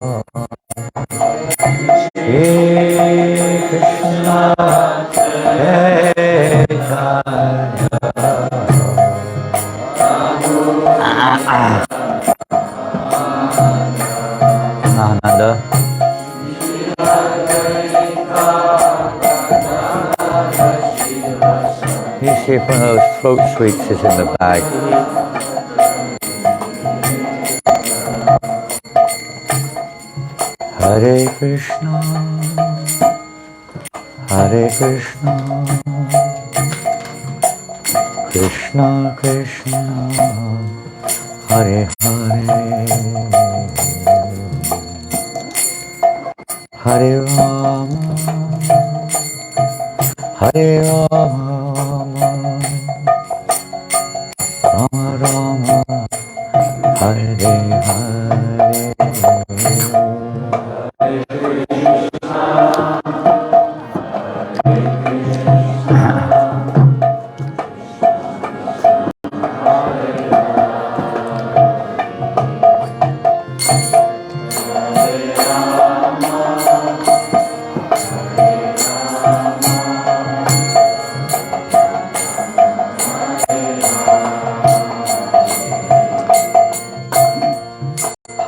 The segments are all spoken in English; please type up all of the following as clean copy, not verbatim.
Nanda. You see if one of those throat sweets is in the bag. Hare Krishna, Hare Krishna, Krishna Krishna, Hare Hare, Hare Rama, Hare Rama, Rama Rama, Hare Hare.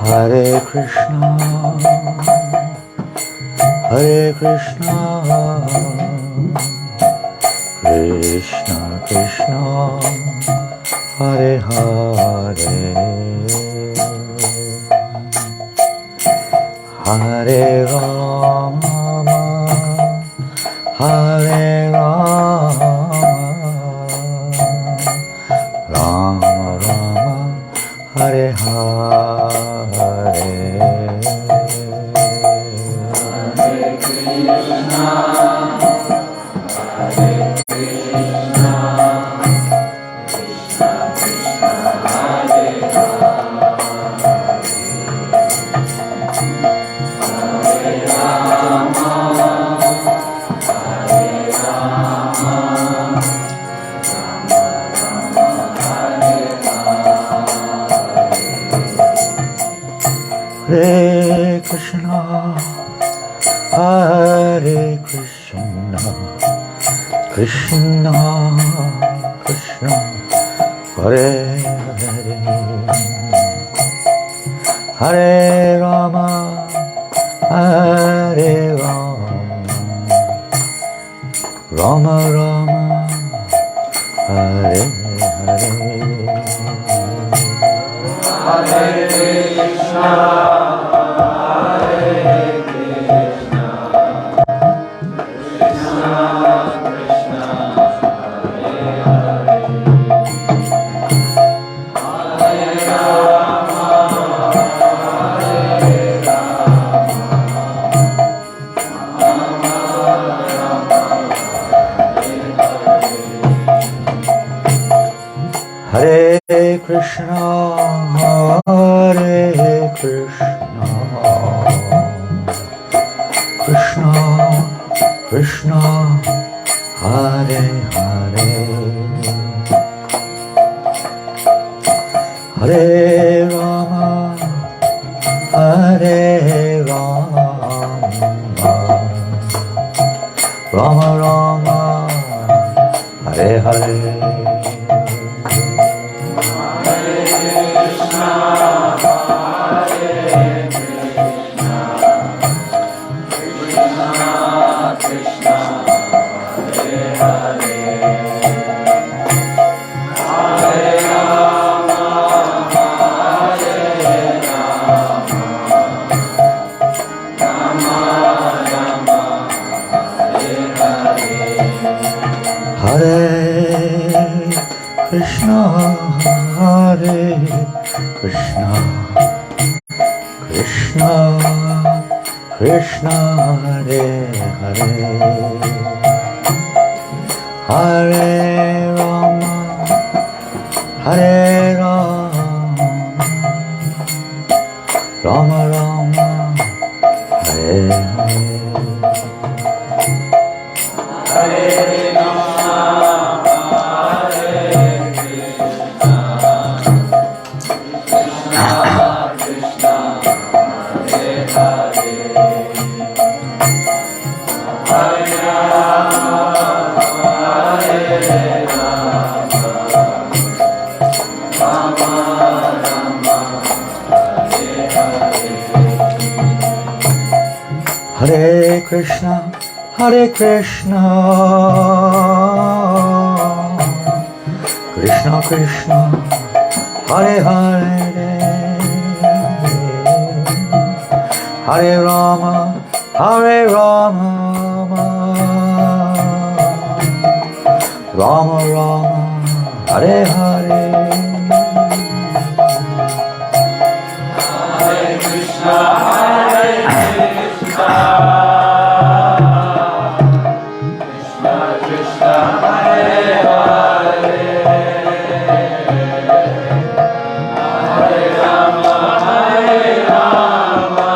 Hare Krishna, Hare Krishna, Krishna Krishna, Hare Hare, Hare Rama, Hare Rama, Rama Rama, Hare Hare. Hare Krishna, Hare Krishna, Krishna Krishna, Hare Hare, Hare Rama, Hare Rama, Rama Rama, Hare Hare. Hare Krishna, Hare Krishna, Krishna Krishna, Hare Hare, Hare Rama, Hare Rama, Hare Krishna, Hare Krishna, Krishna Krishna, Hare Hare, Hare Rama, Hare Rama, Rama Rama, Hare Hare. Krishna, Hare Krishna, Krishna Krishna, Hare Hare, Hare Rama, Hare Rama, Rama Rama, Hare Hare, Hare Rama, Hare Hare Krishna, Hare Krishna, Krishna Krishna, Hare Hare, Hare Rama, Hare Rama, Rama Rama, Hare Hare. Hare Krishna, Hare Krishna, Krishna Krishna, Hare Hare, Hare Rama, Hare Rama,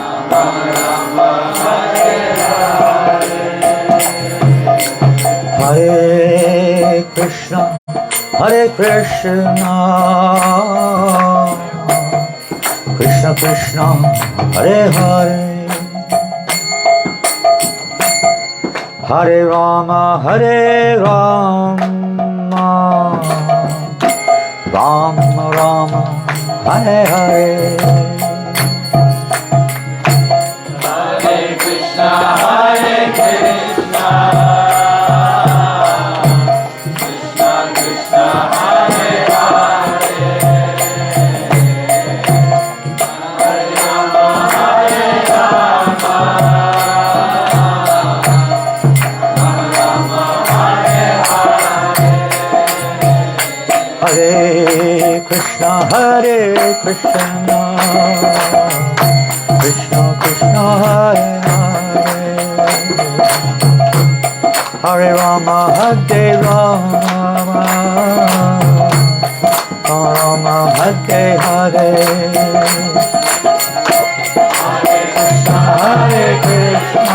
Rama Rama, Hare Hare. Hare Krishna, Hare Krishna, Krishna Krishna, Hare Hare, Hare Rama, Hare Rama, Rama Rama, Hare Hare. Hare Krishna, Hare Krishna, Krishna Krishna, Hare Hare, Hare Rama, Hare Rama, Rama Rama, Hare Hare. Hare Krishna, Hare Krishna, Krishna Krishna, Hare Hare, Hare Rama, Hare Rama, Rama Rama, Hare Hare. Hare Krishna, Hare Krishna,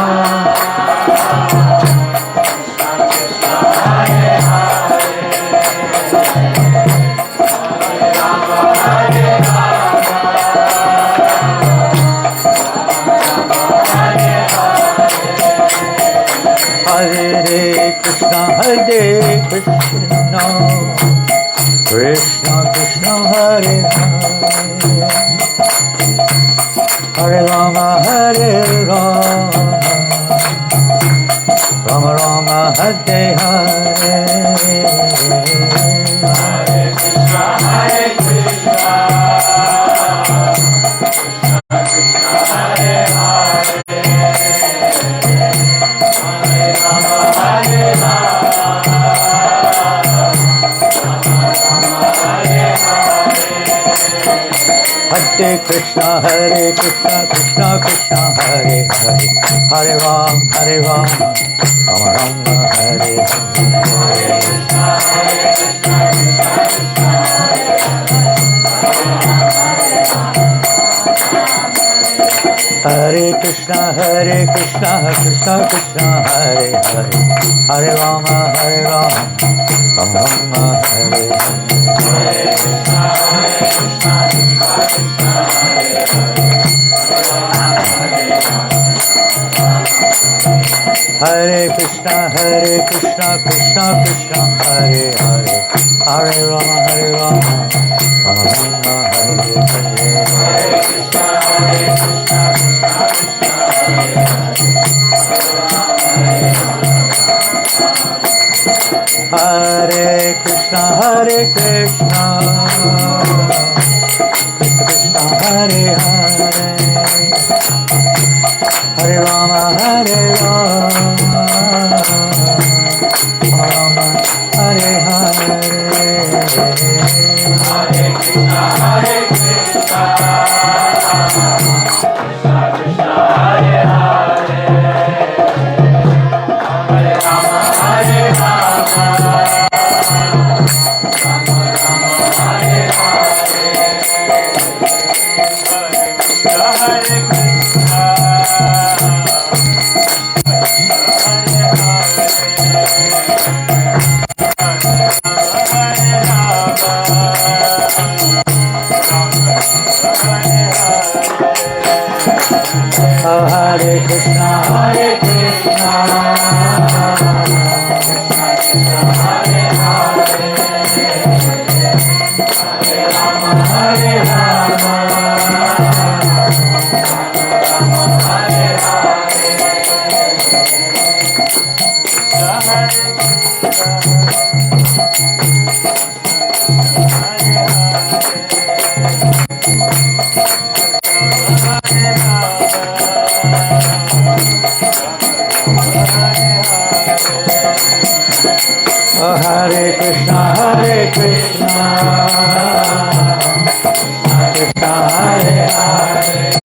Hare Krishna, Hare Krishna, Krishna Krishna, Hare Hare, Hare Rama, Hare Rama, Rama Rama, Hare Hare. Hare Krishna, Hare Krishna, Krishna Krishna, Hare Hare, Hare Rama, Hare Rama, Rama Hare Hare. Hare Krishna, Hare Krishna, Krishna Krishna, Hare Hare, Hare Ram, Hare Ram, Rama Rama, Hare Hare. Hare Krishna, Hare Krishna, Krishna Krishna, Hare Hare, Hare Rama, Hare Rama, Rama Rama, Hare Hare. Hare Krishna, Hare Krishna, Krishna Krishna, Hare Hare, Hare Rama, Hare Rama, Rama Rama, Hare Hare. Hare Krishna, Hare Krishna, Krishna Krishna, Hare Hare, Hare Rama, Hare Rama, Rama Hare Hare. Hare Krishna, Hare Krishna, Krishna Krishna, Hare Hare, Hare Rama, Hare Rama, Rama Rama, Hare Hare. Hare Krishna, Hare Rama, Hare Krishna, Hare Krishna, Hare Hare, Hare Rama, Hare Oh, Hare Krishna, Hare Krishna, Krishna Hare Hare,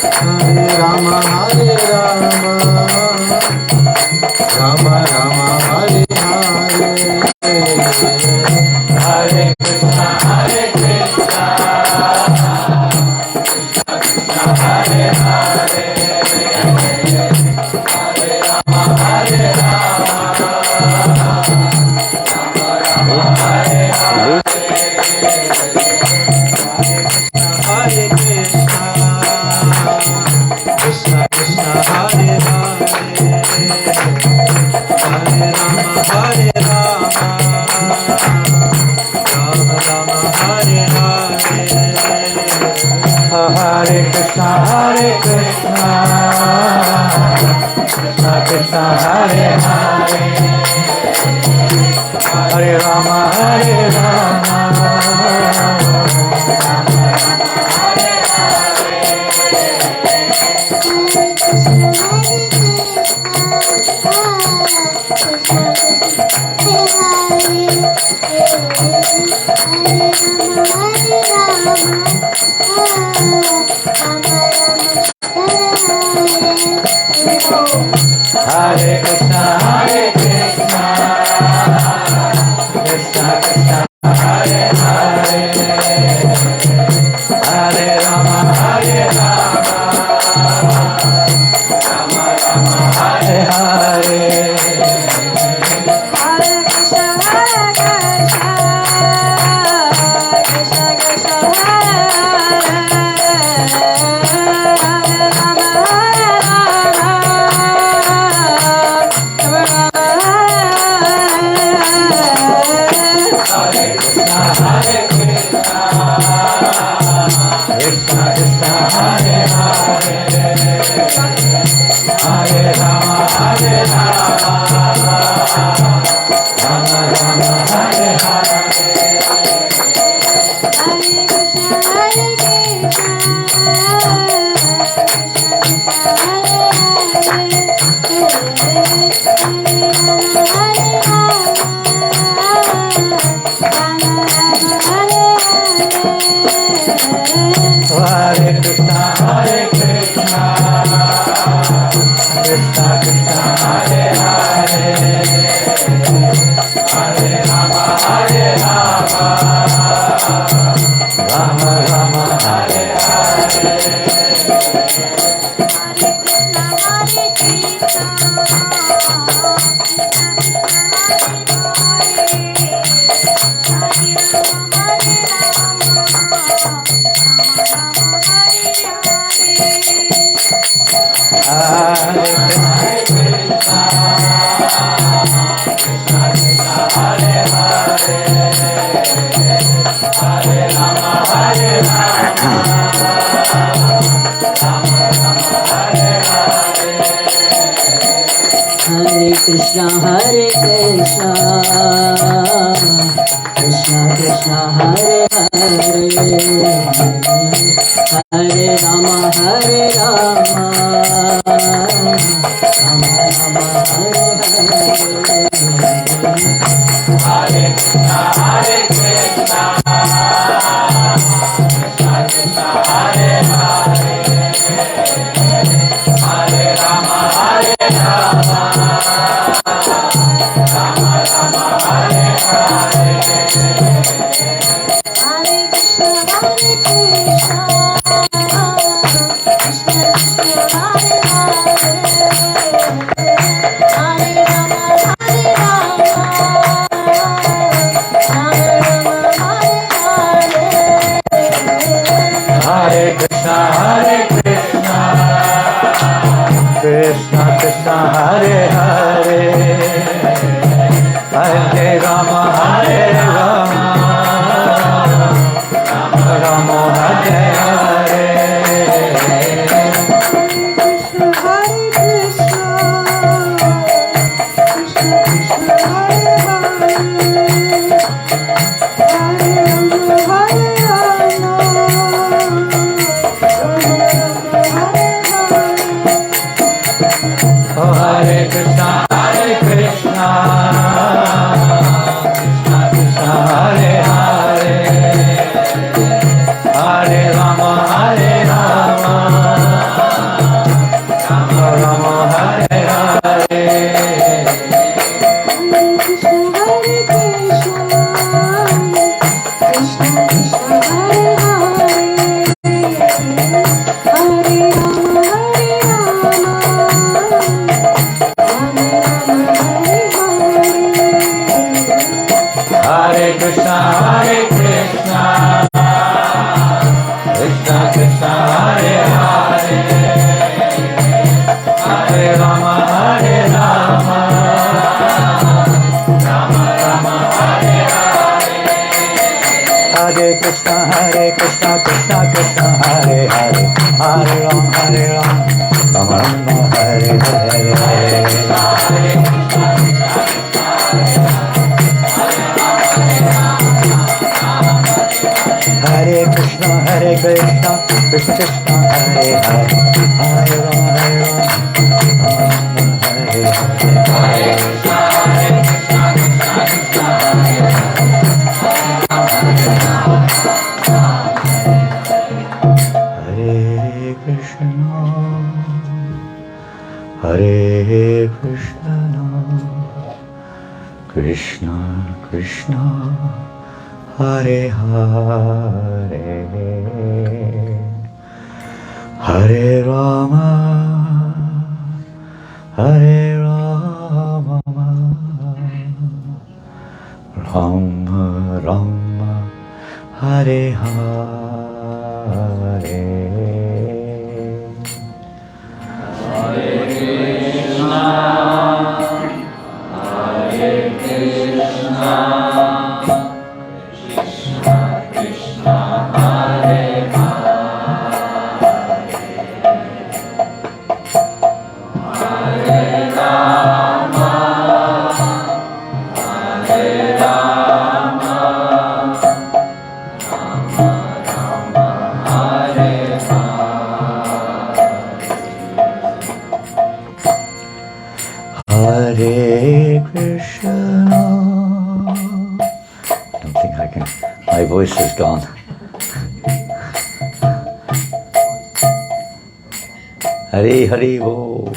Hare Rama, Hare Rama, Hare Hare, Hare Krishna, Hare Krishna, Hare Hare, Hare Rama, Hare Hare, Hare Krishna, Hare Krishna, Krishna Krishna, Hare Hare, Hare Rama, Hare Rama, Hare Krishna, Hare Krishna, Krishna Krishna, Hare Hare, Hare Rama, Hare Rama, Rama Rama, Hare Hare. Hare Hare Krishna, Hare Krishna, Krishna Krishna, Hare Hare, Hare Rama, Hare Rama, Rama Rama, Hare Hare. Krishna, Hare Krishna, Krishna Krishna, Hare Hare, Hare Rama, Hare Rama, Rama Rama, Hare Hare, Hare Krishna, Hare Krishna, Krishna Krishna, Hare Hare, Hare Rama, Hare Rama. Krishna Krishna, Hare Hare, Hare Rama, Hare Rama, Rama Rama, Hare Hare. Hare Krishna, Krishna Krishna, Hare Hare, Hare Rama, Hare Rama, Hare Krishna, Hare Krishna, Krishna Krishna, Hare Hare, Hare Rama, Hare Rama, Rama Rama, Hare Hare. Krishna Krishna, Hare Hare, Hare Rama, Hare Rama, Hare Krishna, Hare Krishna, Krishna Krishna, Hare Hare, Hare Rama, Hare Rama, Rama Rama, Hare Hare. Hare Krishna, Krishna Krishna, Hare Hare, Hare Rama, Rama Rama, Hare Hare. Hare Krishna, Hare Krishna, Krishna Krishna, Hare Hare, Hare Rama, Hare Hare. Hare Krishna, Hare Krishna, Krishna Krishna, Hare Hare, Hare Rama, Hare Rama, Rama Rama, Hare Hare. Hare Krishna. I don't think I can. My voice is gone. Hare Hare Bol.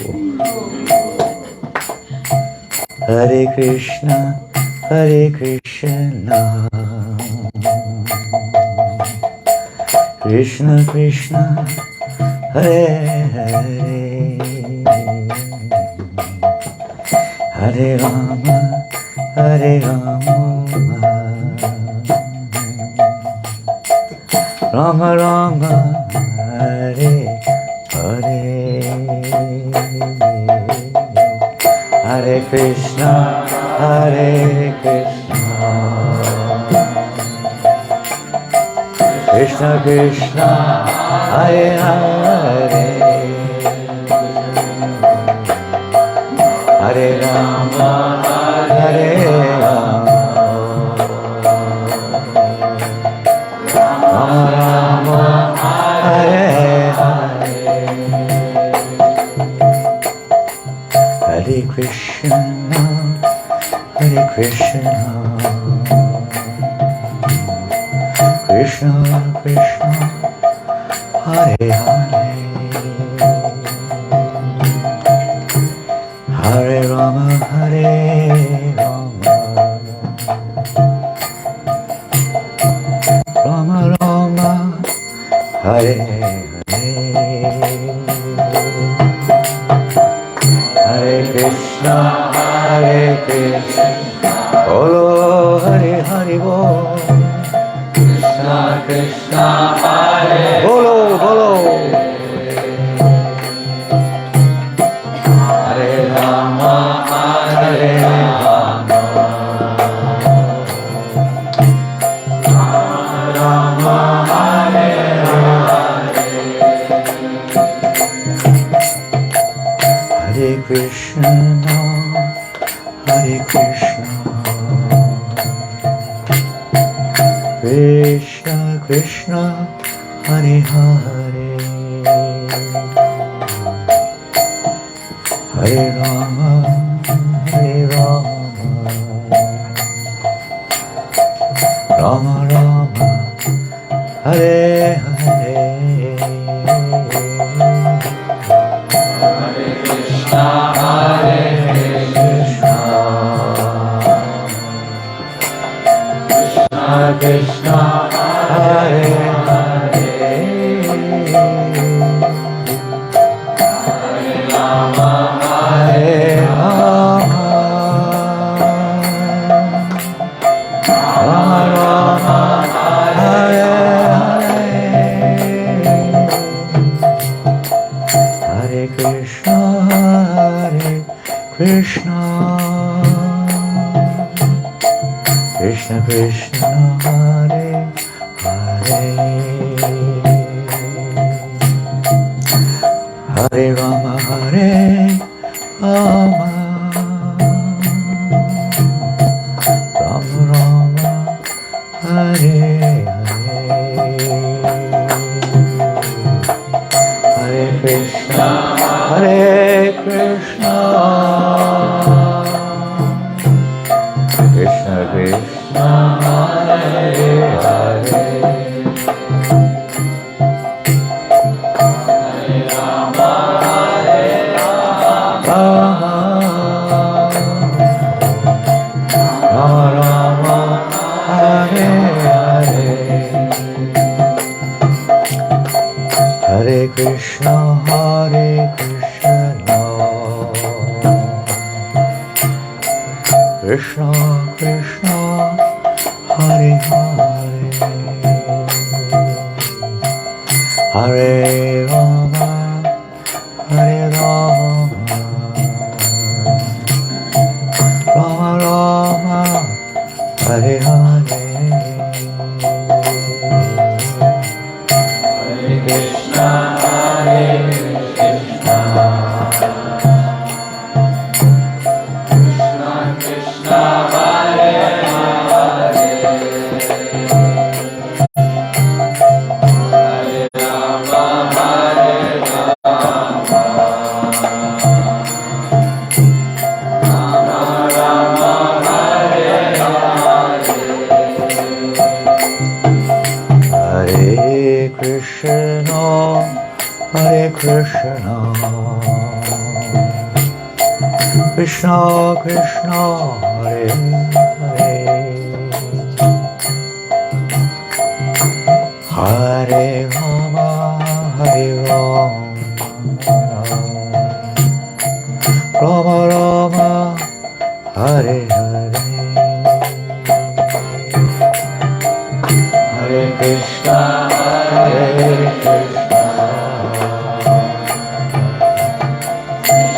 Hare Krishna, Hare Krishna, Krishna Krishna, Hare Hare, Hare Rama, Hare Rama, Rama Rama, Hare Hare, Hare Krishna, Hare Krishna, Krishna Krishna, Hare Hare, Hare Rama, Hare Rama, Rama Rama, Hare Hare, Hare Krishna, Hare Krishna, Krishna Krishna, Hare Hare, Hare Rama, Hare Rama, Rama Rama, Hare Hare, Hare Krishna, Hare Krishna, Bolo Hare Hare Bol, Krishna Krishna Hare Bolo Bolo, Hare Rama Hare Rama Rama Hare Hare Krishna, Hare Krishna, Krishna Krishna, Hare Hare, Hare Rama, Hare Rama, Rama Rama, Hare Hare, Krishna Hare Krishna, Krishna Krishna, Hare Hare, Rama Hare Rama, Rama Rama, Hare Hare, Hare Krishna, Hare Krishna, Krishna Krishna, Hare Hare, Hare Rama, Hare Rama, Rama Rama, Hare Hare, Hare Krishna, Hare Krishna, Krishna Krishna, Hare Hare, Rama Rama, Hare Hare, Hare Krishna, Hare Krishna, Krishna Krishna, Hare Hare, Hare Rama, Hare Rama, Rama Rama, Hare Hare, Hare Krishna Hare Krishna Krishna Krishna Hare Hare Hare Rama Hare Rama Rama Rama Hare Hare Hare Krishna, Hare Krishna, Krishna Krishna, Hare Hare, Hare Rama, Hare Rama, Rama Rama, Hare Hare, Hare Krishna, Hare Krishna,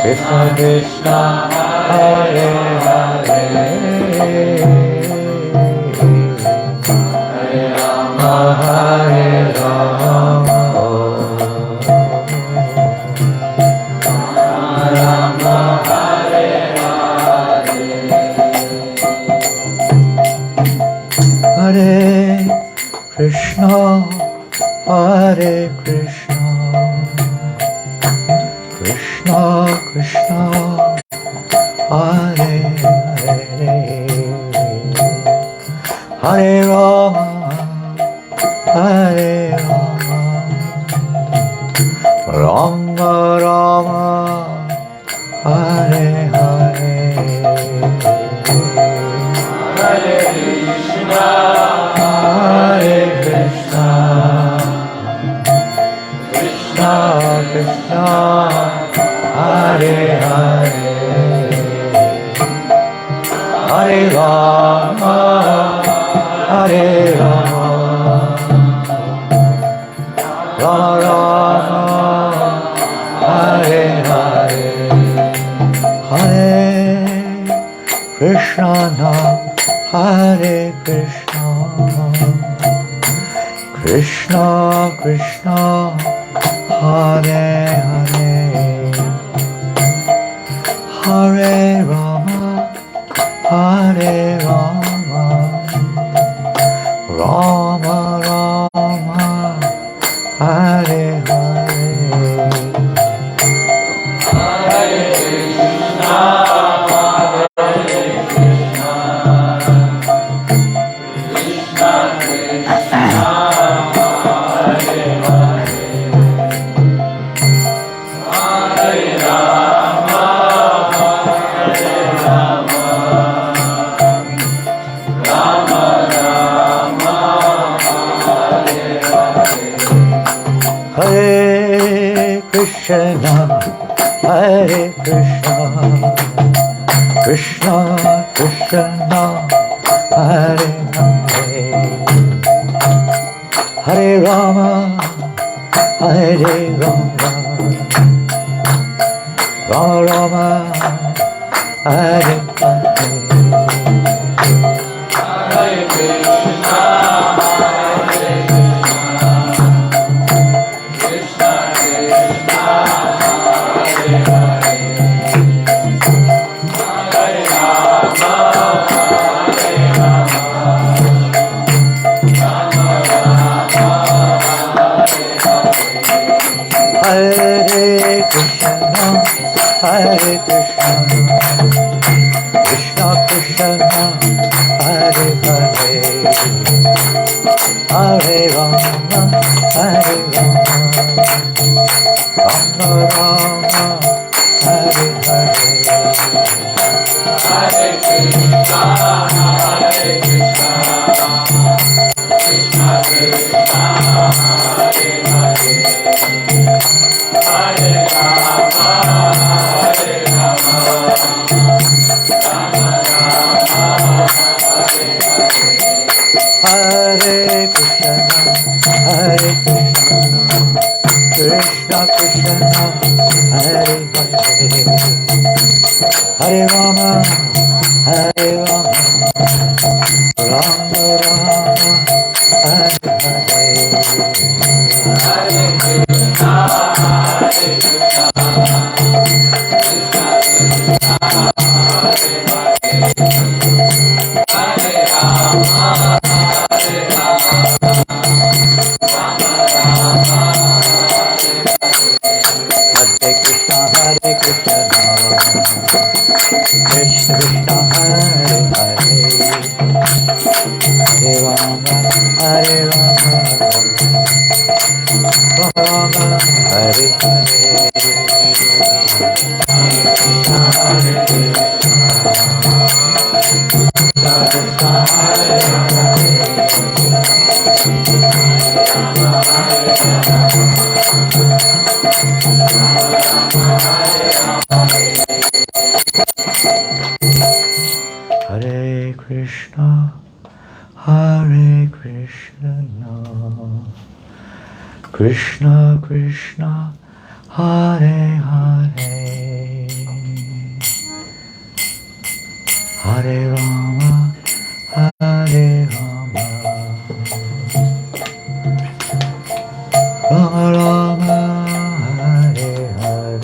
Krishna Krishna, Hare Hare, Hare Rama, Hare Rama, Rama Hare Hare, Krishna, Hare Krishna, Krishna Krishna, Hare Hare, Hare Rama, Hare Rama, Rama Rama, Hare Hare, Hare Krishna, Hare Krishna, Krishna Krishna, Hare Hare, Hare Rama, Hare Rama, Rama Rama, Hare Hare, Hare Krishna, Hare Krishna, Krishna Krishna, Hare Hare, Hare Rama, Hare Rama, Rama Rama, Hare Hare, Hare Krishna, Hare Krishna, Krishna Krishna, Hare Hare, Hare Rama, Hare Rama, Rama Rama, Hare Hare. Hare Krishna, Hare Krishna, Krishna Krishna, Hare Hare, Hare Rama, Hare Rama, Rama Rama, Hare Hare, Hare Krishna, Hare Krishna, Krishna Krishna, Hare Hare, Hare Rama, Hare Rama, Rama Rama, Hare Hare. Hare Krishna, Hare Krishna, Krishna Krishna, Hare Hare, Hare Rama, Hare Rama, Rama Rama, Hare Hare, Hare Krishna, Hare Krishna, Krishna Krishna, Hare Hare, Hare Rama, Hare Rama, Rama Rama, Hare Hare. Hare Krishna, Hare Krishna, Krishna Krishna, Hare Hare, Hare Rama, Hare Rama, Rama Rama, Hare Hare, Hare Krishna, Hare Krishna, Krishna Krishna, Hare Hare, Hare Rama, Hare Rama, Rama Rama, Hare Krishna, Hare Krishna, Krishna Krishna, Hare Hare, Hare Rama, Hare Rama, Rama Hare Hare Krishna, Hare Krishna, Krishna Krishna, Hare Hare, Hare Rama, Hare Rama, Rama Rama, Hare Hare.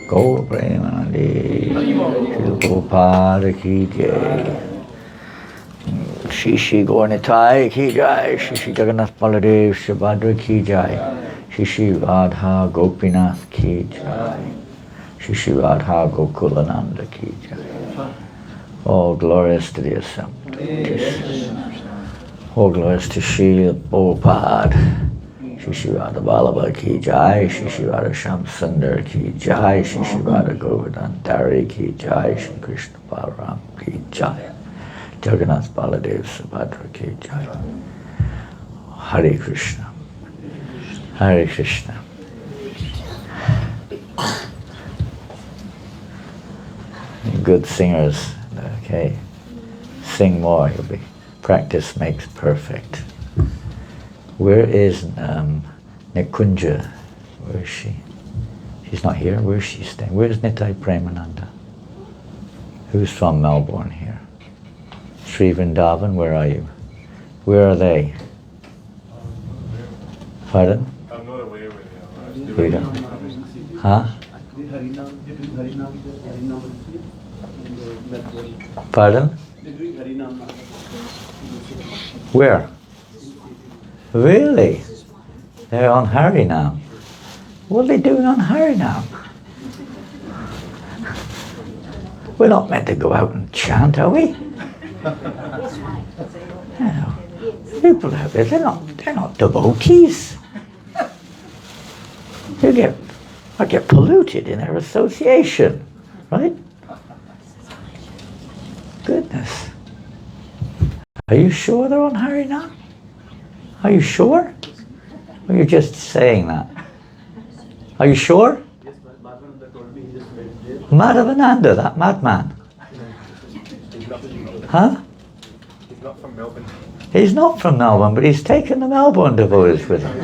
Gaur Premanandi, Shri Gopal ki jai, Shri Shri Gaurnitai ki jai, Shri Shri Jagannath Baladev Subhadra ki jai, Shri Shri Radha Gopinath ki jai, Shri Shri Radha Gokulananda ki jai. All glorious to the assembled. All glorious to Shri Prabhupada. Shri Shri Radha Vallabha ki jai, Shri Shri Radha Shyam Sundar ki jai, Shri Shri Radha Govardhan Dari ki jai, Shri Krishna Balaram ki jai, Jagannath Baladev Subhadra ki jai. Hare Krishna, Hare Krishna. Good singers, okay, sing more, you'll be, practice makes perfect. Where is Nikunja? Where is she? She's not here. Where is she staying? Where is Nitai Premananda? Who's from Melbourne here? Sri Vrindavan, where are you? Where are they? Pardon? I'm not aware where they are. We don't. Huh? Pardon? Where? Really? They're on Harinam. What are they doing on Harinam? We're not meant to go out and chant, are we? No. People out there, they're not devotees. I get polluted in their association, right? Goodness. Are you sure they're on Harinam? Are you sure? Or are you just saying that? Are you sure? Yes, Madhavananda told me he just went there. Madhavananda, that madman. Huh? He's not from Melbourne. He's not from Melbourne, but he's taken the Melbourne devotees with him.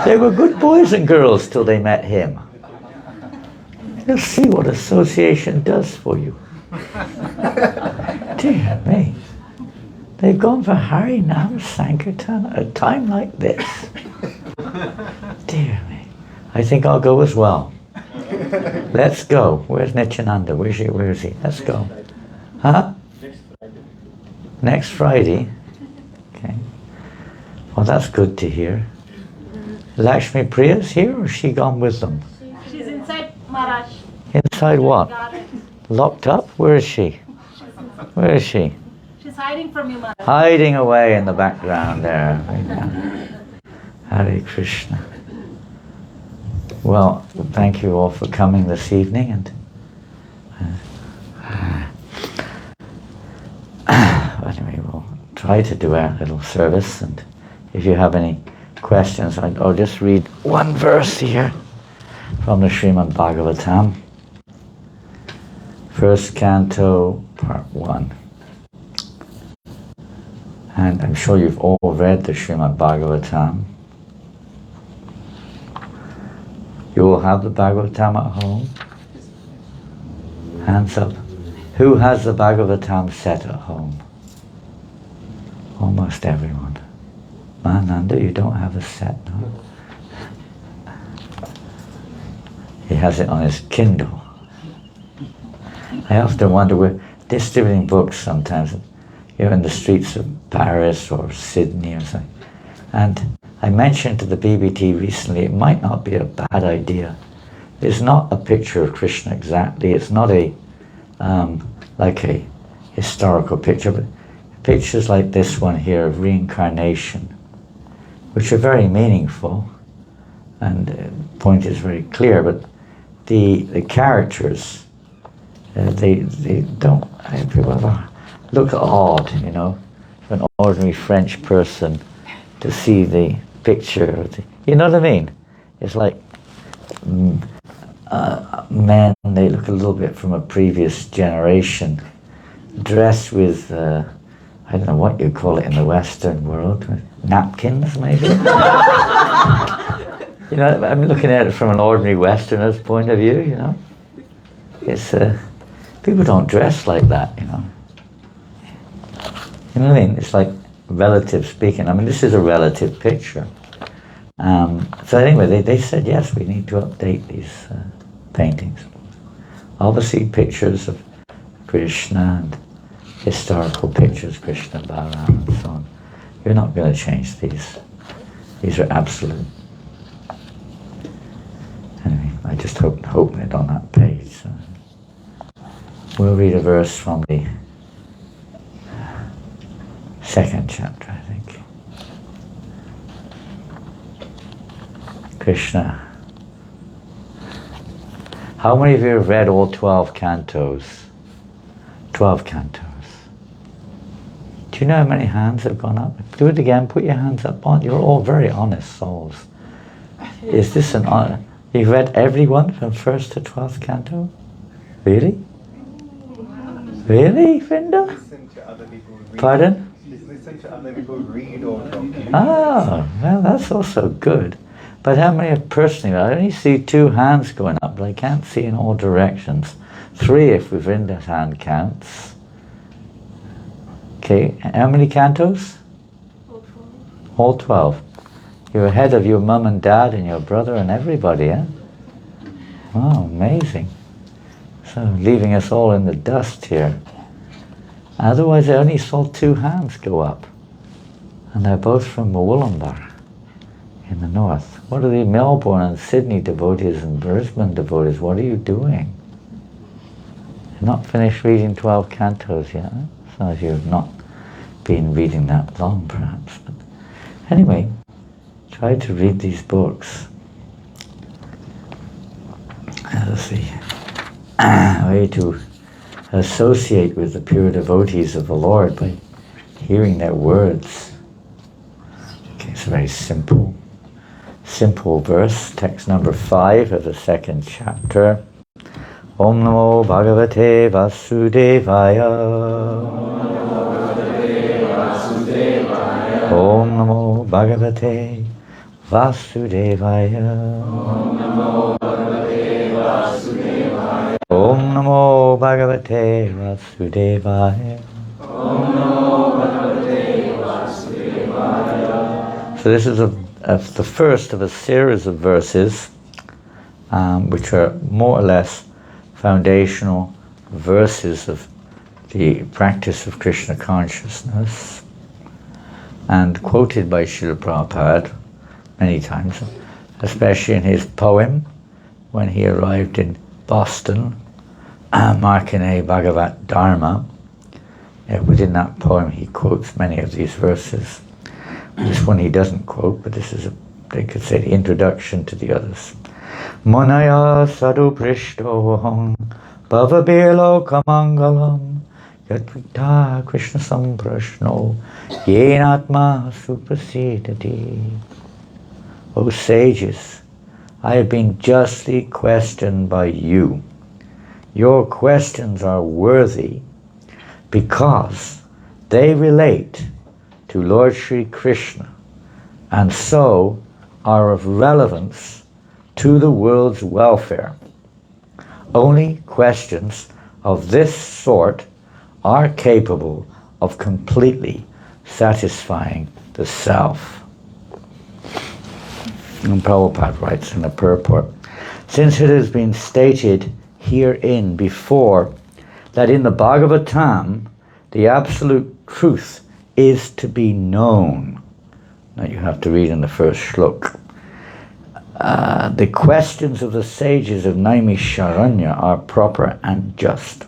They were good boys and girls till they met him. You'll see what association does for you. Dear me. They've gone for Harinam Sankirtan at a time like this. Dear me. I think I'll go as well. Let's go. Where's Nityananda? Where is he? Let's go. Huh? Next Friday? Okay. Well, that's good to hear. Lakshmi Priya's here, or has she gone with them? She's inside Maharaj. Inside what? Garden. Locked up? Where is she? Where is she? She's hiding from you, Maharaj. Hiding away in the background there. Hare Krishna. Well, thank you all for coming this evening, and anyway, we'll try to do our little service, and if you have any questions, I'll just read one verse here from the Srimad Bhagavatam, first canto, part 1. And I'm sure you've all read the Srimad Bhagavatam. You all have the Bhagavatam at home? Hands up. Who has the Bhagavatam set at home? Almost everyone. Mahananda, you don't have a set, no? He has it on his Kindle. I often wonder, we're distributing books sometimes, you're in the streets of Paris or Sydney or something. And I mentioned to the BBT recently, it might not be a bad idea. It's not a picture of Krishna exactly, it's not a like a historical picture, but pictures like this one here of reincarnation, which are very meaningful, and the point is very clear, but the characters, they don't, people look odd, you know, for an ordinary French person to see the picture of the, you know what I mean? It's like men, they look a little bit from a previous generation, dressed with, I don't know what you call it in the Western world, napkins maybe? You know, I'm looking at it from an ordinary Westerner's point of view, you know. It's, people don't dress like that, you know. You know what I mean? It's like relative speaking. I mean, this is a relative picture. So anyway, they said, yes, we need to update these paintings. Obviously pictures of Krishna and historical pictures, Krishna, Balaram and so on. You're not going to change these. These are absolute. Anyway, I just open it on that page. So. We'll read a verse from the second chapter, I think. Krishna. How many of you have read all 12 cantos? 12 cantos. Do you know how many hands have gone up? Do it again, put your hands up on. You're all very honest souls. Is this an honor? You've read every one from 1st to 12th canto? Really? Really, Vinda? Listen to other people read. Pardon? Listen to other people read or talk to you. Ah, well, that's also good. But how many have personally? I only see 2 hands going up, but I can't see in all directions. 3 if Vinda's hand counts. Okay, how many cantos? All 12. You're ahead of your mum and dad and your brother and everybody, eh? Wow, amazing. So, leaving us all in the dust here. Otherwise, I only saw 2 hands go up. And they're both from Wollongbar in the north. What are the Melbourne and Sydney devotees and Brisbane devotees? What are you doing? You're not finished reading 12 cantos yet, eh? As long as you've not been reading that long, perhaps. But anyway, try to read these books. Let's see. A way to associate with the pure devotees of the Lord by hearing their words. Okay, it's a very simple verse. Text number 5 of the 2nd chapter. Om Namo Bhagavate Vasudevaya. Om Namo Bhagavate Vasudevaya. Om Namo Bhagavate Vasudevaya. So this is the first of a series of verses which are more or less foundational verses of the practice of Krishna consciousness, and quoted by Srila Prabhupada many times, especially in his poem when he arrived in Boston, Markine Bhagavat Dharma. Within that poem he quotes many of these verses. This one he doesn't quote, but this is, they could say, the introduction to the others. Manaya sadhu prishtoham bhavabelo kamangalam yatvita Krishna samprashno yenatma suprasidati. O sages, I have been justly questioned by you. Your questions are worthy because they relate to Lord Sri Krishna and so are of relevance to the world's welfare. Only questions of this sort are capable of completely satisfying the self. And Prabhupada writes in the purport, since it has been stated herein before that in the Bhagavatam the absolute truth is to be known. Now you have to read in the first shlok. The questions of the sages of Naimisharanya are proper and just,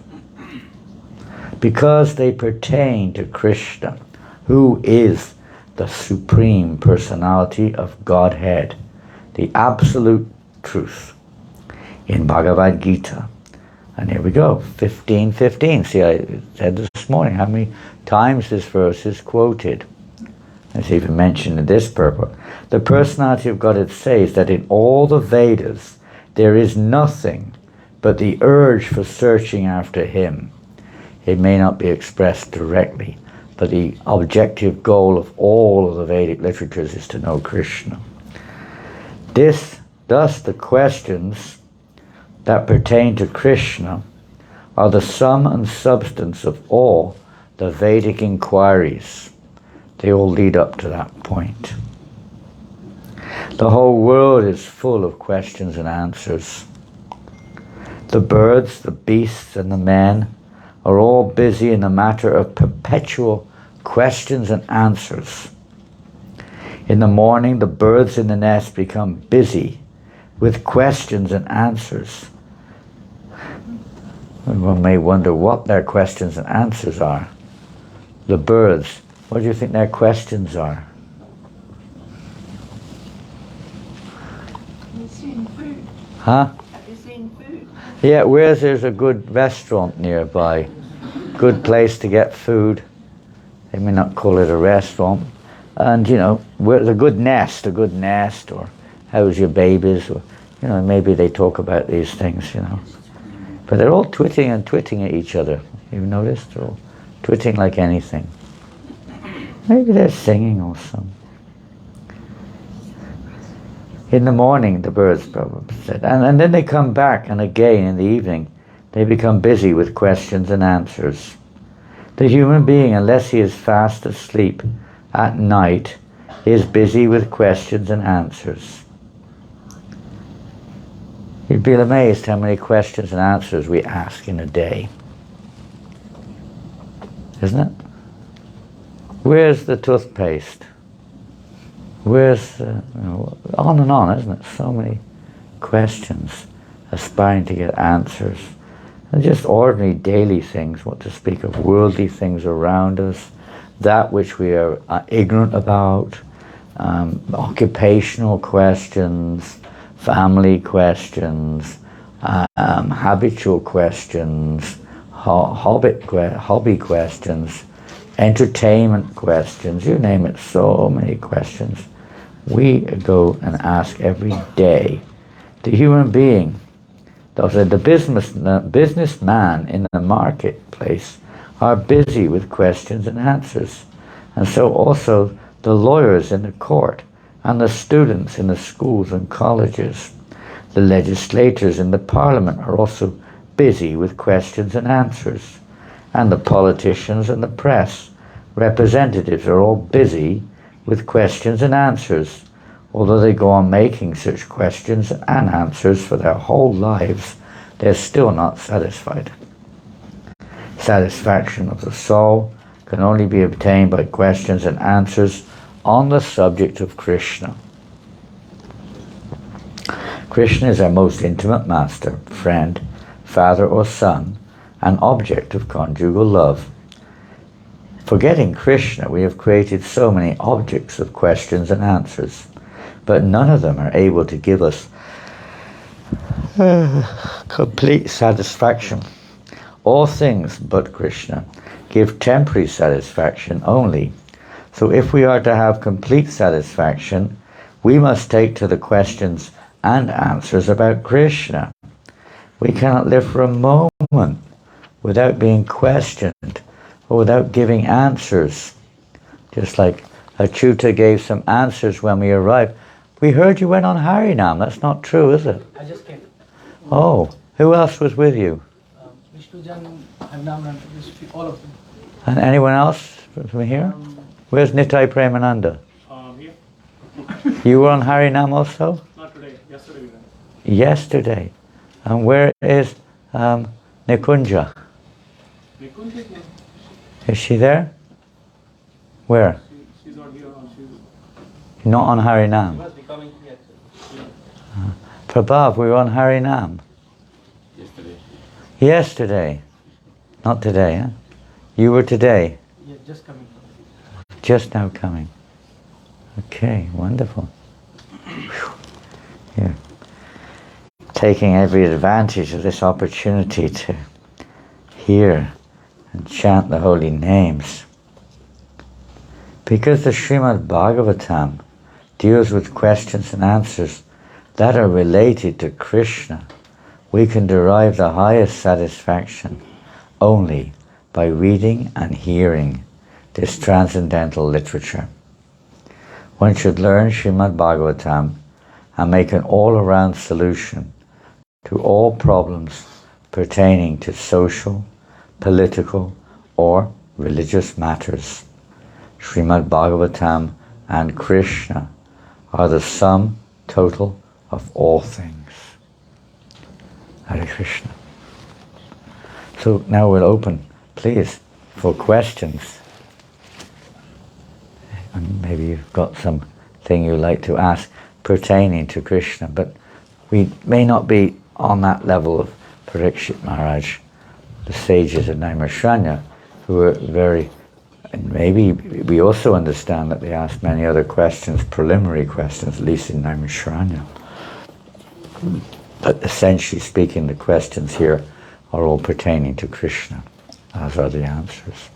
because they pertain to Krishna, who is the Supreme Personality of Godhead, the absolute truth, in Bhagavad Gita. And here we go, 15:15. See, I said this morning how many times this verse is quoted. It's even mentioned in this purport. The personality of Godhead says that in all the Vedas there is nothing but the urge for searching after Him. It may not be expressed directly, but the objective goal of all of the Vedic literatures is to know Krishna. Thus the questions that pertain to Krishna are the sum and substance of all the Vedic inquiries. They all lead up to that point. The whole world is full of questions and answers. The birds, the beasts, and the men are all busy in the matter of perpetual questions and answers. In the morning, the birds in the nest become busy with questions and answers. One may wonder what their questions and answers are. The birds, what do you think their questions are? Have you seen food? Huh? Have you seen food? Yeah, where there's a good restaurant nearby, good place to get food. They may not call it a restaurant. And, you know, where's a good nest, or how's your babies, or, you know, maybe they talk about these things, you know. But they're all twitting at each other. You've noticed? They're all twitting like anything. Maybe they're singing or something. In the morning, the birds probably said, and then they come back, and again in the evening, they become busy with questions and answers. The human being, unless he is fast asleep at night, is busy with questions and answers. You'd be amazed how many questions and answers we ask in a day. Isn't it? Where's the toothpaste? Where's the, you know, on and on, isn't it? So many questions, aspiring to get answers. And just ordinary daily things, what to speak of worldly things around us, that which we are ignorant about, occupational questions, family questions, habitual questions, hobby questions, entertainment questions, you name it, so many questions. We go and ask every day. The human being, the businessman in the marketplace are busy with questions and answers. And so also the lawyers in the court, and the students in the schools and colleges, the legislators in the parliament are also busy with questions and answers. And the politicians and the press representatives are all busy with questions and answers. Although they go on making such questions and answers for their whole lives, they're still not satisfied. Satisfaction of the soul can only be obtained by questions and answers on the subject of Krishna. Krishna is our most intimate master, friend, father or son, an object of conjugal love. Forgetting Krishna, we have created so many objects of questions and answers, but none of them are able to give us complete satisfaction. All things but Krishna give temporary satisfaction only. So if we are to have complete satisfaction, we must take to the questions and answers about Krishna. We cannot live for a moment without being questioned or without giving answers. Just like Achyuta gave some answers when we arrived. We heard you went on Harinam. That's not true, is it? I just came. Oh, who else was with you? Vishnujan, Harinam, all of them. And anyone else from here? Where's Nitai Premananda? Here. You were on Harinam also? Not today, yesterday we went. Yesterday. And where is Nikunja? Nikunj, Is she there? Where? she's not here. She's Not on Harinam. must be coming here Prabhav, we were on Harinam. yesterday. Yesterday. Not today, huh? You were today. yeah, just coming. Just now coming. Okay, wonderful. Whew. Yeah. Taking every advantage of this opportunity to hear and chant the holy names. Because the Srimad Bhagavatam deals with questions and answers that are related to Krishna, we can derive the highest satisfaction only by reading and hearing this transcendental literature. One should learn Srimad Bhagavatam and make an all-around solution to all problems pertaining to social, political, or religious matters. Srimad Bhagavatam and Krishna are the sum total of all things. Hare Krishna. So now we'll open, please, for questions. And maybe you've got something you'd like to ask pertaining to Krishna, but we may not be on that level of Parikshit Maharaj, the sages of Naimishranya, who are very, and maybe we also understand that they ask many other questions, preliminary questions, at least in Naimishranya. But essentially speaking, the questions here are all pertaining to Krishna, as are the answers.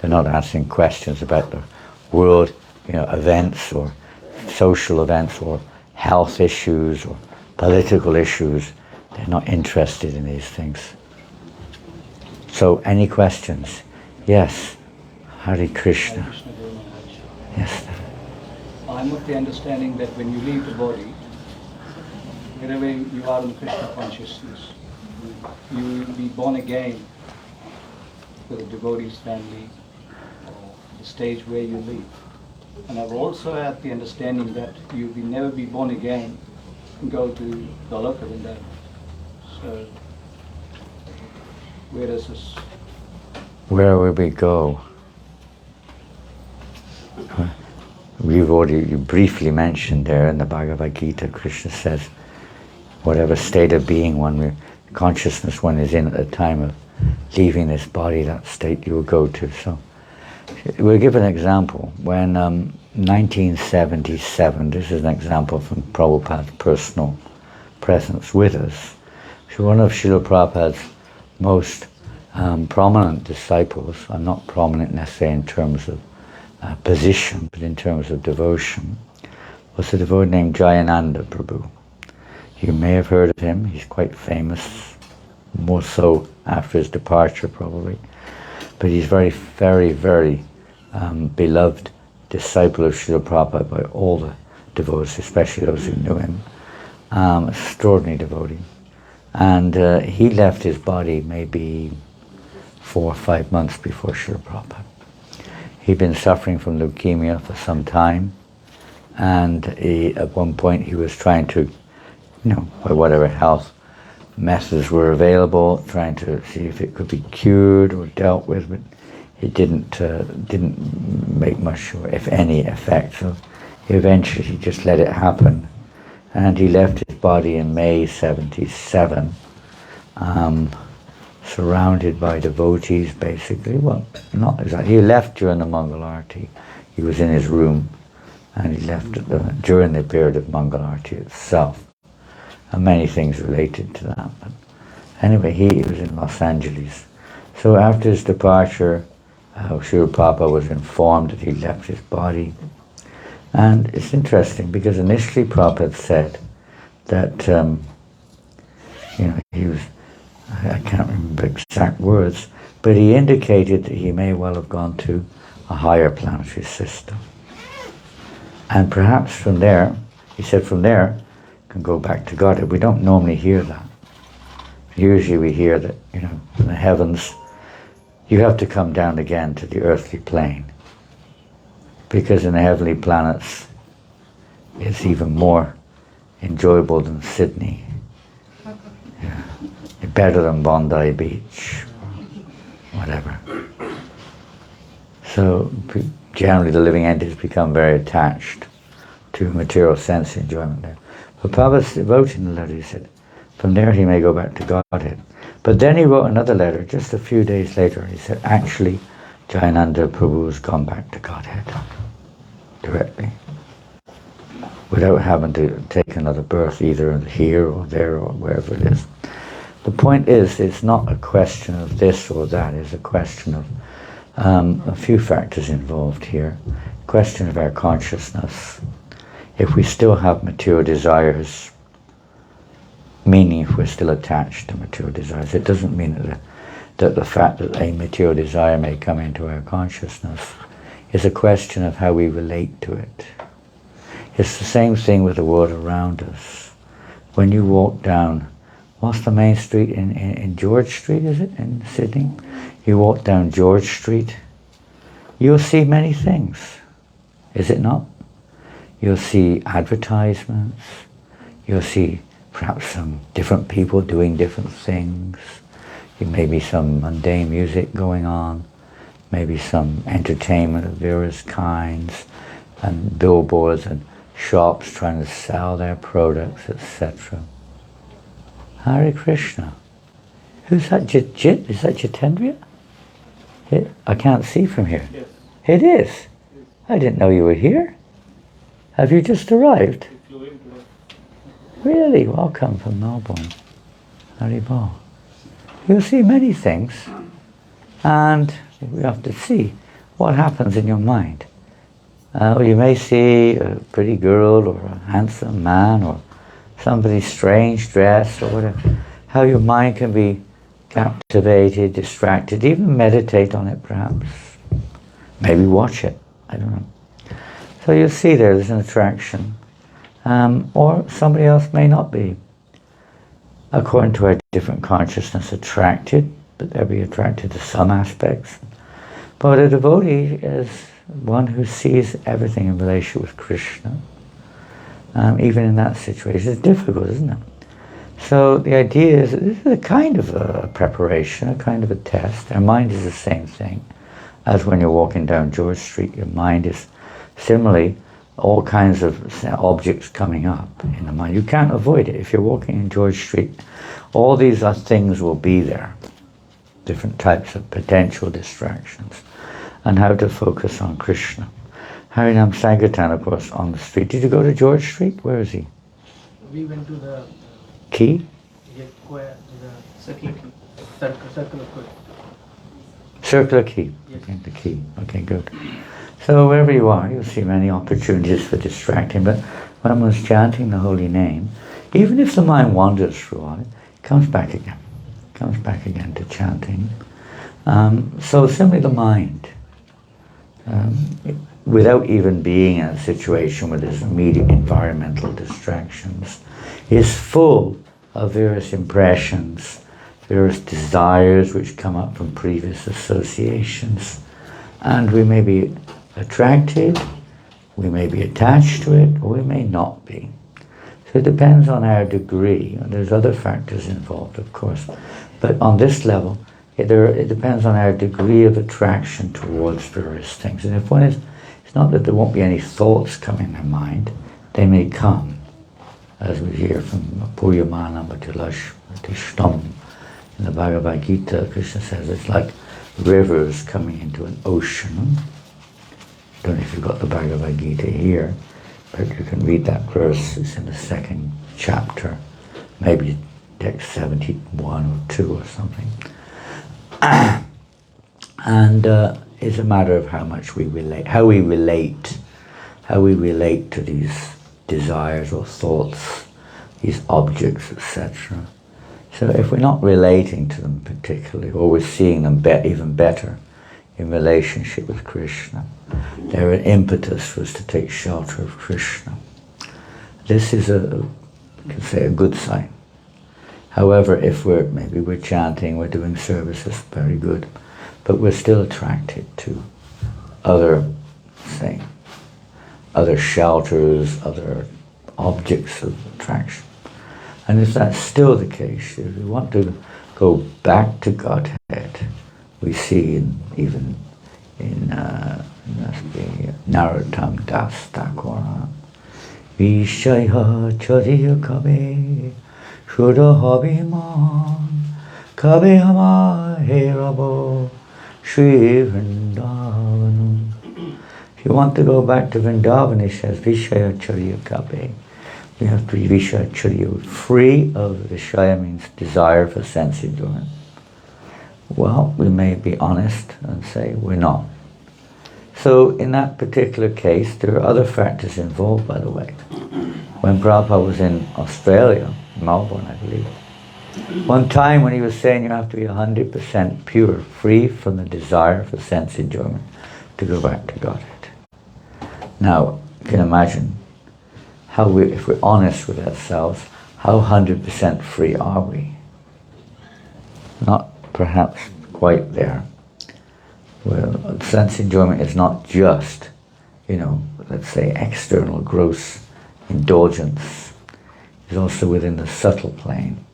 They're not asking questions about the world, events or social events or health issues or political issues. They're not interested in these things. So, any questions? Yes. Hare Krishna. Krishna Dev Maharaj. Yes. I'm of the understanding that when you leave the body, wherever you are in Krishna consciousness, you will be born again to the devotee's family or the stage where you live. And I've also had the understanding that you will never be born again and go to Goloka Vrindavan. So, where does this? Where will we go? You briefly mentioned there in the Bhagavad Gita, Krishna says, whatever state of being consciousness one is in at the time of leaving this body, that state you will go to. So, we'll give an example. When 1977, this is an example from Prabhupada's personal presence with us. So one of Srila Prabhupada's most prominent disciples, and not prominent necessarily in terms of position, but in terms of devotion, was a devotee named Jayananda Prabhu. You may have heard of him. He's quite famous, more so after his departure probably. But he's very, very, very beloved disciple of Srila Prabhupada by all the devotees, especially those who knew him. Extraordinary devotee. And he left his body maybe 4 or 5 months before Srila Prabhupada. He'd been suffering from leukemia for some time, and at one point he was trying to, by whatever health methods were available, trying to see if it could be cured or dealt with, but it didn't make much, or if any, effect. So eventually he just let it happen, and he left his body in May 77, surrounded by devotees, basically. Well, not exactly. He left during the Mangalarti. He was in his room, and he left during the period of Mangalarti itself. And many things related to that. But anyway, he was in Los Angeles. So after his departure, Srila Prabhupada was informed that he left his body. And it's interesting because initially Prabhupada said that, he was, I can't remember exact words, but he indicated that he may well have gone to a higher planetary system. And perhaps from there, he said from there, can go back to Godhead. We don't normally hear that. Usually we hear that, in the heavens, you have to come down again to the earthly plane. Because in the heavenly planets, is even more enjoyable than Sydney. Yeah. Better than Bondi Beach, whatever. So generally the living entities become very attached to material sense enjoyment there. But Prabhupada wrote in the letter, he said, from there he may go back to Godhead. But then he wrote another letter just a few days later. He said, actually, Jayananda Prabhu has gone back to Godhead directly, without having to take another birth either here or there or wherever it is. The point is, it's not a question of this or that. It's a question of a few factors involved here. Question of our consciousness. If we still have material desires, meaning if we're still attached to material desires, it doesn't mean that the fact that a material desire may come into our consciousness is a question of how we relate to it. It's the same thing with the world around us. When you walk down, what's the main street in George Street, is it, in Sydney? You walk down George Street, you'll see many things, is it not? You'll see advertisements, you'll see perhaps some different people doing different things, maybe some mundane music going on, maybe some entertainment of various kinds, and billboards and shops trying to sell their products, etc. Hare Krishna. Who's that? Jit? Is that Jitendriya? I can't see from here. Yes. It is? I didn't know you were here. Have you just arrived? Really? Welcome from Melbourne. Haribol. You'll see many things, and we have to see what happens in your mind. You may see a pretty girl or a handsome man or somebody strange dressed or whatever. How your mind can be captivated, distracted, even meditate on it perhaps. Maybe watch it, I don't know. So you'll see there's an attraction. Or somebody else may not be, according to our different consciousness, attracted, but they'll be attracted to some aspects. But a devotee is one who sees everything in relation with Krishna. Even in that situation, it's difficult, isn't it? So the idea is that this is a kind of a preparation, a kind of a test. Our mind is the same thing as when you're walking down George Street. Your mind is similarly all kinds of objects coming up in the mind. You can't avoid it. If you're walking in George Street, all these things will be there. Different types of potential distractions. And how to focus on Krishna. Harinam Sankirtan, of course, on the street. Did you go to George Street? Where is he? We went to the Key? square, the circular key. Circular key. Circular Key. Yes. Okay, the Key. Okay, good. So wherever you are, you'll see many opportunities for distracting. But when one's chanting the holy name, even if the mind wanders through it, it comes back again. It comes back again to chanting. So simply the mind, without even being in a situation where there's immediate environmental distractions, is full of various impressions, various desires which come up from previous associations. And we may be attracted, we may be attached to it, or we may not be. So it depends on our degree. And there's other factors involved, of course. But on this level, it depends on our degree of attraction towards various things. And if one is, it's not that there won't be any thoughts coming in their mind, they may come. As we hear from Puyamana Matulashtam in the Bhagavad Gita, Krishna says it's like rivers coming into an ocean. I don't know if you've got the Bhagavad Gita here, but you can read that verse. It's in the second chapter, maybe text 71 or 2 or something. And it's a matter of how much we relate, how we relate to these desires or thoughts, these objects, etc. So if we're not relating to them particularly, or we're seeing them even better in relationship with Krishna, they're an impetus for us to take shelter of Krishna. This is you can say, a good sign. However, if maybe we're chanting, we're doing services, very good, but we're still attracted to other things, other shelters, other objects of attraction. And if that's still the case, if we want to go back to Godhead, we see even in Narottam Das Thakur, Vishaya Chariya Kabe Shuddha Habiman Kabe Hama Herabo Shri Vrindavan. If you want to go back to Vrindavan, it says Vishaya Chariya Kabe. We have to be Vishaya Chariya, free of Vishaya means desire for sense enjoyment. Well, we may be honest and say we're not. So in that particular case, there are other factors involved, by the way. When Prabhupada was in Australia, Melbourne, I believe, one time when he was saying you have to be 100% pure, free from the desire for sense enjoyment to go back to Godhead. Now, you can imagine how if we're honest with ourselves, how 100% free are we? Not perhaps quite there. Well, sense enjoyment is not just, let's say external gross indulgence. It's also within the subtle plane.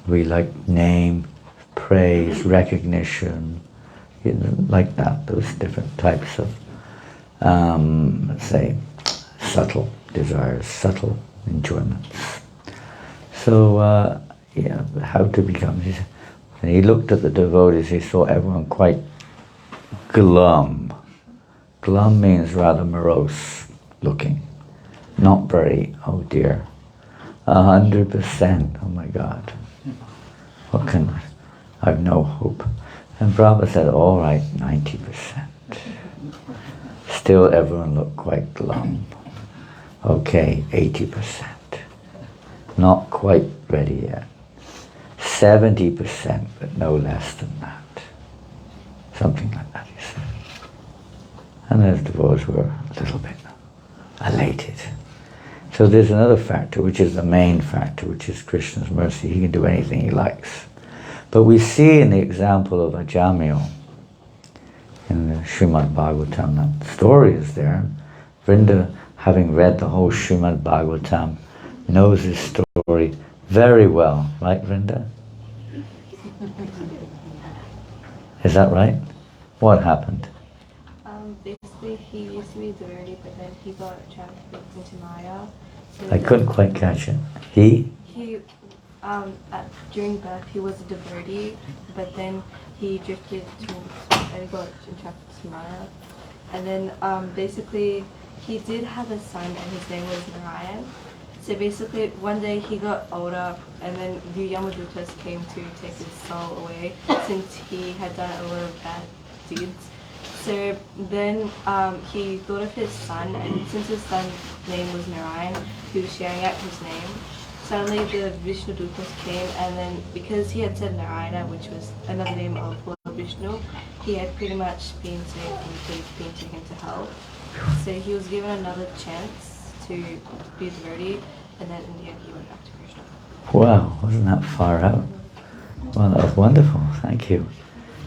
We like name, praise, recognition, like that, those different types of, let's say, subtle desires, subtle enjoyments. So, how to become... And he looked at the devotees, he saw everyone quite glum. Glum means rather morose looking. Not very, oh dear. 100%, oh my God. What can I have no hope. And Prabhupada said, all right, 90%. Still everyone looked quite glum. Okay, 80%. Not quite ready yet. 70%, but no less than that. Something like that, he said. And those devotees were a little bit elated. So there's another factor, which is the main factor, which is Krishna's mercy. He can do anything he likes. But we see in the example of Ajamil, in the Srimad Bhagavatam, that story is there. Vrinda, having read the whole Srimad Bhagavatam, knows this story very well. Right, Vrinda? Is that right? What happened? Basically, he used to be devotee, but then he got trapped into Maya. So I couldn't quite catch it. He, during birth, he was a devotee, but then he drifted to, and got trapped to Maya. And then, basically, he did have a son, and his name was Narayan. So basically, one day he got older, and then the Yamadutas came to take his soul away, since he had done a lot of bad deeds. So then he thought of his son, and since his son's name was Narayan, he was sharing out his name. Suddenly the Vishnu Dutas came, and then because he had said Narayana, which was another name of Lord Vishnu, he had pretty much been saved from being taken to hell. So he was given another chance to be devotee, and then in the end he went back to Krishna. wow, wasn't that far out? Well, that was wonderful, thank you.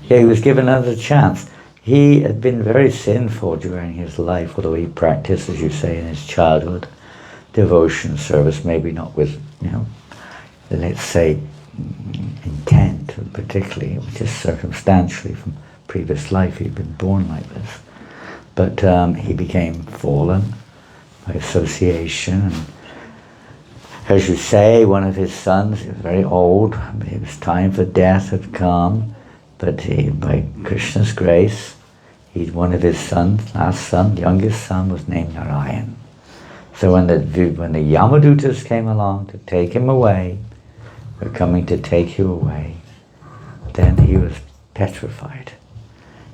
Yeah, he was given another chance. He had been very sinful during his life, although he practiced, as you say, in his childhood, devotion, service, maybe not with, let's say, intent particularly, which is circumstantially from previous life, he'd been born like this. But he became fallen by association, and as you say, one of his sons, he was very old, it was time for death had come, but he, by Krishna's grace, one of his sons, last son, youngest son, was named Narayan. So when the Yamadutas came along to take him away, we're coming to take you away, then he was petrified.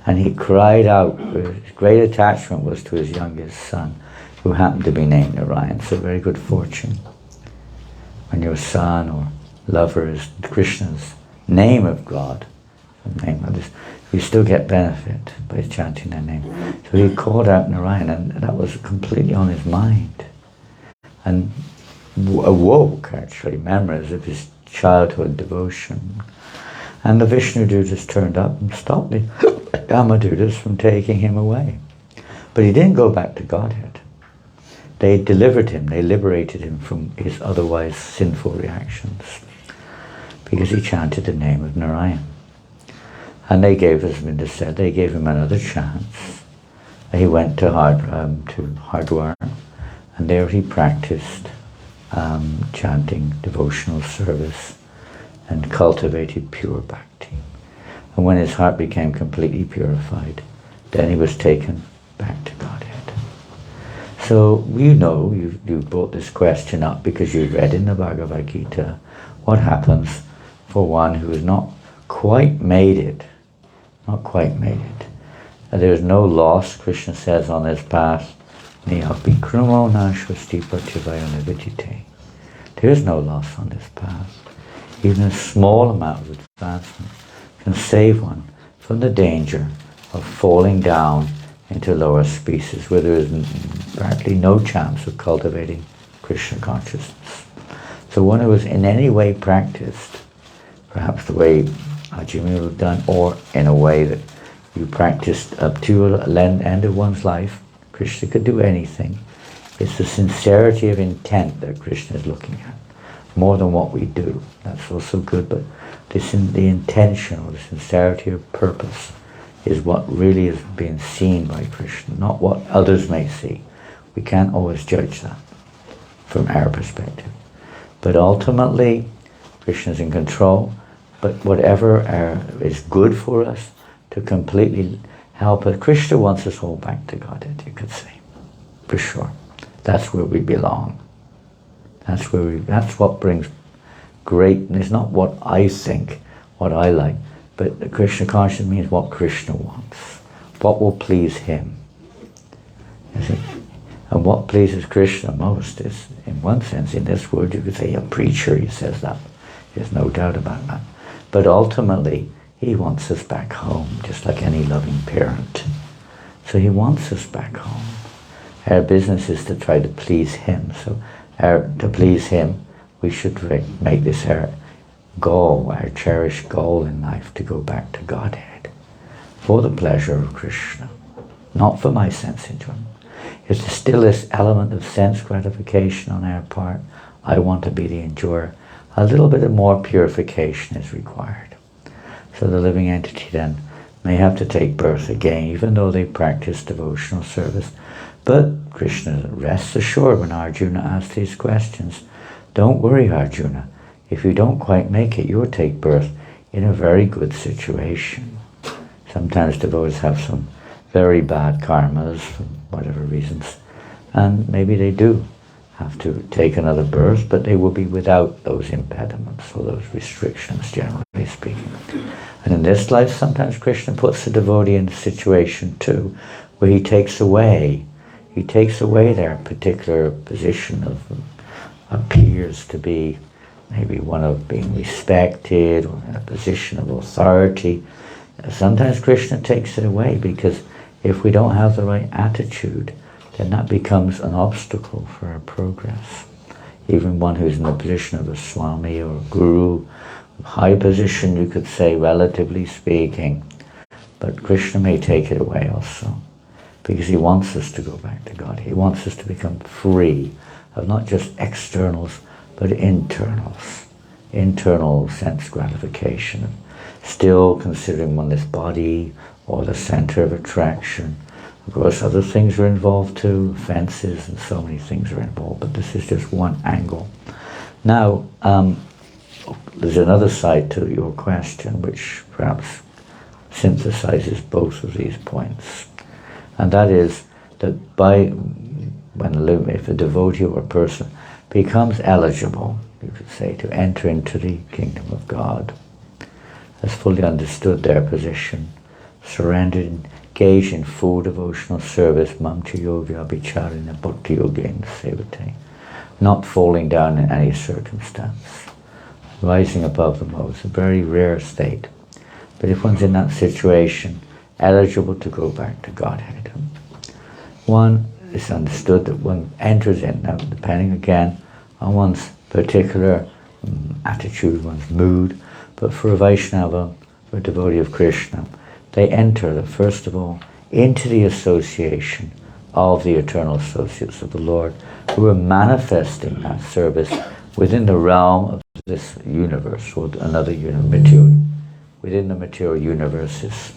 And he cried out, his great attachment was to his youngest son, who happened to be named Narayan. So very good fortune. When your son or lover is Krishna's name of God, the name of this, you still get benefit by chanting that name. So he called out Narayan, and that was completely on his mind. And awoke, actually, memories of his childhood devotion. And the Vishnu Dutas turned up and stopped the Yamadutas from taking him away. But he didn't go back to Godhead. they delivered him, they liberated him from his otherwise sinful reactions because he chanted the name of Narayan. And they gave, as Vinda said, they gave him another chance. He went to Hardwar, and there he practiced chanting devotional service and cultivated pure bhakti. And when his heart became completely purified, then he was taken back to Godhead. So you know, you brought this question up because you read in the Bhagavad Gita what happens for one who has not quite made it. Not quite made it. There is no loss, Krishna says, on this path. There is no loss on this path. Even a small amount of advancement can save one from the danger of falling down into lower species where there is practically no chance of cultivating Krishna consciousness. So one who has in any way practiced, perhaps the way Ajahn would have done, or in a way that you practiced up to the end of one's life, Krishna could do anything. It's the sincerity of intent that Krishna is looking at, more than what we do. That's also good, but the intention or the sincerity of purpose is what really is being seen by Krishna, not what others may see. We can't always judge that from our perspective. But ultimately, Krishna is in control, but whatever is good for us to completely help us. Krishna wants us all back to Godhead, you could say, for sure. That's where we belong. That's what brings greatness, not what I think, what I like, but the Krishna consciousness means what Krishna wants, what will please him. You see? And what pleases Krishna most is, in one sense, in this world, you could say a preacher, he says that. There's no doubt about that. But ultimately, he wants us back home, just like any loving parent. So he wants us back home. Our business is to try to please him. So to please him, we should make this our goal, our cherished goal in life, to go back to Godhead for the pleasure of Krishna, not for my sense enjoyment. If there's still this element of sense gratification on our part, I want to be the enjoyer, a little bit of more purification is required. So the living entity then may have to take birth again, even though they practice devotional service. But Krishna rests assured when Arjuna asks these questions, don't worry, Arjuna. If you don't quite make it, you'll take birth in a very good situation. Sometimes devotees have some very bad karmas for whatever reasons, and maybe they do have to take another birth, but they will be without those impediments or those restrictions, generally speaking. And in this life, sometimes Krishna puts the devotee in a situation too, where he takes away their particular position of appears to be maybe one of being respected or in a position of authority. Sometimes Krishna takes it away because if we don't have the right attitude, then that becomes an obstacle for our progress. Even one who's in the position of a Swami or a Guru, high position you could say, relatively speaking, but Krishna may take it away also, because he wants us to go back to God. He wants us to become free of not just externals, but internals, internal sense gratification, still considering one's body or the center of attraction. Of course, other things are involved too, fences and so many things are involved, but this is just one angle. Now, there's another side to your question, which perhaps synthesizes both of these points. And that is that if a devotee or a person becomes eligible, you could say, to enter into the kingdom of God, has fully understood their position, surrendered, engaged in full devotional service, mamcha yoga abhicharina bhakti yogena sevate, not falling down in any circumstance, rising above the most, a very rare state. But if one's in that situation, eligible to go back to Godhead, one is understood that one enters in, now depending again on one's particular attitude, one's mood, but for a Vaishnava, for a devotee of Krishna, they enter, first of all, into the association of the eternal associates of the Lord who are manifesting that service within the realm of this universe, or another material, within the material universes.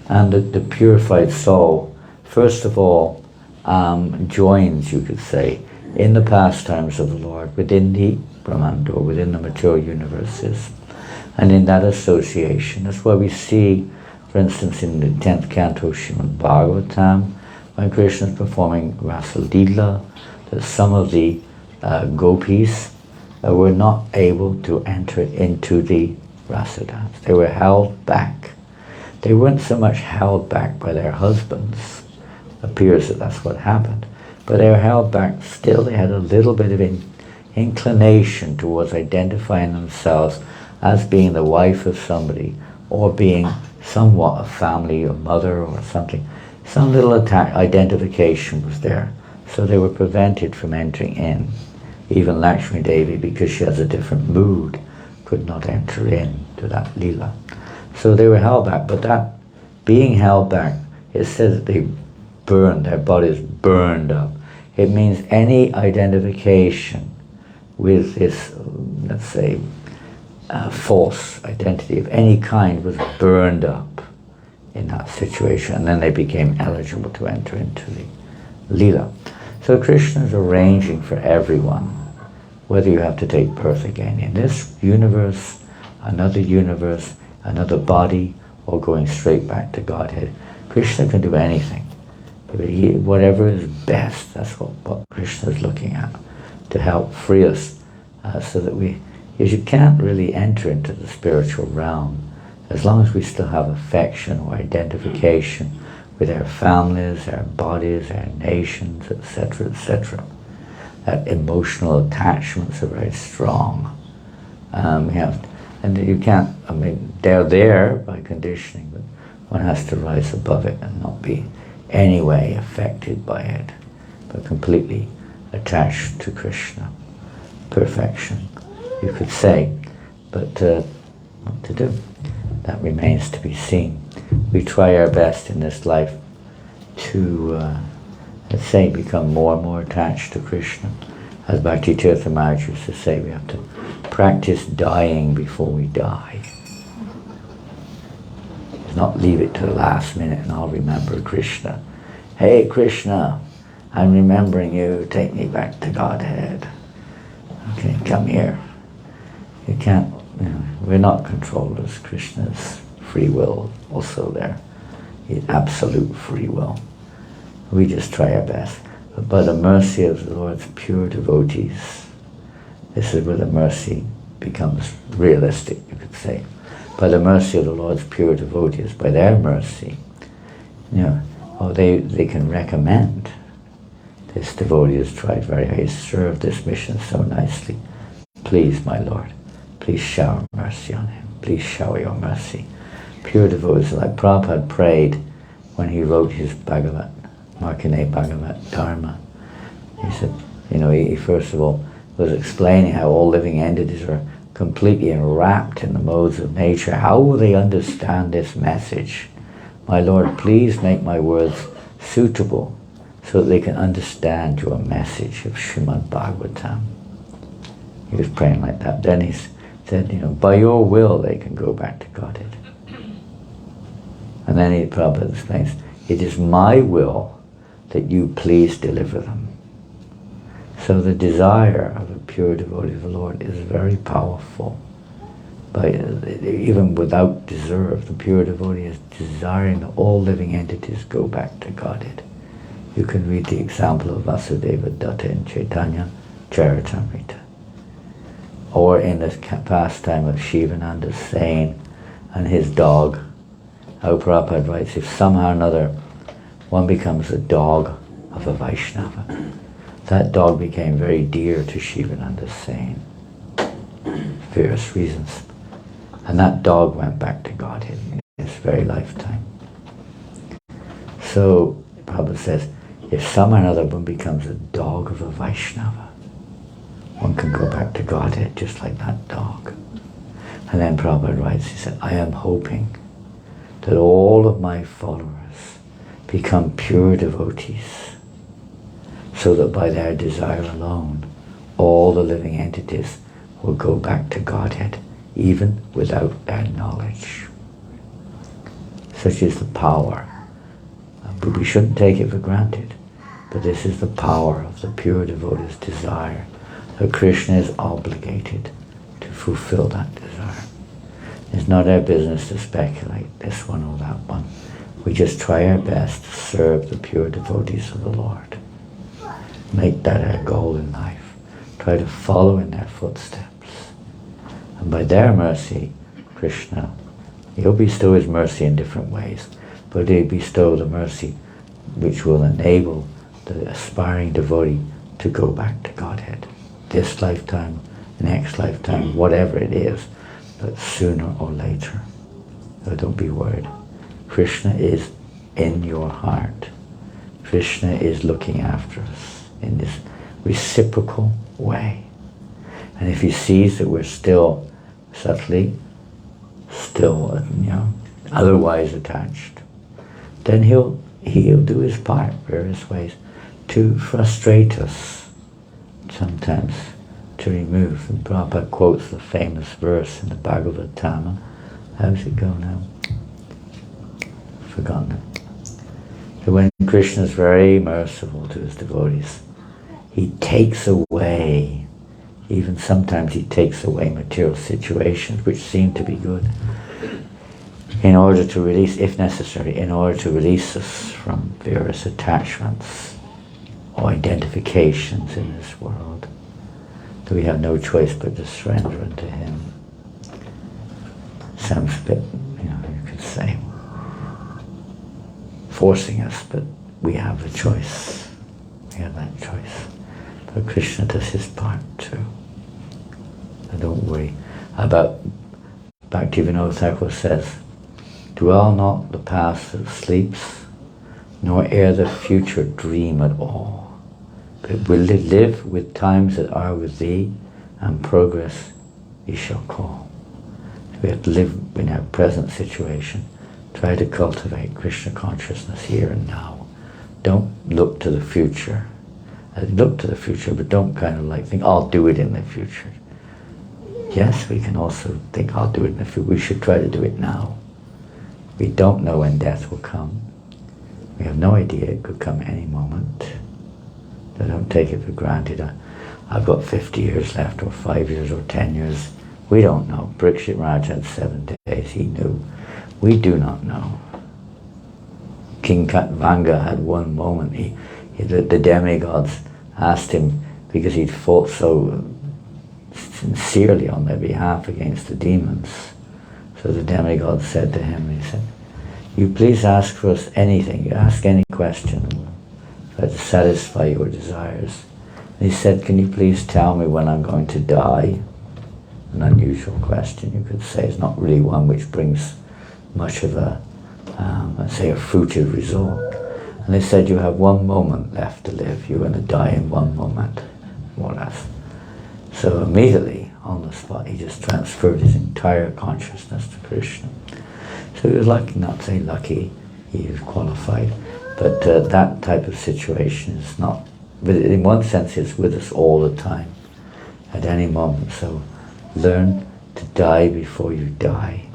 And the purified soul, first of all, joins, you could say, in the pastimes of the Lord within the Brahmanda, or within the material universes. And in that association, that's why we see, for instance, in the 10th canto Srimad Bhagavatam, when Krishna is performing Rasa Leela, that some of the gopis were not able to enter into the Rasa dance. They were held back. They weren't so much held back by their husbands. It appears that that's what happened. But they were held back still. They had a little bit of inclination towards identifying themselves as being the wife of somebody, or being somewhat a family, or mother, or something. Some little identification was there. So they were prevented from entering in. Even Lakshmi Devi, because she has a different mood, could not enter into that Leela. So they were held back. But that being held back, it says that they burned, their bodies burned up. It means any identification with this, let's say, false identity of any kind was burned up in that situation, and then they became eligible to enter into the Leela. So Krishna is arranging for everyone, whether you have to take birth again in this universe, another body, or going straight back to Godhead. Krishna can do anything. Whatever is best, that's what Krishna is looking at, to help free us, so that because you can't really enter into the spiritual realm as long as we still have affection or identification with our families, our bodies, our nations, etc., etc. That emotional attachments are very strong. And you can't, they're there by conditioning, but one has to rise above it and not be any way affected by it, but completely attached to Krishna. Perfection, you could say, but what to do? That remains to be seen. We try our best in this life to, let's say, become more and more attached to Krishna. As Bhakti Tirtha Maharaj used to say, we have to practice dying before we die. Not leave it to the last minute and I'll remember Krishna. Hey Krishna, I'm remembering you, take me back to Godhead. Okay, come here. You can't, we're not controllers. Krishna's free will also there. He's absolute free will. We just try our best. But by the mercy of the Lord's pure devotees, this is where the mercy becomes realistic, you could say. By the mercy of the Lord's pure devotees, by their mercy, they can recommend this devotee has tried very hard, he's served this mission so nicely. Please, my Lord, please shower mercy on him. Please shower your mercy. Pure devotees, like Prabhupada prayed when he wrote his Bhagavat, Markandeya Bhagavat Dharma. He said, he first of all was explaining how all living entities are completely enwrapped in the modes of nature. How will they understand this message? My Lord, please make my words suitable so that they can understand your message of Srimad Bhagavatam. He was praying like that. Then he said, by your will they can go back to Godhead. And then Prabhupada explains, it is my will that you please deliver them. So the desire of a pure devotee of the Lord is very powerful. Even without deserve, the pure devotee is desiring that all living entities go back to Godhead. You can read the example of Vasudeva Datta in Chaitanya Charitamrita. Or in the pastime of Shivananda Sain and his dog. How Prabhupada writes, if somehow or another one becomes a dog of a Vaishnava, that dog became very dear to Shivananda Sain. Various reasons. And that dog went back to Godhead in his very lifetime. So Prabhupada says, if somehow or another one becomes a dog of a Vaishnava, one can go back to Godhead just like that dog. And then Prabhupada writes, he said, I am hoping that all of my followers become pure devotees so that by their desire alone, all the living entities will go back to Godhead, even without their knowledge. Such is the power. But we shouldn't take it for granted. But this is the power of the pure devotee's desire. So Krishna is obligated to fulfill that desire. It's not our business to speculate this one or that one. We just try our best to serve the pure devotees of the Lord. Make that our goal in life. Try to follow in their footsteps. And by their mercy, Krishna, he'll bestow his mercy in different ways, but he'll bestow the mercy which will enable the aspiring devotee to go back to Godhead. This lifetime, next lifetime, whatever it is, but sooner or later. So don't be worried. Krishna is in your heart. Krishna is looking after us in this reciprocal way. And if he sees that we're still subtly, otherwise attached, then he'll do his part various ways to frustrate us, sometimes to remove. And Prabhupada quotes the famous verse in the Bhagavatam. How's it go now? Forgotten it. So when Krishna is very merciful to his devotees, he takes away, even sometimes he takes away material situations which seem to be good, in order to release, if necessary, in order to release us from various attachments or identifications in this world. So we have no choice but to surrender unto him. Sounds a bit, you could say, forcing us, but we have the choice. We have that choice. But Krishna does his part too. So don't worry about, Bhaktivinoda Thakur says, dwell not the past that sleeps, nor ere the future dream at all, but will live with times that are with thee, and progress ye shall call. We have to live in our present situation. Try to cultivate Krishna consciousness here and now. Don't look to the future. Look to the future, but don't kind of think, I'll do it in the future. Yes, we can also think, I'll do it in the future. We should try to do it now. We don't know when death will come. We have no idea. It could come any moment. So don't take it for granted. I've got 50 years left, or 5 years, or 10 years. We don't know. Parikshit Raj had 7 days. He knew. We do not know. King Katvanga had one moment. The demigods asked him, because he'd fought so sincerely on their behalf against the demons. So the demigod said to him, he said, you please ask for us anything. You ask any question, and we'll try to satisfy your desires. And he said, can you please tell me when I'm going to die? An unusual question, you could say. It's not really one which brings much of a, let's say, a fruitive result. And they said, you have 1 moment left to live. You're going to die in 1 moment, more or less. So immediately, on the spot, he just transferred his entire consciousness to Krishna. So he was lucky, not say lucky, he was qualified, but that type of situation is not, but in one sense it's with us all the time, at any moment. So learn to die before you die,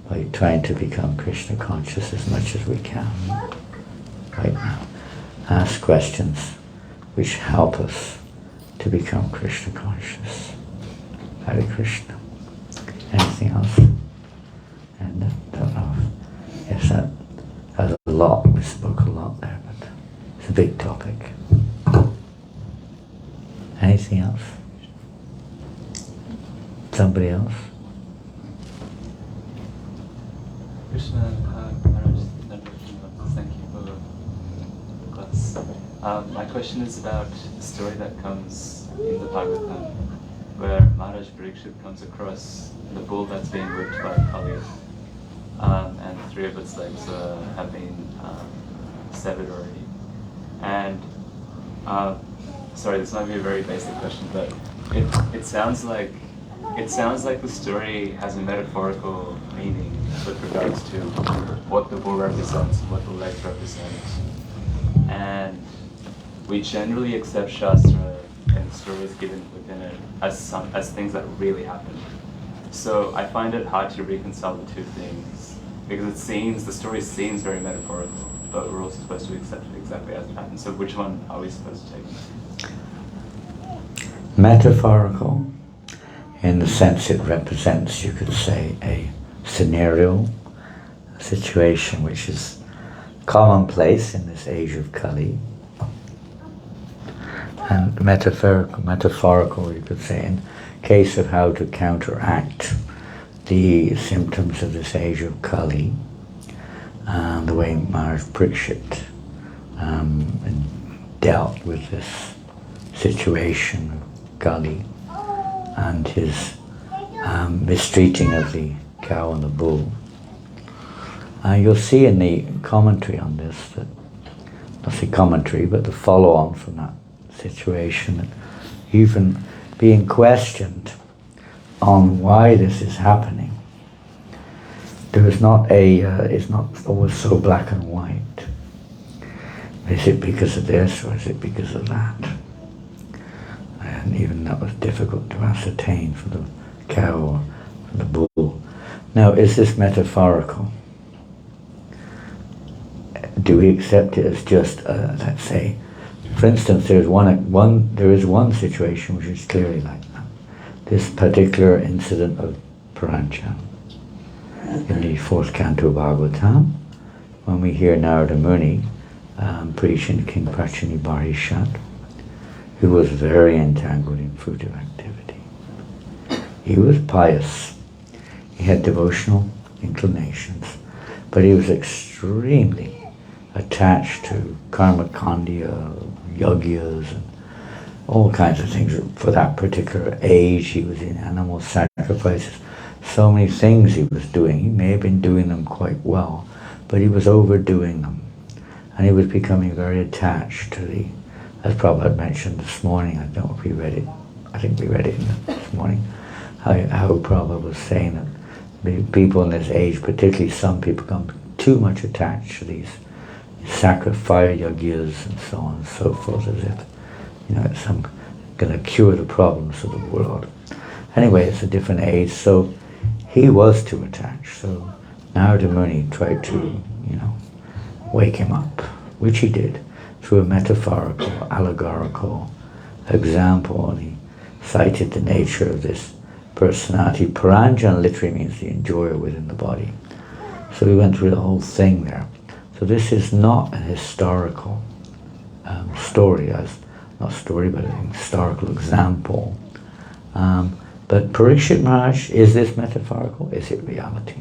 by trying to become Krishna conscious as much as we can right now. Ask questions which help us to become Krishna conscious. Hare Krishna. Anything else? And I don't know. Yes, that has a lot. We spoke a lot there, but it's a big topic. Anything else? Somebody else? Krishna, Maharaj, thank you for the class. My question is about the story that comes in the Bhagavatam, where Maharaj Parikshit comes across the bull that's being whipped by Kali, and 3 of its legs have been severed already. And sorry, this might be a very basic question, but it sounds like the story has a metaphorical meaning with regards to what the bull represents and what the legs represent. And we generally accept Shastra and stories given within it as things that really happened. So I find it hard to reconcile the two things because the story seems very metaphorical, but we're also supposed to accept it exactly as it happened. So which one are we supposed to take? Metaphorical, in the sense it represents, you could say, a scenario, a situation which is commonplace in this age of Kali. And metaphorical, you could say, in case of how to counteract the symptoms of this age of Kali, and the way Maharaj Parikshit dealt with this situation of Kali and his mistreating of the cow and the bull. You'll see in the commentary on this, that, not the commentary, but the follow-on from that situation, that even being questioned on why this is happening, there is not it's not always so black and white. Is it because of this or is it because of that? And even that was difficult to ascertain for the cow or for the bull. Now, is this metaphorical? Do we accept it as just, let's say, for instance, there is one situation which is clearly like that. This particular incident of Puranjan in the 4th canto of Bhagavatam, when we hear Narada Muni preaching King Prachini Barishat, who was very entangled in fruitive activity. He was pious. He had devotional inclinations, but he was extremely attached to karma kandya, yagyas, and all kinds of things. For that particular age, he was in animal sacrifices. So many things he was doing. He may have been doing them quite well, but he was overdoing them. And he was becoming very attached to the, as Prabhupada mentioned this morning, I don't know if we read it, I think we read it this morning, how Prabhupada was saying that the people in this age, particularly some people, become too much attached to these sacrifice yagyas and so on and so forth, as if, it's going to cure the problems of the world. Anyway, it's a different age, so he was too attached. So Narada Muni tried to, wake him up, which he did through a metaphorical, allegorical example, and he cited the nature of this personality. Puranjan literally means the enjoyer within the body. So we went through the whole thing there. So this is not an historical story, but an historical example. But Parikshit Maharaj, is this metaphorical? Is it reality?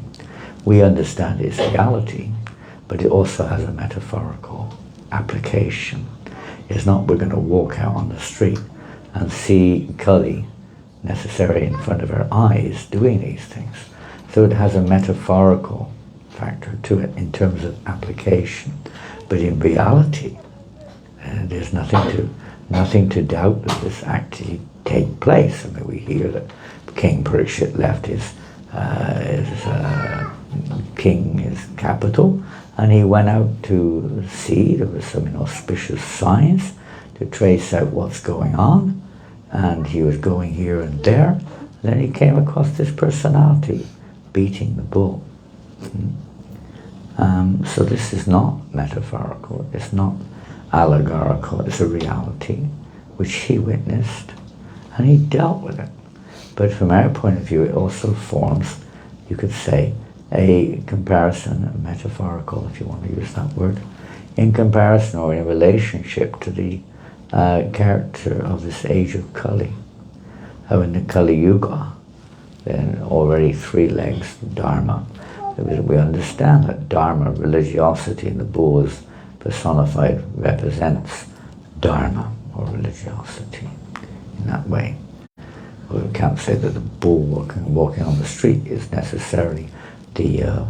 We understand it's reality, but it also has a metaphorical application. It's not we're going to walk out on the street and see Kali necessarily in front of our eyes doing these things. So it has a metaphorical factor to it in terms of application. But in reality, there's nothing to doubt that this actually take place. I mean, we hear that King Parikshit left his capital, and he went out to see. There was some inauspicious signs to trace out what's going on, and he was going here and there. And then he came across this personality beating the bull. So this is not metaphorical, it's not allegorical, it's a reality which he witnessed, and he dealt with it. But from our point of view, it also forms, you could say, a comparison, a metaphorical, if you want to use that word, in comparison or in relationship to the character of this age of Kali. How in the Kali Yuga, then already 3 legs, Dharma. We understand that Dharma, religiosity, in the bull is personified, represents Dharma or religiosity in that way. We can't say that the bull walking on the street is necessarily the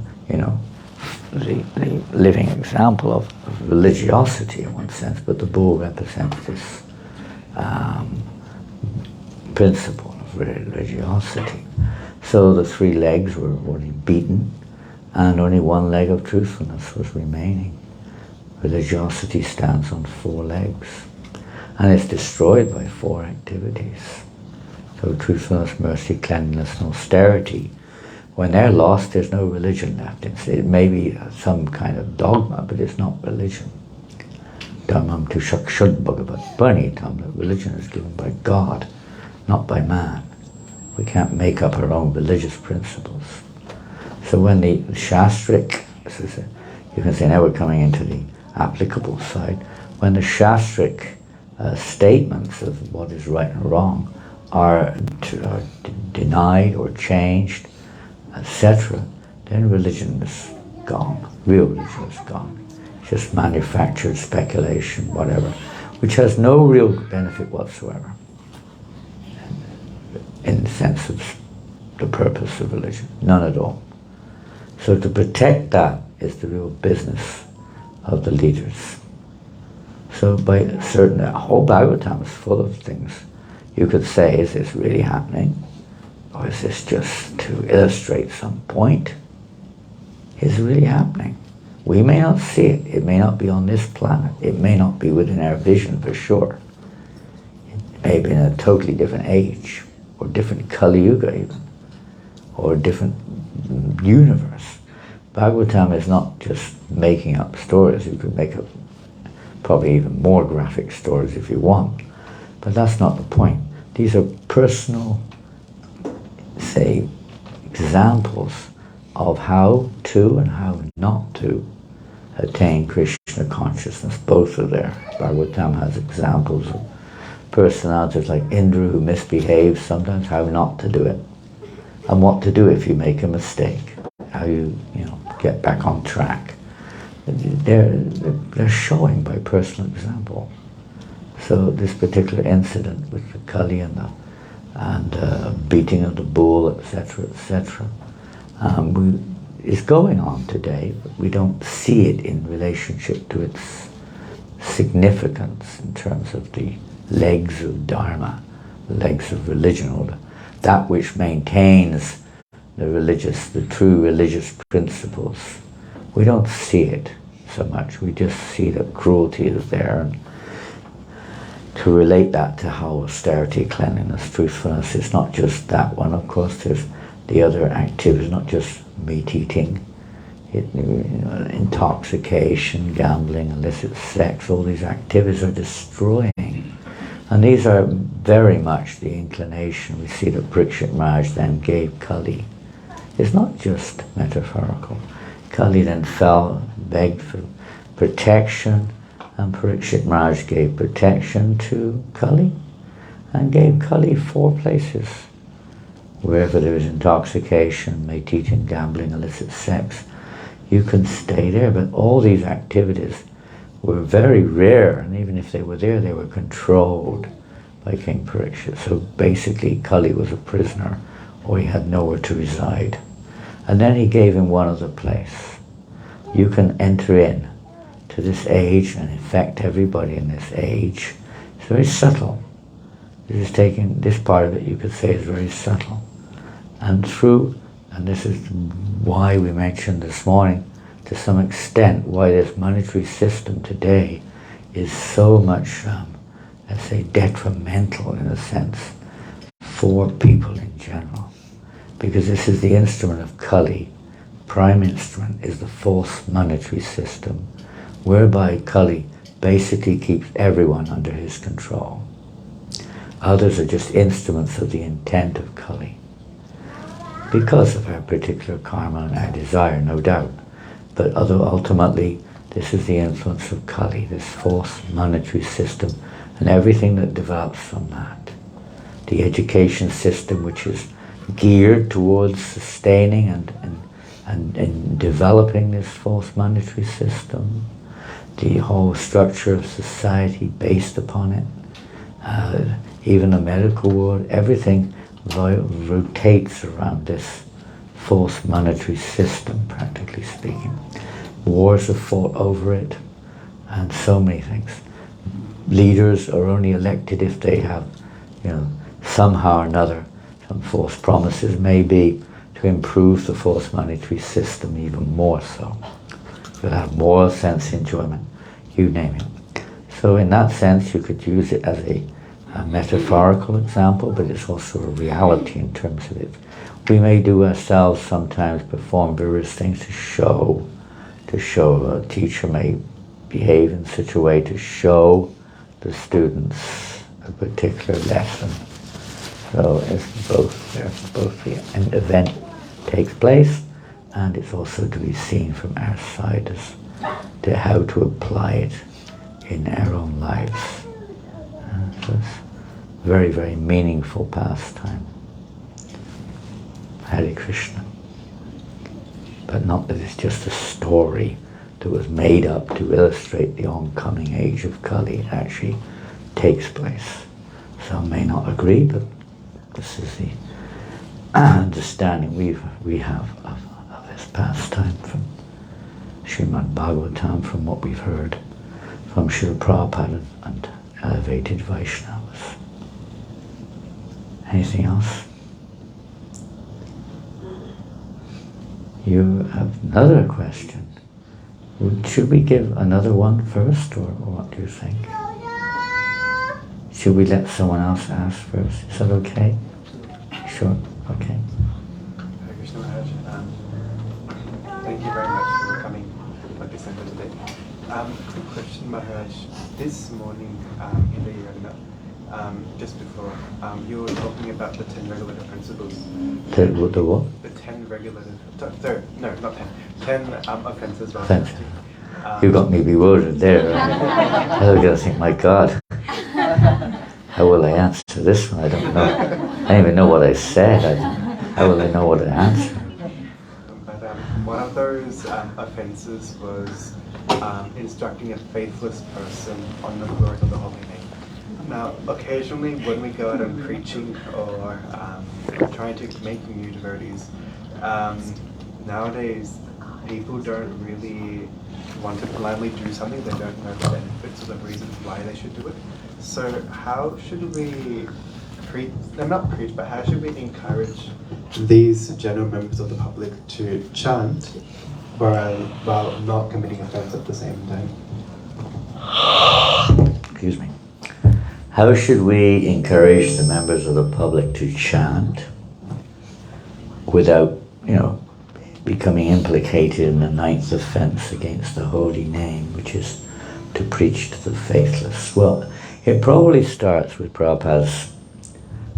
living example of religiosity in one sense, but the bull represents this principle of religiosity. So the 3 legs were already beaten, and only 1 leg of truthfulness was remaining. Religiosity stands on 4 legs. And it's destroyed by 4 activities. So truthfulness, mercy, cleanliness, and austerity. When they're lost, there's no religion left. It may be some kind of dogma, but it's not religion. Dhammam tu shakshud bhagavat panitam. Religion is given by God, not by man. We can't make up our own religious principles. So when the shastric, you can say now we're coming into the applicable side, when the shastric statements of what is right and wrong are denied or changed, etc., then religion is gone. Real religion is gone. It's just manufactured speculation, whatever, which has no real benefit whatsoever in the sense of the purpose of religion. None at all. So to protect that is the real business of the leaders. So by certain, the whole Bhagavatam is full of things you could say, is this really happening? Or is this just to illustrate some point? Is it really happening? We may not see it. It may not be on this planet. It may not be within our vision for sure. It may be in a totally different age, or different Kali Yuga even, or a different universe. Bhagavatam is not just making up stories. You could make up probably even more graphic stories if you want, but that's not the point. These are personal, say, examples of how to and how not to attain Krishna consciousness. Both are there. Bhagavatam has examples of personalities like Indra who misbehaves sometimes, how not to do it, and what to do if you make a mistake, how you get back on track. They're showing by personal example. So this particular incident with the Kali and beating of the bull, etc., etc., is going on today, but we don't see it in relationship to its significance in terms of the legs of Dharma, the legs of religion, or that which maintains the true religious principles. We don't see it so much. We just see that cruelty is there, and to relate that to how austerity, cleanliness, truthfulness is not just that one. Of course, there's the other activities, not just meat eating, intoxication, gambling, illicit sex. All these activities are destroying. And these are very much the inclination. We see that Parikshit Maharaj then gave Kali. It's not just metaphorical. Kali then begged for protection, and Parikshit Maharaj gave protection to Kali, and gave Kali 4 places. Wherever there is intoxication, meat eating, gambling, illicit sex, you can stay there. But all these activities were very rare, and even if they were there, they were controlled by King Parikshit. So basically Kali was a prisoner, or he had nowhere to reside. And then he gave him one other place. You can enter in to this age and infect everybody in this age. It's very subtle. This part of it you could say is very subtle. And this is why we mentioned this morning, to some extent, why this monetary system today is so much, let's say, detrimental in a sense for people in general. Because this is the instrument of Kali. Prime instrument is the false monetary system, whereby Kali basically keeps everyone under his control. Others are just instruments of the intent of Kali, because of our particular karma and our desire, no doubt. But ultimately, this is the influence of Kali, this false monetary system, and everything that develops from that. The education system, which is geared towards sustaining and developing this false monetary system. The whole structure of society based upon it. Even the medical world, everything rotates around this false monetary system, practically speaking. Wars are fought over it, and so many things. Leaders are only elected if they have, somehow or another, some false promises maybe to improve the false monetary system even more so. You'll have moral sense, enjoyment, you name it. So in that sense, you could use it as a metaphorical example, but it's also a reality in terms of it. We may do ourselves sometimes perform various things to show a teacher may behave in such a way to show the students a particular lesson. So it's both an event takes place, and it's also to be seen from our side as to how to apply it in our own lives. So it's very, very meaningful pastime. Hare Krishna. But not that it's just a story that was made up to illustrate the oncoming age of Kali. It actually takes place. Some may not agree, but this is the understanding we have of this pastime from Srimad Bhagavatam, from what we've heard from Srila Prabhupada and elevated Vaishnavas. Anything else? You have another question. Should we give another one first, or what do you think? Should we let someone else ask first? Is that okay? Sure. Okay. Hare Krishna Maharaj. Thank you very much for coming to the center today. Quick question, Maharaj. This morning in the Yagna, just before, you were talking about the 10 regulative principles. The what? The 10 regulative, no, not 10. 10 offenses. Offenses. You got me bewildered there. I was going to think, my God, how will I answer this one? I don't know. I don't even know what I said. How will I know what to answer? But one of those offenses was instructing a faithless person on the glory of the holy name. Now, occasionally when we go out and preaching or trying to make new devotees, nowadays people don't really want to blindly do something. They don't know the benefits or the reasons why they should do it. So how should we how should we encourage these general members of the public to chant while not committing offense at the same time? Excuse me. How should we encourage the members of the public to chant without, becoming implicated in the ninth offense against the holy name, which is to preach to the faithless? Well, it probably starts with Prabhupada's,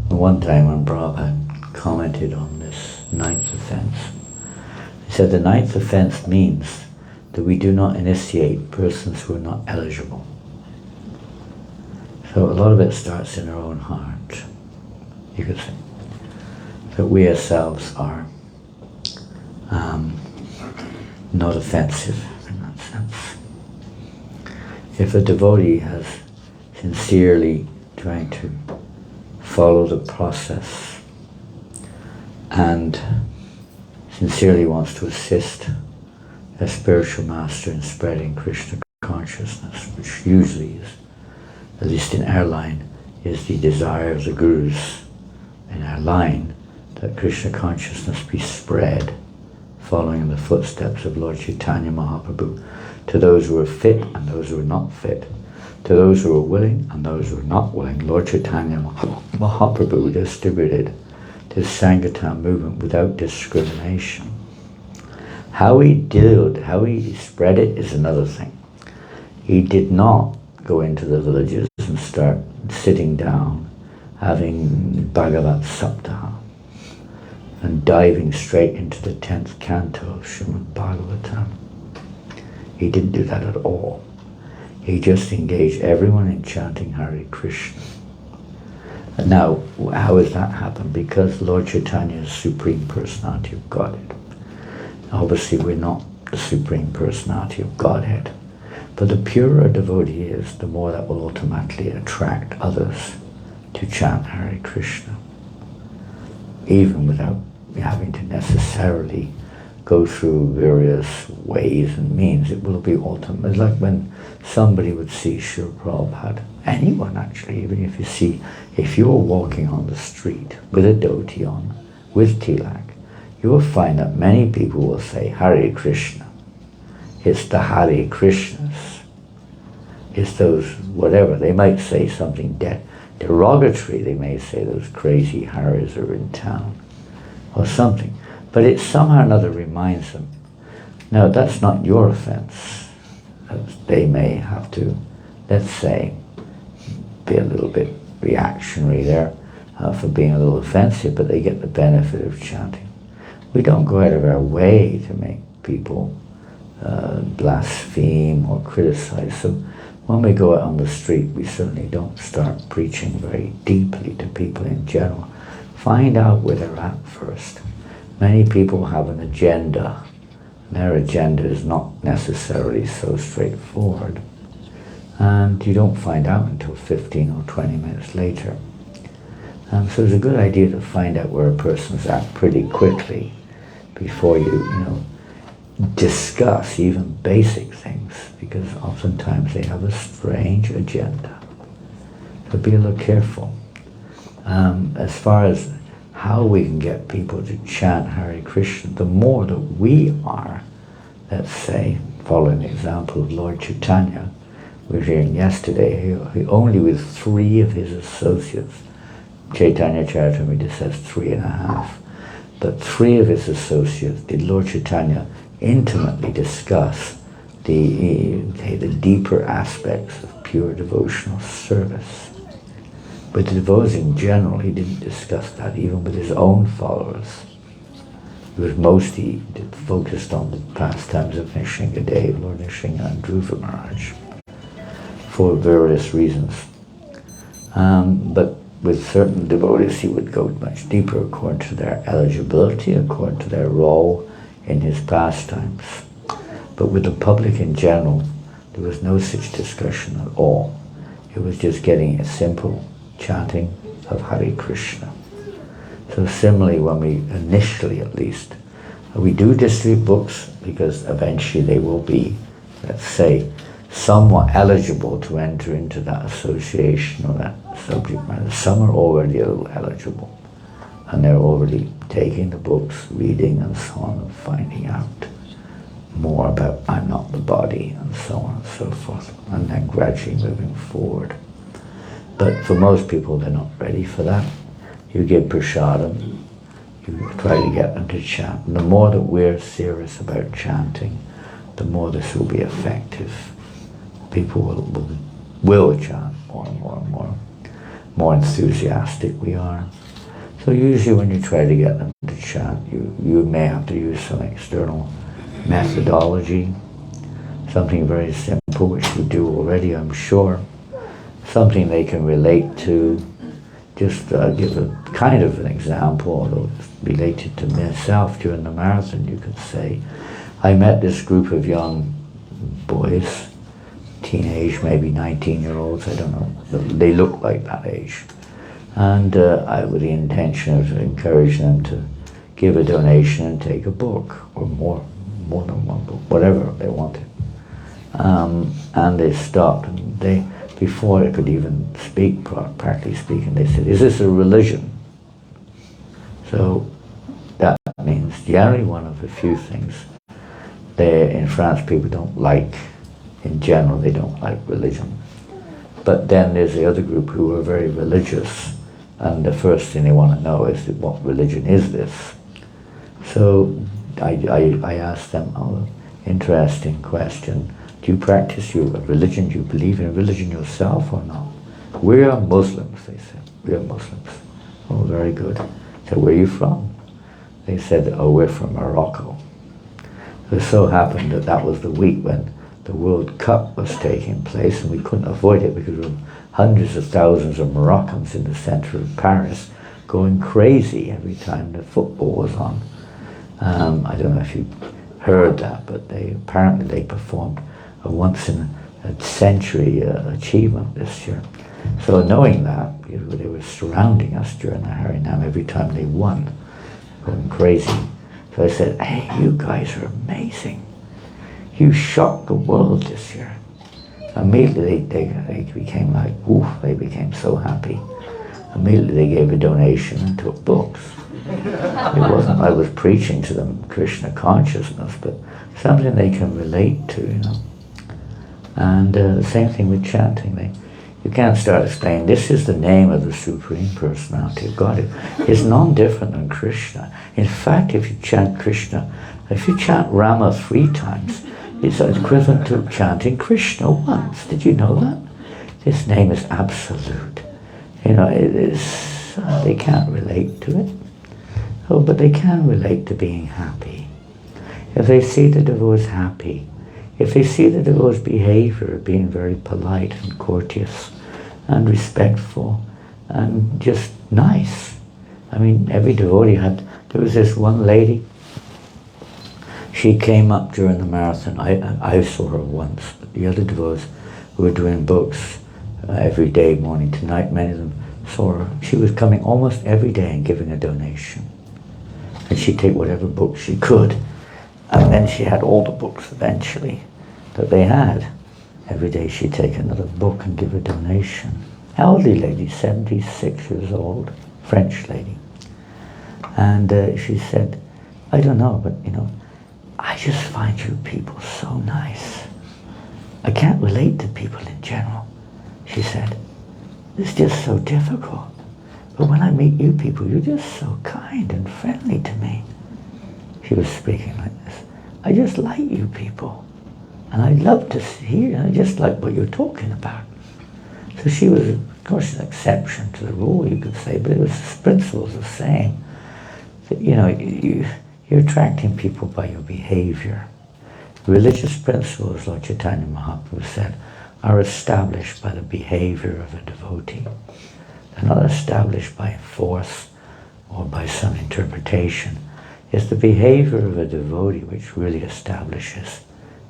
one time when Prabhupada commented on this ninth offense. He said the ninth offense means that we do not initiate persons who are not eligible. So a lot of it starts in our own heart, you could say. That we ourselves are not offensive in that sense. If a devotee has sincerely trying to follow the process and sincerely wants to assist a spiritual master in spreading Krishna consciousness, which usually is, at least in our line, is the desire of the gurus in our line, that Krishna consciousness be spread following in the footsteps of Lord Chaitanya Mahaprabhu, to those who are fit and those who are not fit, to those who are willing and those who are not willing. Lord Chaitanya Mahaprabhu distributed this Sankirtan movement without discrimination. How he spread it is another thing. He did not go into the villages and start sitting down, having Bhagavat Saptaha, and diving straight into the 10th canto of Srimad Bhagavatam. He didn't do that at all. He just engaged everyone in chanting Hare Krishna. And now, how has that happened? Because Lord Chaitanya is Supreme Personality of Godhead. Obviously, we're not the Supreme Personality of Godhead. But the purer a devotee is, the more that will automatically attract others to chant Hare Krishna, even without having to necessarily go through various ways and means. It will be ultimate. It's like when somebody would see Srila Prabhupada, anyone actually, even if you're walking on the street with a dhoti on, with tilak, you will find that many people will say Hare Krishna. It's the Hare Krishnas. It's those, whatever, they might say something derogatory, they may say those crazy Haris are in town, or something. But it somehow or another reminds them, no, that's not your offense. They may have to, let's say, be a little bit reactionary there for being a little offensive, but they get the benefit of chanting. We don't go out of our way to make people blaspheme or criticize. So when we go out on the street, we certainly don't start preaching very deeply to people in general. Find out where they're at first. Many people have an agenda. Their agenda is not necessarily so straightforward. And you don't find out until 15 or 20 minutes later. So it's a good idea to find out where a person's at pretty quickly before you discuss even basic things, because oftentimes they have a strange agenda. So be a little careful. As far as how we can get people to chant Hare Krishna, the more that we are, let's say, following the example of Lord Chaitanya, we were hearing yesterday, he only with 3 of his associates, Chaitanya Charitamrita says 3.5, but 3 of his associates did Lord Chaitanya intimately discuss the deeper aspects of pure devotional service. With the devotees in general, he didn't discuss that, even with his own followers. He was mostly focused on the pastimes of Nishingadev, Lord Nishinga and Dhruva Maharaj, for various reasons. But with certain devotees, he would go much deeper according to their eligibility, according to their role in his pastimes. But with the public in general, there was no such discussion at all. It was just getting a simple chanting of Hare Krishna. So similarly, when we initially, at least, we do distribute books, because eventually they will be, let's say, somewhat eligible to enter into that association or that subject matter. Some are already a little eligible, and they're already taking the books, reading and so on, and finding out more about I'm not the body, and so on and so forth, and then gradually moving forward. But for most people, they're not ready for that. You give prasadam, you try to get them to chant. And the more that we're serious about chanting, the more this will be effective. People will chant more and more and more. More enthusiastic we are. So usually when you try to get them to chant, you may have to use some external methodology, something very simple, which you do already, I'm sure. Something they can relate to. Just give a kind of an example, although it's related to myself. During the marathon, you could say, I met this group of young boys, teenage, maybe 19-year-olds, I don't know, they look like that age. And I with the intention of encouraging them to give a donation and take a book, or more than one book, whatever they wanted. And they stopped, and before I could even speak, practically speaking, they said, is this a religion? So that means generally one of a few things. In France, people don't like, in general, they don't like religion. But then there's the other group who are very religious, and the first thing they want to know is what religion is this? So I asked them, interesting question. Do you practice your religion? Do you believe in religion yourself or not? We are Muslims, they said. We are Muslims. Oh, very good. So where are you from? They said, oh, we're from Morocco. It so happened that that was the week when the World Cup was taking place, and we couldn't avoid it because there were hundreds of thousands of Moroccans in the center of Paris going crazy every time the football was on. I don't know if you heard that, but apparently they performed a once-in-a-century achievement this year. So knowing that, they were surrounding us during the Harinam every time they won, going crazy. So I said, hey, you guys are amazing. You shocked the world this year. Immediately they became like, woof, they became so happy. Immediately they gave a donation and took books. It wasn't I was preaching to them Krishna consciousness, but something they can relate to, And the same thing with chanting. You can't start explaining, this is the name of the Supreme Personality of God. It's non-different than Krishna. In fact, if you chant Krishna, if you chant Rama 3 times, it's equivalent to chanting Krishna once. Did you know that? This name is absolute. You know, it is, they can't relate to it. Oh, but they can relate to being happy. If they see the devotees happy, if they see the devotees' behavior being very polite and courteous and respectful and just nice. I mean, every devotee there was this one lady, she came up during the marathon. I saw her once, but the other devotees who were doing books every day, morning to night, many of them saw her. She was coming almost every day and giving a donation. And she'd take whatever book she could. And then she had all the books eventually that they had. Every day she'd take another book and give a donation. Elderly lady, 76 years old, French lady. And she said, I don't know, but you know, I just find you people so nice. I can't relate to people in general. She said, it's just so difficult. But when I meet you people, you're just so kind and friendly to me. She was speaking like this. I just like you people. And I love to hear, I just like what you're talking about. So she was, of course, an exception to the rule, you could say, but it was the principles of saying that, you know, you're attracting people by your behavior. Religious principles, Lord Chaitanya Mahaprabhu said, are established by the behavior of a devotee. They're not established by force or by some interpretation. It's the behavior of a devotee which really establishes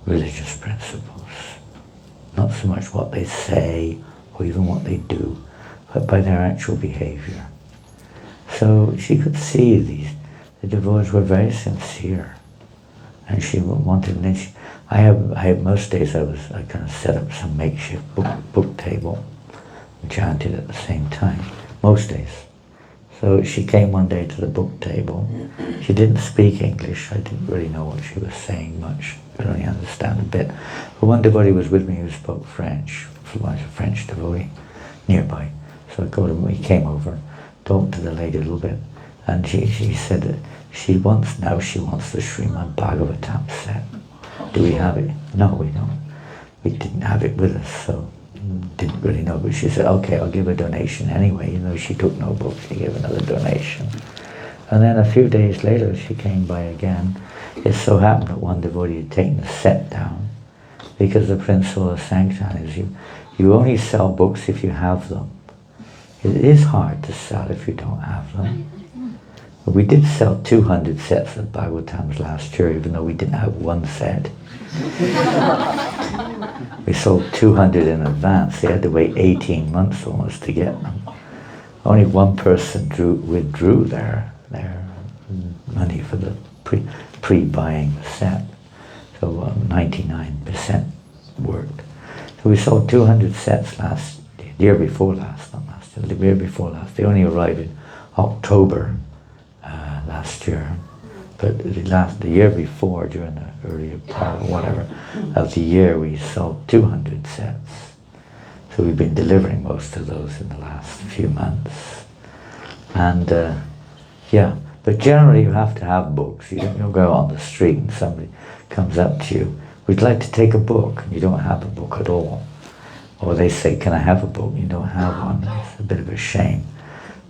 religious principles. Not so much what they say or even what they do, but by their actual behavior. So she could see the devotees were very sincere. And she wanted, and then I had most days I kind of set up some makeshift book table and chanted at the same time, most days. So she came one day to the book table. She didn't speak English. I didn't really know what she was saying much. I could only understand a bit. But one devotee was with me who spoke French, a French devotee nearby. So he came over, talked to the lady a little bit, and she said that she wants the Srimad Bhagavatam set. Do we have it? No, we don't. We didn't have it with us, so didn't really know. But she said, okay, I'll give a donation anyway. You know, she took no book, she gave another donation. And then a few days later, she came by again. It so happened that one devotee had taken the set down, because the principle of Sankirtan is you only sell books if you have them. It is hard to sell if you don't have them. But we did sell 200 sets of Bhagavatams last year, even though we didn't have one set. We sold 200 in advance. They had to wait 18 months almost to get them. Only one person withdrew their money for the pre-buying the set. So 99% worked. So we sold 200 sets the year before last. They only arrived in October last year. But the year before, during the earlier part or whatever of the year, we sold 200 sets. So we've been delivering most of those in the last few months. And yeah, but generally you have to have books. You don't go on the street and somebody comes up to you, we'd like to take a book, and you don't have a book at all. Or they say, can I have a book? You don't have one. It's a bit of a shame.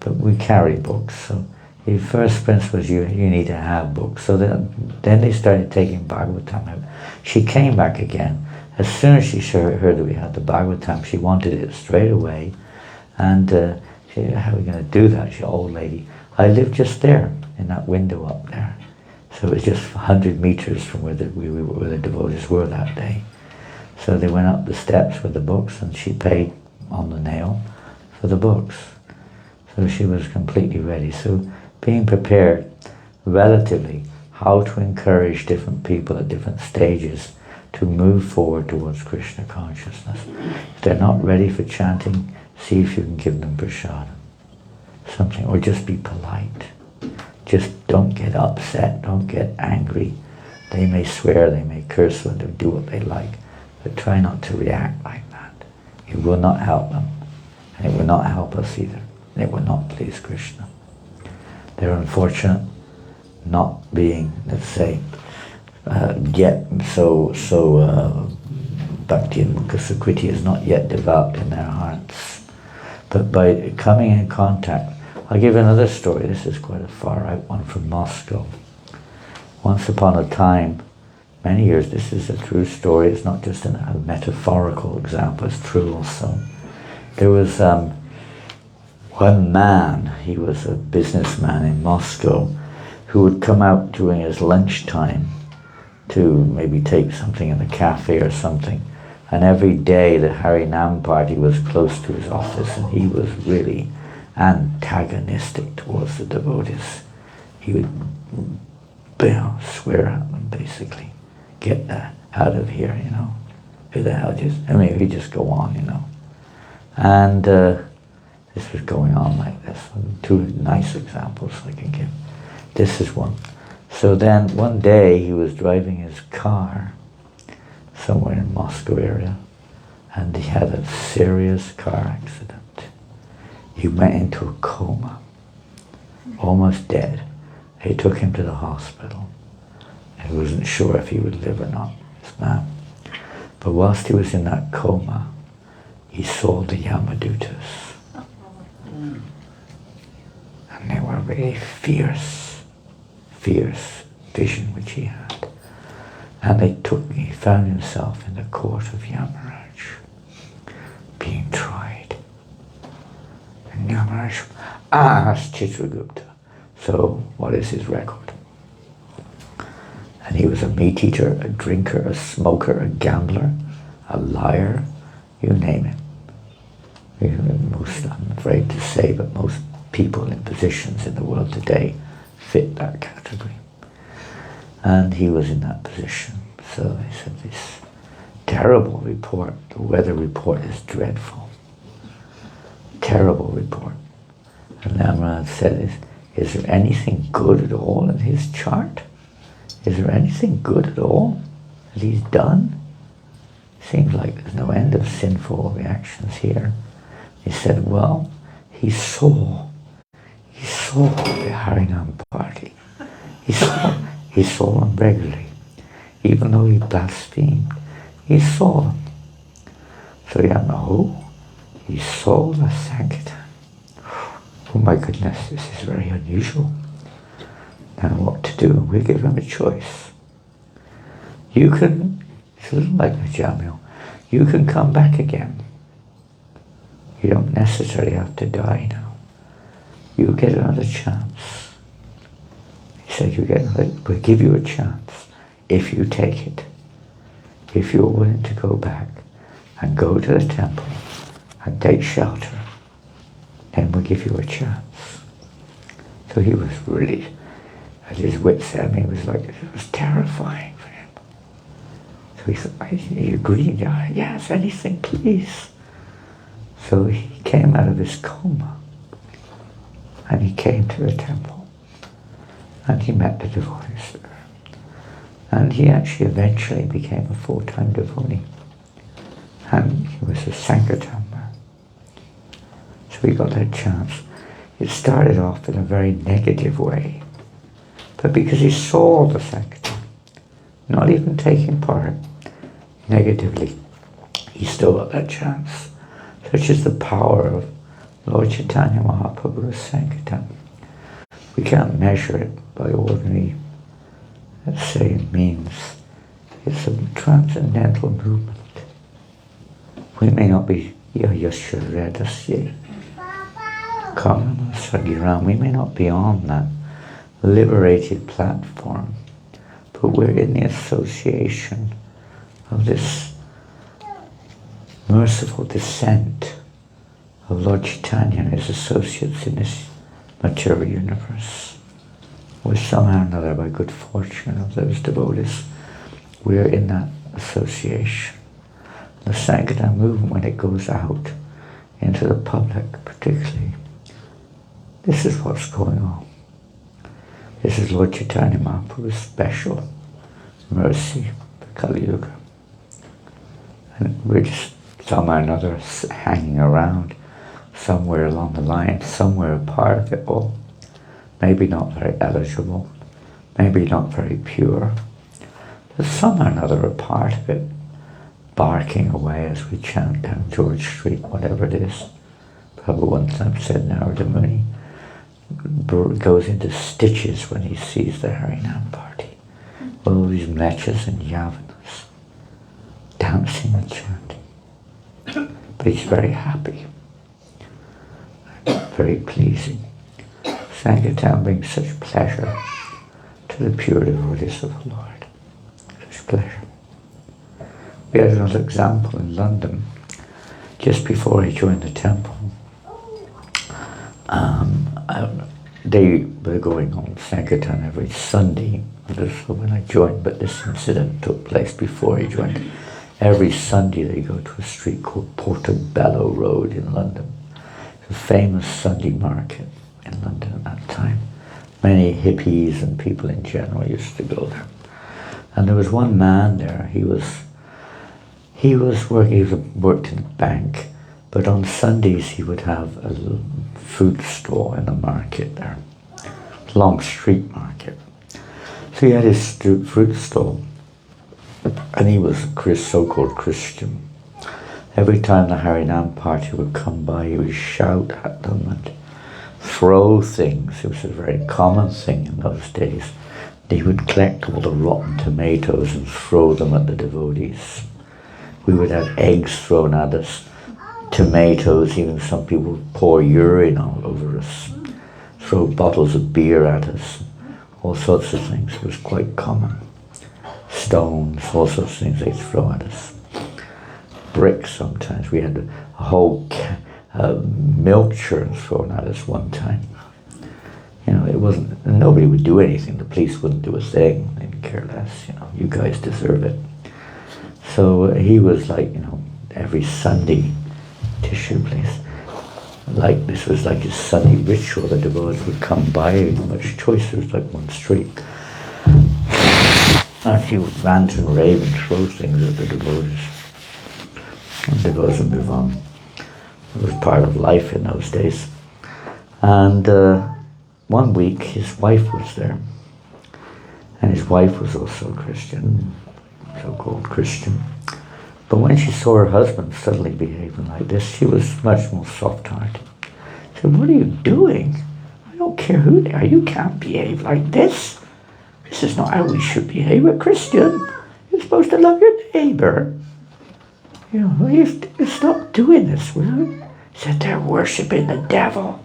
But we carry books. So the first principle is you need to have books. So then they started taking Bhagavatam out. She came back again. As soon as she heard that we had the Bhagavatam, she wanted it straight away. And she said, how are we going to do that? She's an old lady. I live just there, in that window up there. So it was just 100 meters from where the devotees were that day. So they went up the steps with the books, and she paid on the nail for the books. So she was completely ready. So being prepared relatively, how to encourage different people at different stages to move forward towards Krishna consciousness. If they're not ready for chanting, see if you can give them prasadam, something, or just be polite. Just don't get upset, don't get angry. They may swear, they may curse, or they do what they like. but try not to react like that. It will not help them, and it will not help us either. And it will not please Krishna. They're unfortunate not being, let's say, yet Bhakti and Mukha Sukriti is not yet developed in their hearts. But by coming in contact, I'll give another story. This is quite a far out one from Moscow. Once upon a time, many years, this is a true story. It's not just a metaphorical example, it's true also. There was one man, he was a businessman in Moscow, who would come out during his lunchtime to maybe take something in the cafe or something. And every day the Harinam party was close to his office, and he was really antagonistic towards the devotees. He would swear at them, basically. Get out of here, you know. Who the hell he'd just go on, you know. And this was going on like this. Two nice examples I can give. This is one. So then one day he was driving his car somewhere in Moscow area, and he had a serious car accident. He went into a coma, almost dead. They took him to the hospital. He wasn't sure if he would live or not, this man. But whilst he was in that coma, he saw the Yamadutas. And they were very fierce vision which he had. And he found himself in the court of Yamaraj, being tried. And Yamaraj asked Chitragupta, so what is his record? And he was a meat eater, a drinker, a smoker, a gambler, a liar, you name it. Most, I'm afraid to say, but most people in positions in the world today fit that category. And he was in that position. So they said this terrible report, the weather report is dreadful. Terrible report. And Namaraj said, is there anything good at all in his chart? Is there anything good at all that he's done? Seems like there's no end of sinful reactions here. He said, well, he saw the Harinam party. He saw them regularly. Even though he blasphemed, he saw them. So he saw the Sankirtan. Oh my goodness, this is very unusual. Now what to do? We'll give him a choice. You can, it's a little like Najamil, you can come back again. You don't necessarily have to die now. You get another chance. He said, we'll give you a chance if you take it. If you're willing to go back and go to the temple and take shelter, then we'll give you a chance. So he was really at his wit's end. It was terrifying for him. So he said, he agreed, yes, anything, please. So he came out of his coma, and he came to the temple, and he met the devotees there. And he actually eventually became a full-time devotee. And he was a Sankirtan man. So he got that chance. It started off in a very negative way. But because he saw the Sankirtan, not even taking part negatively, he still got that chance. Such is the power of Lord Chaitanya Mahaprabhu's Sankirtan. We can't measure it by ordinary, let's say, means. It's a transcendental movement. We may not be Yashyaredasye, Karma Sagiram. We may not be on that liberated platform, but we're in the association of this merciful descent of Lord Chaitanya and his associates in this material universe. With somehow or another, by good fortune of those devotees, we're in that association. The Sankirtan movement, when it goes out into the public particularly, this is what's going on. This is Lord Chaitanya Mahaprabhu's special mercy for Kali Yuga. And we're just somehow or another hanging around somewhere along the line, somewhere a part of it all. Maybe not very eligible, maybe not very pure, but somehow or another a part of it, barking away as we chant down George Street, whatever it is. Prabhu one time said Narada Muni goes into stitches when he sees the Harinam party. All these mlechas and yavanas dancing and chanting. But he's very happy, very pleasing. Sankirtan brings such pleasure to the pure devotees of the Lord. Such pleasure. We had another example in London, just before I joined the temple. They were going on Sankirtan every Sunday. This was when I joined, but this incident took place before I joined. Every Sunday they go to a street called Portobello Road in London. It's a famous Sunday market in London at that time. Many hippies and people in general used to go there. And there was one man there. He worked in a bank, but on Sundays he would have a little fruit stall in the market there, long street market. So he had his fruit stall, and he was a so-called Christian. Every time the Harinam party would come by, he would shout at them and throw things. It was a very common thing in those days. He would collect all the rotten tomatoes and throw them at the devotees. We would have eggs thrown at us, tomatoes, even some people would pour urine all over us, throw bottles of beer at us, all sorts of things. It was quite common. Stones, all sorts of things they'd throw at us. Bricks sometimes. We had a whole milk churn thrown at us one time. You know, it wasn't, nobody would do anything. The police wouldn't do a thing. They didn't care less, you know, you guys deserve it. So he was like, you know, every Sunday, tissue please. Like this was like his Sunday ritual. The devotees would come by, much choice, there was like one street. And he would rant and rave and throw things at the devotees. And the devotees would move on. It was part of life in those days. And one week his wife was there. And his wife was also a Christian, so-called Christian. But when she saw her husband suddenly behaving like this, she was much more soft-hearted. She said, "What are you doing? I don't care who they are. You can't behave like this. This is not how we should behave. We're Christian. You're supposed to love your neighbor. You know, you stop doing this, will you?" He said, "They're worshipping the devil.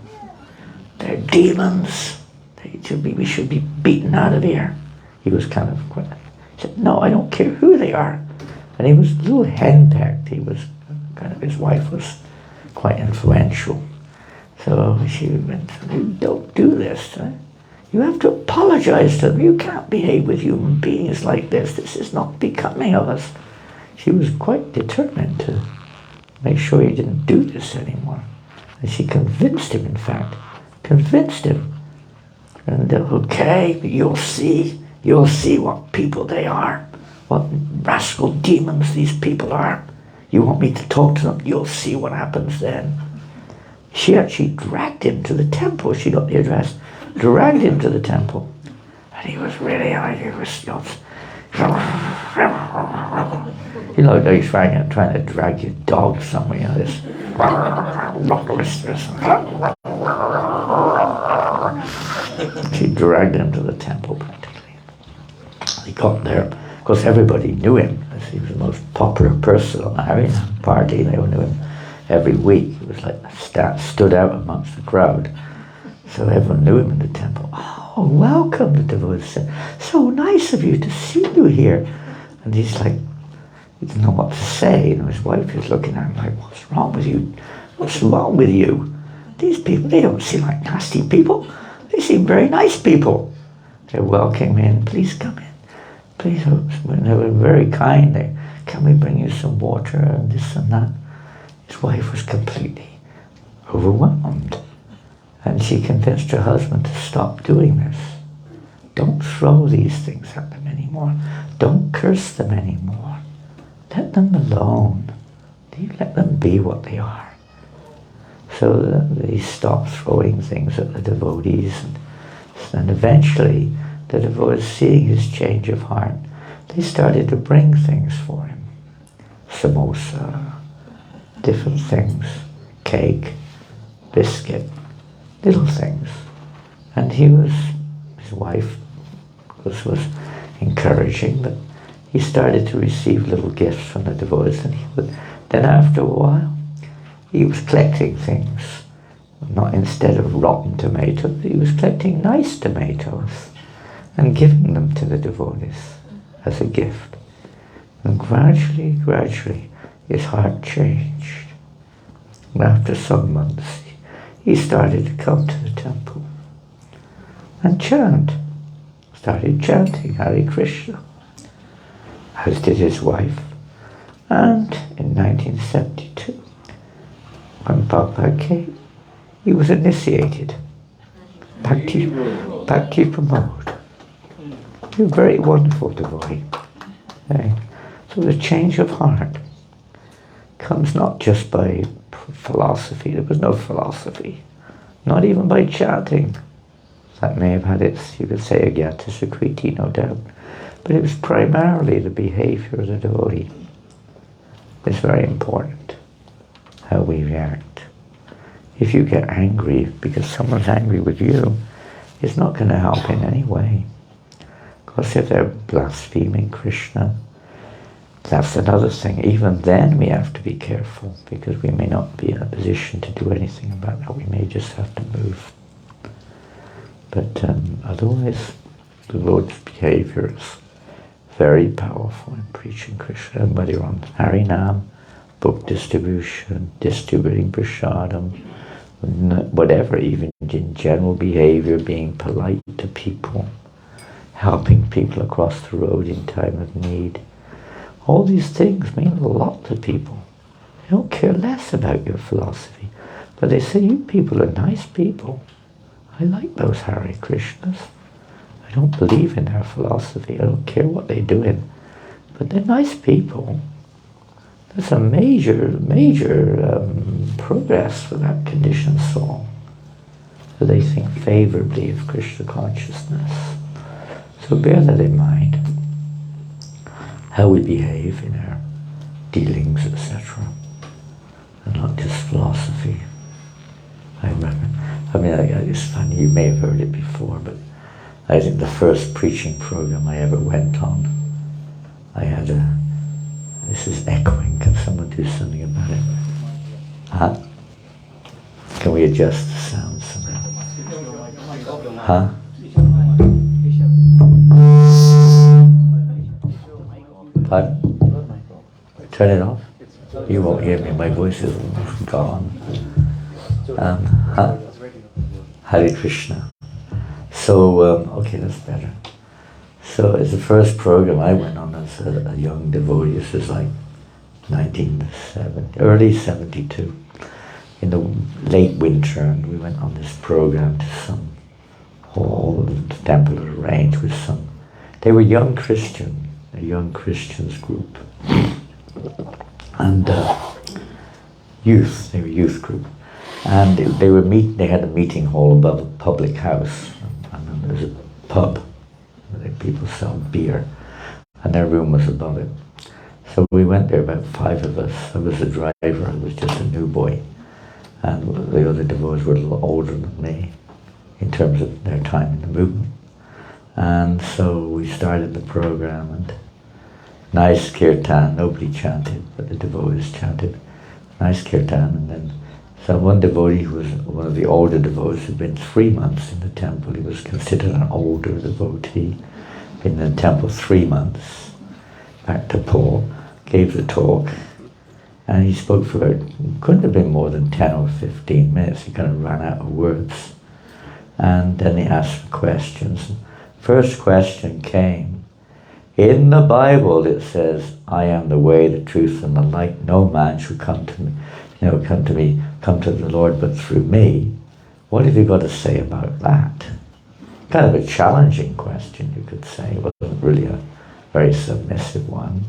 They're demons. We should be beaten out of here." He was kind of quite... He said, "No, I don't care who they are." And he was a little henpecked. He was kind of, his wife was quite influential. So she went, "Don't do this. You have to apologize to them. You can't behave with human beings like this. This is not becoming of us." She was quite determined to make sure he didn't do this anymore. And she convinced him, in fact. Convinced him. And okay, but you'll see what people they are. What rascal demons these people are. You want me to talk to them? You'll see what happens then. She actually dragged him to the temple. She got the address. Dragged him to the temple. And he was really, you know, he's trying to drag your dog somewhere, you know, this. She dragged him to the temple practically. He got there. Of course, everybody knew him, as he was the most popular person on the Harinam party. They all knew him every week. He was like stood out amongst the crowd. So everyone knew him in the temple. "Oh, welcome," the devotees said. "So nice of you to see you here." And he's like, he didn't know what to say. You know, his wife was looking at him like, "What's wrong with you? What's wrong with you? These people, they don't seem like nasty people. They seem very nice people." They welcomed him in. "Please come in. Please." They were very kind. "Can we bring you some water and this and that?" His wife was completely overwhelmed. And she convinced her husband to stop doing this. Don't throw these things at them anymore. Don't curse them anymore. let them alone. You let them be what they are. So they stopped throwing things at the devotees, and eventually the devotees, seeing his change of heart, they started to bring things for him. Samosa, different things, cake, biscuit, little things. And his wife was encouraging, but he started to receive little gifts from the devotees, and then after a while, he was collecting things. Not instead of rotten tomatoes, he was collecting nice tomatoes and giving them to the devotees as a gift. And gradually, his heart changed. And after some months, he started to come to the temple and chant. Started chanting Hare Krishna, as did his wife. And in 1972, when Prabhupada came, he was initiated. Bhakti Pramod. He was a very wonderful devotee. Okay. So the change of heart comes not just by philosophy. There was no philosophy. Not even by chanting. That may have had its, you could say, agyata sukriti, no doubt. But it was primarily the behavior of the devotee. It's very important how we react. If you get angry because someone's angry with you, it's not going to help in any way. Because if they're blaspheming Krishna, that's another thing. Even then we have to be careful, because we may not be in a position to do anything about that. We may just have to move. But otherwise, the Lord's behavior is very powerful in preaching Krishna, whether you're on Harinam, book distribution, distributing prasadam, whatever, even in general behavior, being polite to people, helping people across the road in time of need. All these things mean a lot to people. They don't care less about your philosophy, but they say, you people are nice people. I like those Hare Krishnas. I don't believe in their philosophy. I don't care what they're doing. But they're nice people. That's a major progress for that conditioned soul. So they think favorably of Krishna consciousness. So bear that in mind. How we behave in our dealings, etc. And not just philosophy. It's funny, you may have heard it before, but I think the first preaching program I ever went on, I had this is echoing, can someone do something about it? Huh? Can we adjust the sound somehow? Huh? Pardon? Turn it off? You won't hear me, my voice is gone. Huh? Hare Krishna. So, okay, that's better. So it's the first program I went on as a young devotee. This is like 1970, early 72. In the late winter, and we went on this program to some hall, the temple had arranged with some, they were young Christian, a young Christians group. And youth, they were a youth group. And they had a meeting hall above a public house. And then there's a pub where people sell beer. And their room was above it. So we went there, about 5 of us. I was the driver, I was just a new boy. And the other devotees were a little older than me in terms of their time in the movement. And so we started the program, and nice kirtan, nobody chanted, but the devotees chanted. Nice kirtan, and then so one devotee who was one of the older devotees, had been 3 months in the temple. He was considered an older devotee. Been in the temple 3 months. Back to Paul, gave the talk, and he spoke for about, couldn't have been more than 10 or 15 minutes. He kind of ran out of words. And then he asked for questions. First question came, in the Bible it says, I am the way, the truth, and the light. No man shall come to me, come to the Lord but through me. What have you got to say about that? Kind of a challenging question, you could say. It wasn't really a very submissive one.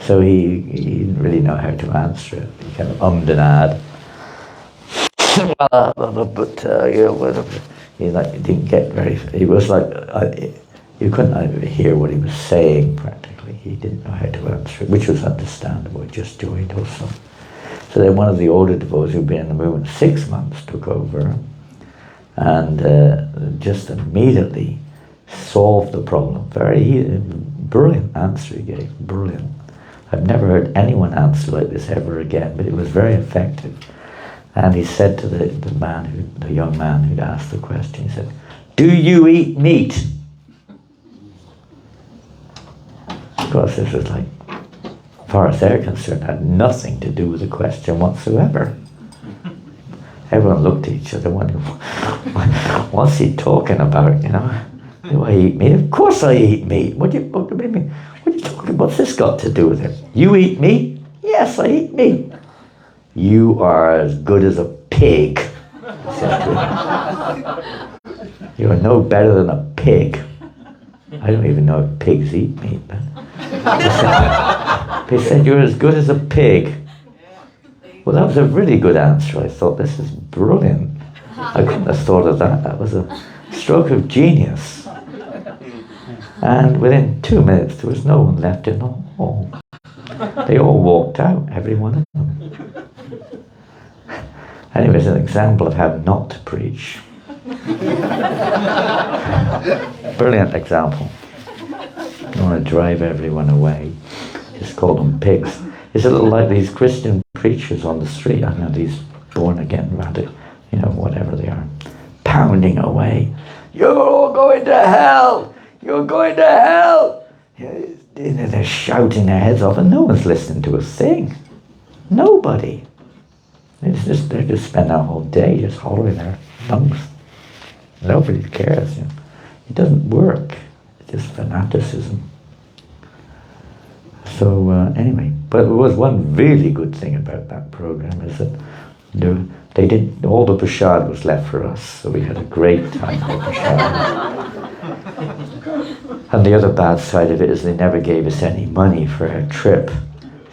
So he didn't really know how to answer it. He kind of ummed and ahed. He didn't get very. He was like you couldn't hear what he was saying practically. He didn't know how to answer it, which was understandable. He just joined also. So then one of the older devotees who'd been in the movement 6 months took over, and just immediately solved the problem. Very brilliant answer he gave. Brilliant. I've never heard anyone answer like this ever again, but it was very effective. And he said to the young man who'd asked the question, he said, "Do you eat meat?" Of course, this was like, as far as they're concerned, had nothing to do with the question whatsoever. Everyone looked at each other wondering, what's he talking about, you know? Do I eat meat? Of course I eat meat. What do you mean? What are you talking about? What's this got to do with it? You eat meat? Yes, I eat meat. You are as good as a pig, he said to him. You are no better than a pig. I don't even know if pigs eat meat, but he said, you're as good as a pig. Well, that was a really good answer. I thought, this is brilliant. I couldn't have thought of that. That was a stroke of genius. And within 2 minutes, there was no one left in the hall. They all walked out, every one of them. Anyway, it's an example of how not to preach. Brilliant example. You want to drive everyone away, just call them pigs. It's a little like these Christian preachers on the street. I know these born again radical, you know, whatever they are, pounding away. You're all going to hell! You're going to hell! They're shouting their heads off, and no one's listening to a thing. Nobody. They just spend their whole day just hollering their lungs. Nobody cares. You know. It doesn't work. It's just fanaticism. So anyway, but there was one really good thing about that program is that they did all the prasad was left for us, so we had a great time with prasad. And the other bad side of it is they never gave us any money for our trip.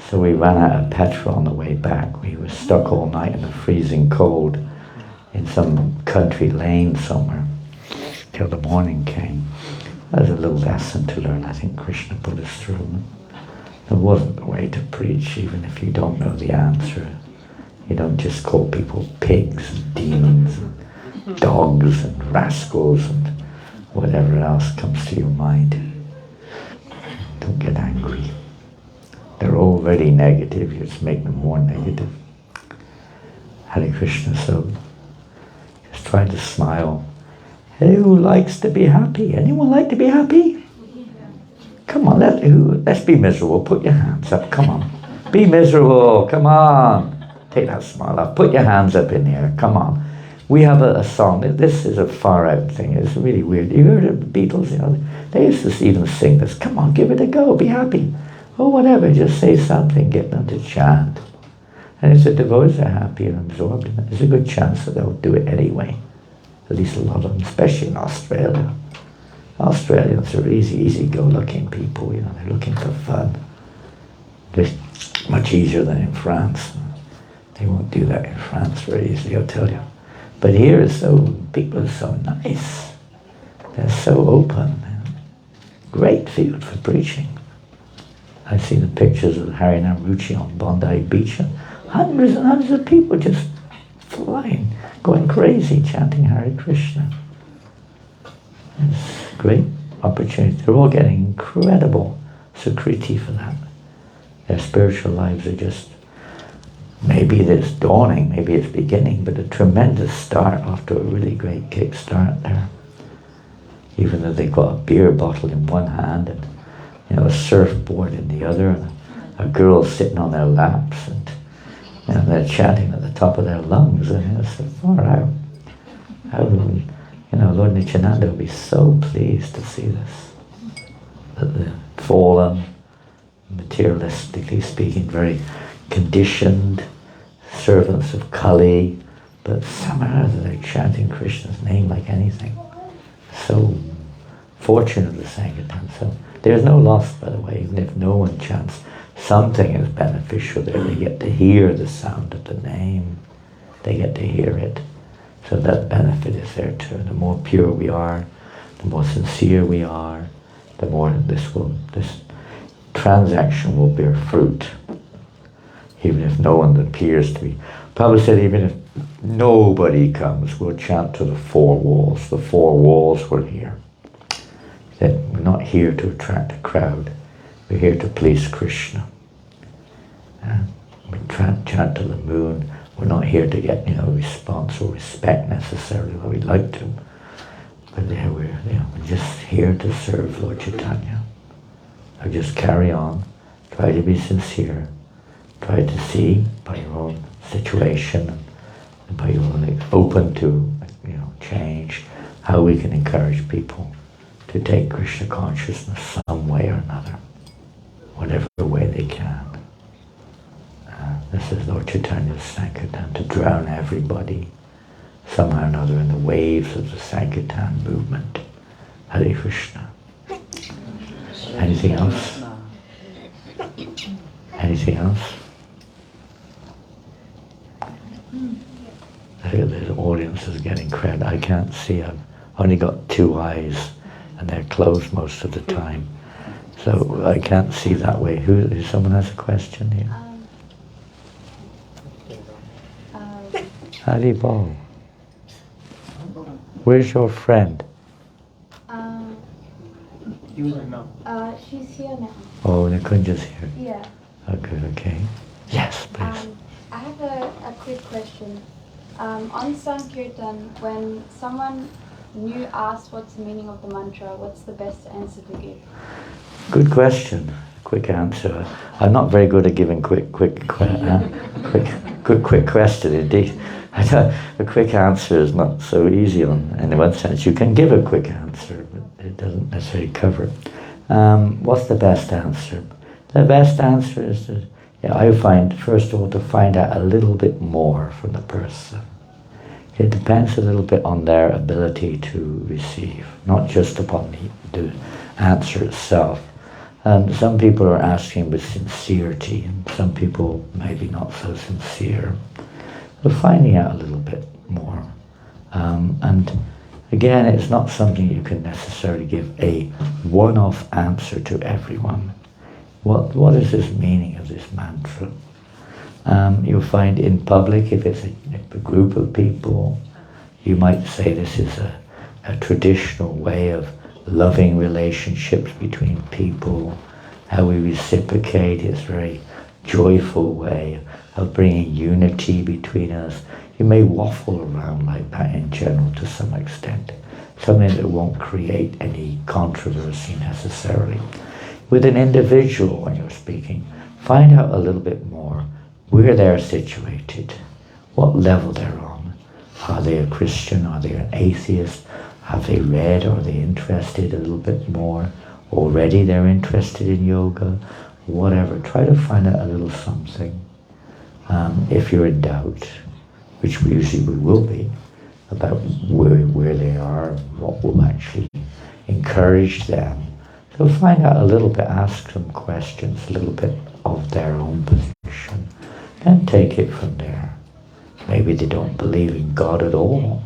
So we ran out of petrol on the way back. We were stuck all night in the freezing cold in some country lane somewhere till the morning came. That was a little lesson to learn. I think Krishna put us through. It wasn't the way to preach, even if you don't know the answer. You don't just call people pigs and demons and dogs and rascals and whatever else comes to your mind. Don't get angry. They're already negative, you just make them more negative. Hare Krishna, so just try to smile. Who likes to be happy? Anyone like to be happy? Come on, let's be miserable. Put your hands up, come on. Be miserable, come on. Take that smile off. Put your hands up in the air, come on. We have a song. This is a far out thing. It's really weird. You heard of the Beatles? You know, they used to even sing this. Come on, give it a go. Be happy. Or whatever. Just say something. Get them to chant. And if the devotees are happy and absorbed in it, there's a good chance that they'll do it anyway. At least a lot of them, especially in Australia. Australians are easy-go-looking people. You know, they're looking for fun. They're much easier than in France. They won't do that in France very easily, I'll tell you. But here people are so nice. They're so open. Great field for preaching. I've seen the pictures of Harinam Ruchi on Bondi Beach, and hundreds and hundreds of people just flying, going crazy, chanting Hare Krishna. It's a great opportunity. They're all getting incredible sukriti for that. Their spiritual lives are just, maybe it's dawning, maybe it's beginning, but a tremendous start after a really great kick start there. Even though they've got a beer bottle in one hand and a surfboard in the other, and a girl sitting on their laps, and they're chanting at the top of their lungs, and it's so far out. Lord Nityananda will be so pleased to see this. That the fallen, materialistically speaking, very conditioned servants of Kali, but somehow they're chanting Krishna's name like anything. So fortunate the Sankirtan. So There's no loss, by the way, even if no one chants. Something is beneficial there. They get to hear the sound of the name. They get to hear it. So that benefit is there too. The more pure we are, the more sincere we are, the more this transaction will bear fruit. Even if no one appears to be. Prabhupada said even if nobody comes, we'll chant to the four walls. The four walls were here. That we're not here to attract a crowd. We're here to please Krishna. We chant to the moon. We're not here to get response or respect necessarily, but we'd like to. But we're just here to serve Lord Chaitanya. So just carry on. Try to be sincere. Try to see by your own situation and by your own open to change how we can encourage people to take Krishna consciousness some way or another, whatever way they can. This is Lord Chaitanya's Sankirtan, to drown everybody somehow or another in the waves of the Sankirtan movement. Hare Krishna. Anything else? Anything else? The audience is getting credit. I can't see. I've only got two eyes and they're closed most of the time. So I can't see that way. If someone has a question here? Haribol. Where's your friend? She's here now. Oh, Nikunja's here. Yeah. Okay. Yes, please. I have a quick question. On Sankirtan, when someone new asks what's the meaning of the mantra, what's the best answer to give? Good question. Quick answer. I'm not very good at giving quick question indeed. A quick answer is not so easy in one sense. You can give a quick answer, but it doesn't necessarily cover it. What's the best answer? The best answer is I find, first of all, to find out a little bit more from the person. It depends a little bit on their ability to receive, not just upon the answer itself. And some people are asking with sincerity, and some people maybe not so sincere. But finding out a little bit more. And again, it's not something you can necessarily give a one-off answer to everyone. What is this meaning of this mantra? You'll find in public, if it's a group of people, you might say this is a traditional way of loving relationships between people, how we reciprocate. It's a very joyful way of bringing unity between us. You may waffle around like that in general to some extent, something that won't create any controversy necessarily. With an individual, when you're speaking, find out a little bit more where they're situated, what level they're on. Are they a Christian? Are they an atheist? Have they read? Are they interested a little bit more? Already they're interested in yoga? Whatever. Try to find out a little something. If you're in doubt, which usually we will be, about where they are, what will actually encourage them. So find out a little bit, ask some questions, a little bit of their own position, and take it from there. Maybe they don't believe in God at all,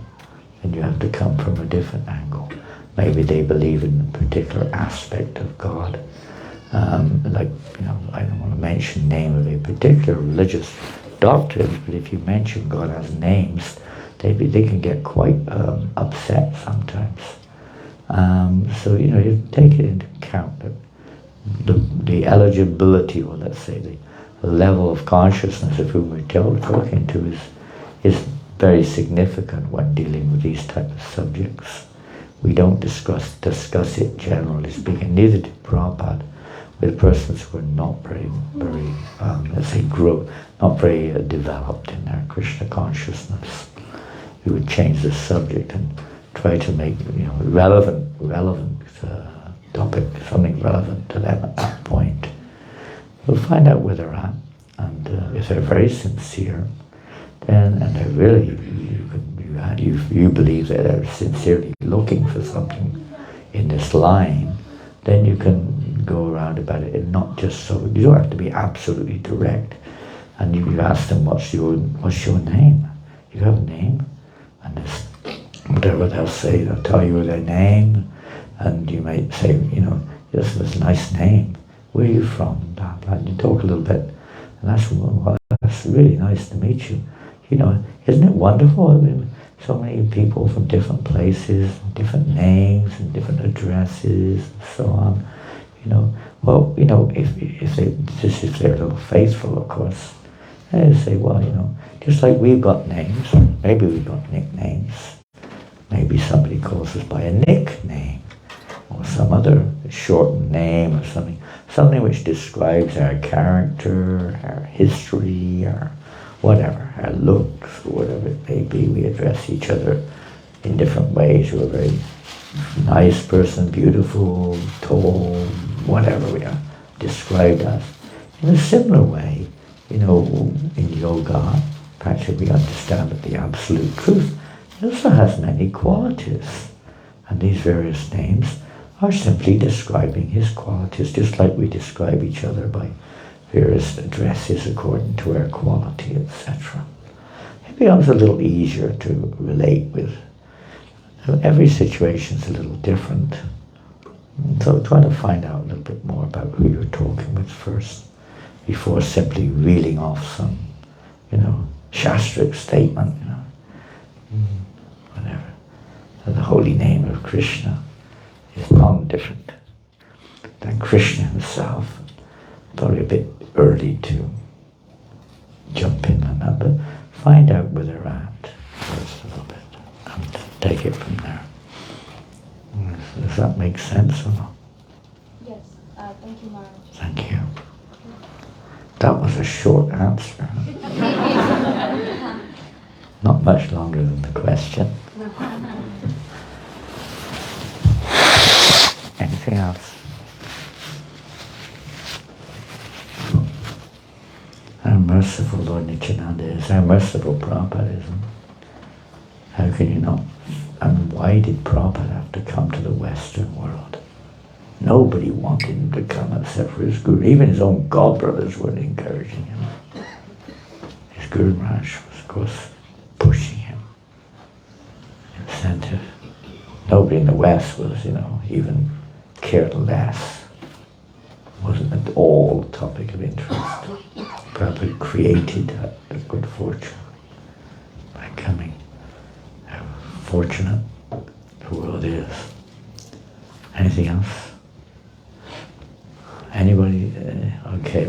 and you have to come from a different angle. Maybe they believe in a particular aspect of God. I don't want to mention the name of a particular religious doctrine, but if you mention God as names, they can get quite upset sometimes. So you take it into account that the eligibility, or let's say the level of consciousness of whom we're talking to is very significant when dealing with these type of subjects. We don't discuss it generally speaking, neither did Prabhupada, with persons who are not very, let's say, not very developed in their Krishna consciousness. We would change the subject and try to make relevant topic, something relevant to them at that point. We'll find out where they're at, and if they're very sincere, then and they're really you believe that they're sincerely looking for something in this line, then you can around about it and not just so, you don't have to be absolutely direct. And you ask them, what's your name? You have a name? And this, whatever they'll say, they'll tell you their name, and you might say, this is a nice name. Where are you from? Blah, blah. And you talk a little bit, and that's really nice to meet you. Isn't it wonderful? I mean, so many people from different places, different names, and different addresses, and so on. If they're a little faithful, of course, they say, well, just like we've got names, maybe we've got nicknames. Maybe somebody calls us by a nickname, or some other shortened name, or something which describes our character, our history, our whatever, our looks, or whatever it may be. We address each other in different ways. We're a very nice person, beautiful, tall, whatever we are described as. In a similar way, in yoga, practically we understand that the absolute truth also has many qualities. And these various names are simply describing his qualities, just like we describe each other by various addresses according to our quality, etc. It becomes a little easier to relate with. Every situation is a little different. So try to find out a little bit more about who you're talking with first, before simply reeling off some, shastric statement, whatever. And the holy name of Krishna is non-different than Krishna himself. Probably a bit early to jump in on that, but find out where they're at first a little bit and take it from there. Does that make sense or not? Yes. Thank you, Maharaj. Thank you. That was a short answer. Not much longer than the question. Anything else? How merciful Lord Nityananda is. How merciful Prabhupada is. How can you not? And why did Prabhupada have to come to the Western world? Nobody wanted him to come except for his guru. Even his own godbrothers weren't encouraging him. His Guru Maharaj was, of course, pushing him. Incentive. Nobody in the West was, even cared less. Wasn't at all a topic of interest. Prabhupada created a good fortune by coming. How fortunate the world is. Anything else? Anybody? Okay,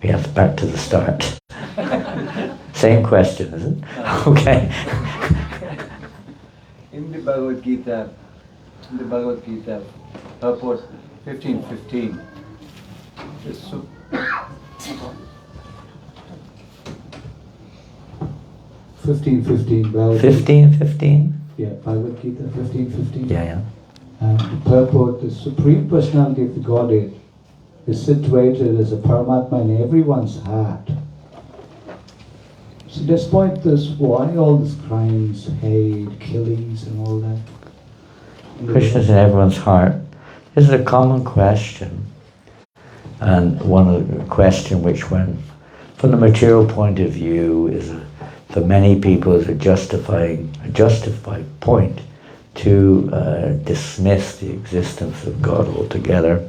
we have back to the start. Same question, is it? Okay. In the Bhagavad Gita, purport 15:15, 15:15. 15:15? Yeah, Bhagavad Gita 15:15. Yeah. The purport: the Supreme Personality of the Godhead is situated as a Paramatma in everyone's heart. So despite this, why all these crimes, hate, killings and all that? Krishna's in everyone's heart. This is a common question. And one of the question which, from the material point of view, is for many people is a justified point to dismiss the existence of God altogether.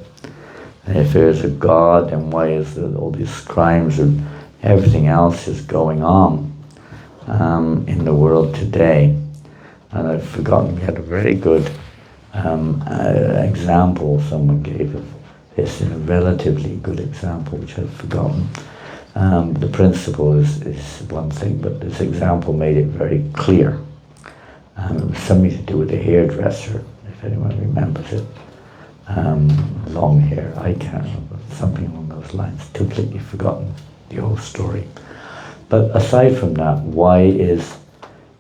And if there is a God, then why is all these crimes and everything else is going on in the world today? And I've forgotten, we had a very good example someone gave of this, a relatively good example, which I've forgotten. The principle is one thing, but this example made it very clear. It was something to do with a hairdresser, if anyone remembers it. Long hair, I can't remember, something along those lines. Completely forgotten the whole story. But aside from that, why is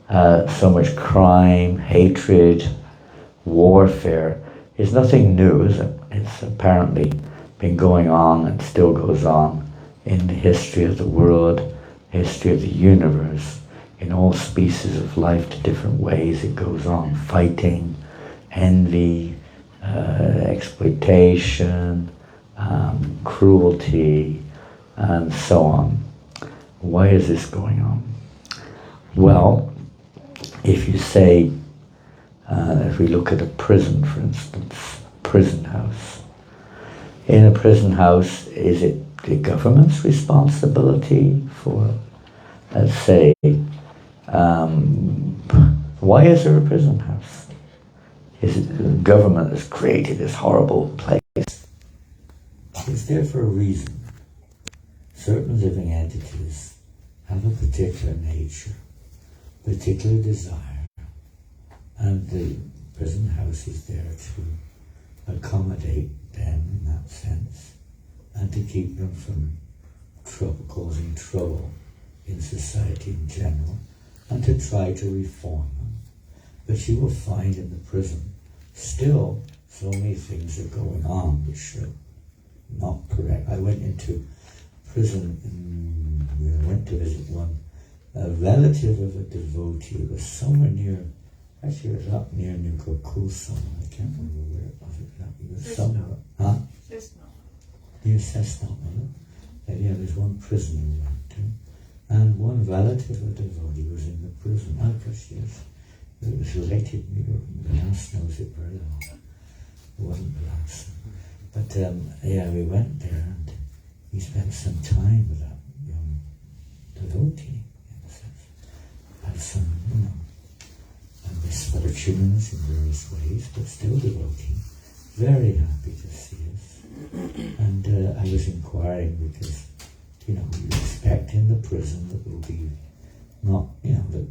so much crime, hatred, warfare? Is nothing new, is it? It's apparently been going on and still goes on in the history of the world, history of the universe, in all species of life to different ways. It goes on, fighting, envy, exploitation, cruelty, and so on. Why is this going on? Well, if you say, if we look at a prison, for instance, prison house. In a prison house, is it the government's responsibility for, let's say, why is there a prison house? Is it the government has created this horrible place? It's there for a reason. Certain living entities have a particular nature, particular desire, and the prison house is there to accommodate them in that sense, and to keep them from causing trouble in society in general, and to try to reform them. But you will find in the prison still so many things are going on which are not correct. I went into prison, I went to visit a relative of a devotee. It was somewhere near, actually it was up near Nukokuso. I can't remember where it was exactly. It was somewhere. Huh? Near Cessna, was it? Yeah, there's one prison we went to. And one relative of a devotee was in the prison. Oh, gosh, yes. It was related, the house knows it very well. It wasn't the last. But yeah, we went there and we spent some time with that young devotee, in a sense. Had some, misfortunes in various ways, but still devotee. Very happy to see us. And I was inquiring because, you expect in the prison that there will be not, that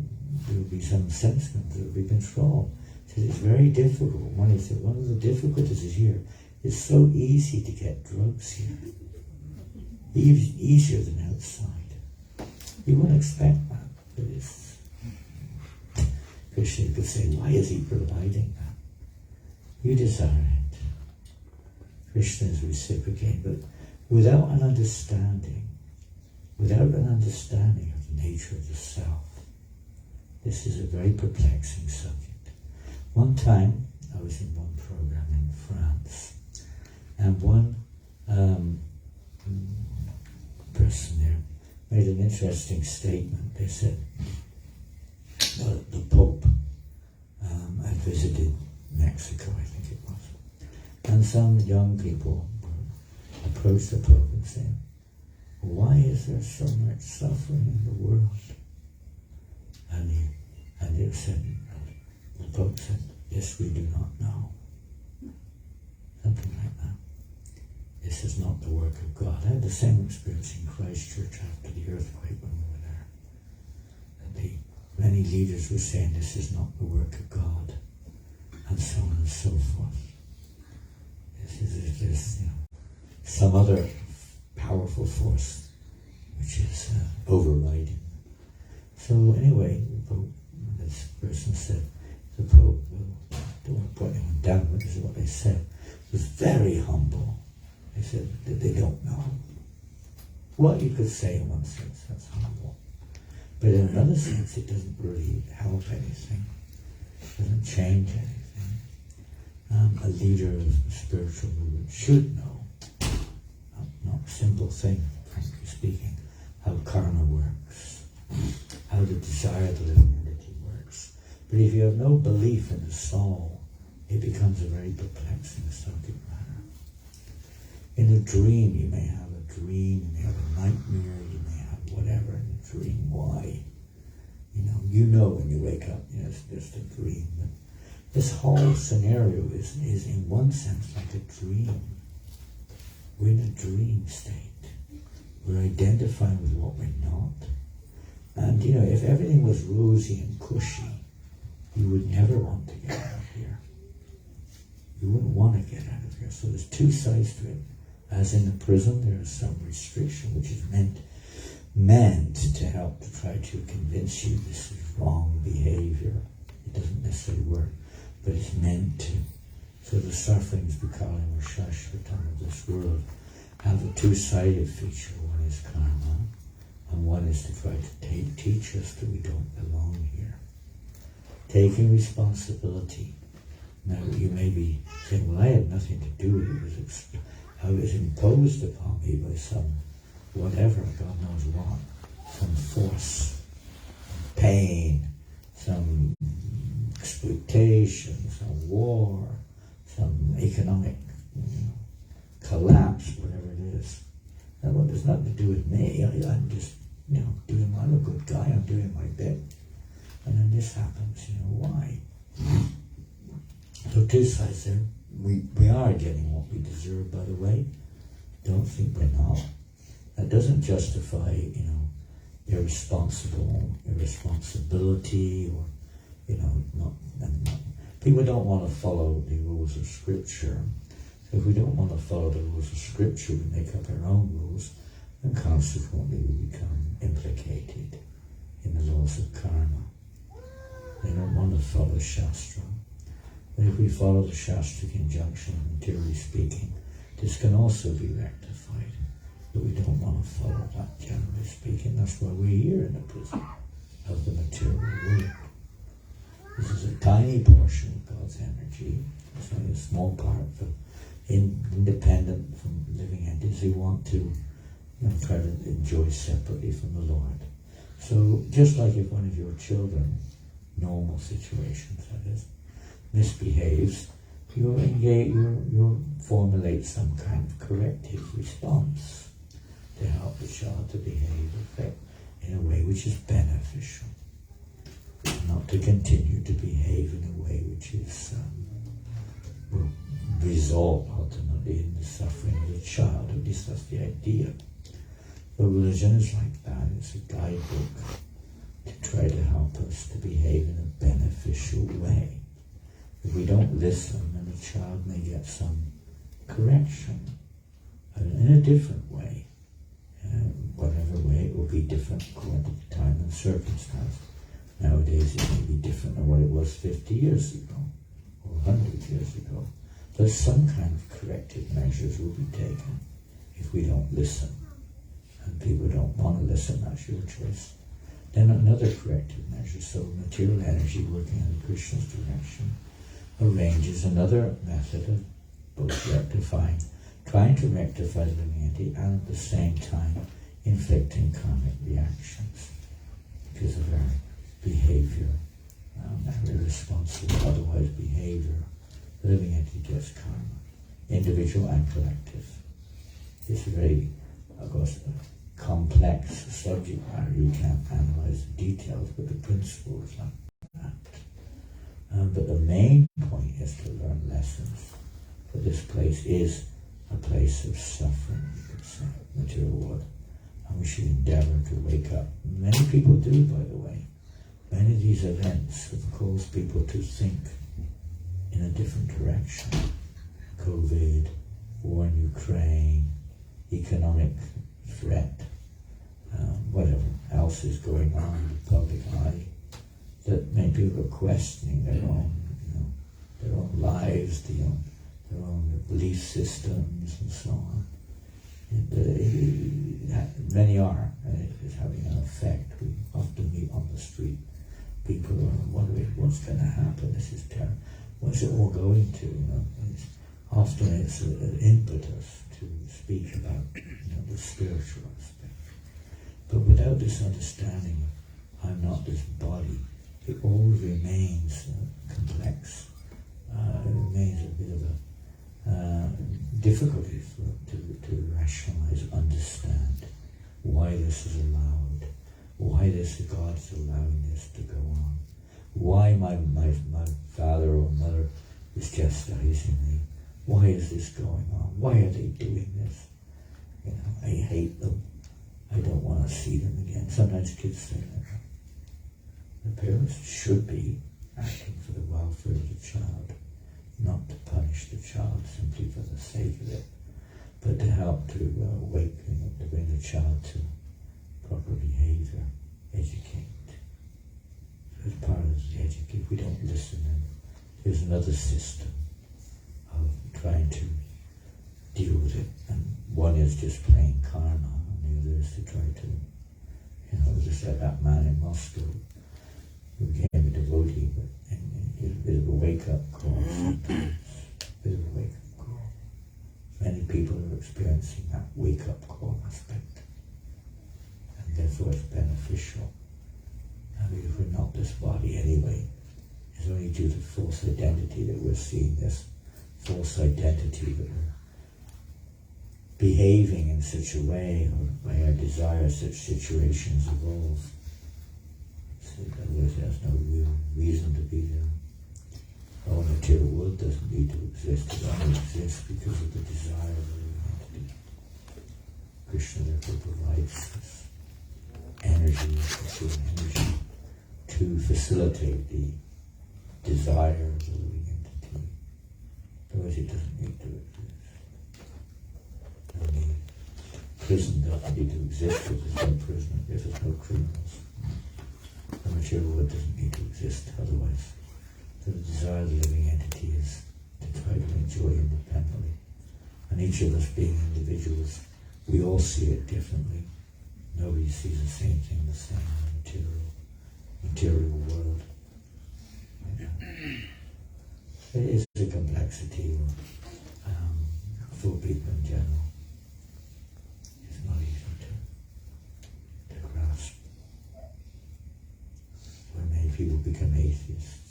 there will be some sentiments, there will be control. So it's very difficult. One of the difficulties is here. It's so easy to get drugs here. Easier than outside. You wouldn't expect that, but it's... Krishna could say, why is he providing that? You desire it. Krishna is reciprocating, but without an understanding of the nature of the self, this is a very perplexing subject. One time, I was in one program in France, and one person there made an interesting statement. They said, the Pope had visited Mexico, I think it was, and some young people approached the Pope and said, why is there so much suffering in the world? And it said, the Pope said, yes, we do not know. Something like that. This is not the work of God. I had the same experience in Christchurch after the earthquake when we were there. Many leaders were saying this is not the work of God, and so on and so forth. There's some other powerful force which is overriding. So anyway, the Pope, this person said, the Pope, don't want to put anyone down, but this is what they said, was very humble. They said that they don't know. What you could say in one sense, that's humble. But in another sense, it doesn't really help anything. It doesn't change anything. A leader of a spiritual movement should know, not a simple thing, frankly speaking, how karma works, how the desire of the living entity works. But if you have no belief in the soul, it becomes a very perplexing subject matter. In a dream, you may have a dream, you may have a nightmare, you may have whatever in a dream. Why? You know when you wake up, it's just a dream. But this whole scenario is in one sense like a dream. We're in a dream state. We're identifying with what we're not. And if everything was rosy and cushy, you would never want to get out of here. You wouldn't want to get out of here. So there's two sides to it. As in the prison, there is some restriction which is meant to help to try to convince you this is wrong behavior. It doesn't necessarily work, but it's meant to. So the sufferings, Bikali or Shashvatam of this world have a two-sided feature. One is karma, and one is to try to teach us that we don't belong here. Taking responsibility. Now you may be saying, well, I had nothing to do with it. I was imposed upon me by some whatever, God knows what, some force, pain, some exploitation, some war, some economic collapse, whatever it is. That one has nothing to do with me. I'm just, I'm a good guy, I'm doing my bit. And then this happens, why? So two sides there. We are getting what we deserve, by the way. Don't think we're not. That doesn't justify, irresponsibility or, not. People don't want to follow the rules of Scripture. So if we don't want to follow the rules of Scripture, we make up our own rules, and consequently we become implicated in the laws of karma. They don't want to follow Shastra. But if we follow the Shastric injunction, materially speaking, this can also be rectified. But we don't want to follow that, generally speaking. That's why we're here in the prison of the material world. This is a tiny portion of God's energy. It's only a small part for independent from living entities who want to try to enjoy separately from the Lord. So just like if one of your children, normal situations that is, misbehaves, you'll formulate some kind of corrective response to help the child to behave in a way which is beneficial, not to continue to behave in a way which is will result ultimately in the suffering of the child. At least that's the idea. But religion is like that. It's a guidebook to try to help us to behave in a beneficial way. If we don't listen, then the child may get some correction in a different way. Whatever way, it will be different according to the time and circumstance. Nowadays it may be different than what it was 50 years ago or 100 years ago. But some kind of corrective measures will be taken if we don't listen. And people don't want to listen, that's your choice. Then another corrective measure, so material energy working in the Krishna's direction, arranges another method of both rectifying, trying to rectify the living entity and at the same time inflicting karmic reactions because of our behavior, our irresponsible, otherwise behavior. The living entity gets karma, individual and collective. It's a very, of course, complex subject matter. You can't analyze the details, but the principle is like that. But the main point is to learn lessons. For this place is a place of suffering, you could say, material world. And we should endeavor to wake up. Many people do, by the way. Many of these events have caused people to think in a different direction. COVID, war in Ukraine, economic threat, whatever else is going on in the public eye, that many people are questioning their own lives, their own belief systems, and so on. And many are, and it is having an effect. We often meet on the street. People are wondering what's going to happen. This is terrible. What's it all going to? Often it's an impetus to speak about the spiritual aspect. But without this understanding of I'm not this body, it all remains complex. It remains a bit of a difficulty to rationalize, understand why this is allowed, why God is allowing this to go on, why my father or mother is chastising me, why is this going on, why are they doing this? I hate them. I don't want to see them again. Sometimes kids say that. The parents should be acting for the welfare of the child, not to punish the child simply for the sake of it, but to help to to bring the child to proper behavior, educate. So as part of the educate, if we don't listen, then there's another system of trying to deal with it. And one is just plain karma, and the other is to try to, as I said, that man in Moscow who became a devotee, but it's a bit of a wake-up call sometimes. A bit of a wake-up call. Many people people are experiencing that wake-up call aspect. And therefore it's beneficial. And because we're not this body anyway, it's only due to false identity that we're seeing this false identity, that we're behaving in such a way, or by our desire such situations evolve. So otherwise there's no real reason to be there. Our material world doesn't need to exist, it only exists because of the desire of the living entity. Krishna therefore provides this energy, pure energy, to facilitate the desire of the living entity. Otherwise it doesn't need to exist. And the prison doesn't need to exist if there's no prisoner, if there's no criminals. The material world doesn't need to exist otherwise. So the desire of the living entity is to try to enjoy independently. And each of us being individuals, we all see it differently. Nobody sees the same thing the same in the material world. It is a complexity for people in general. It's not easy to grasp. When many people become atheists,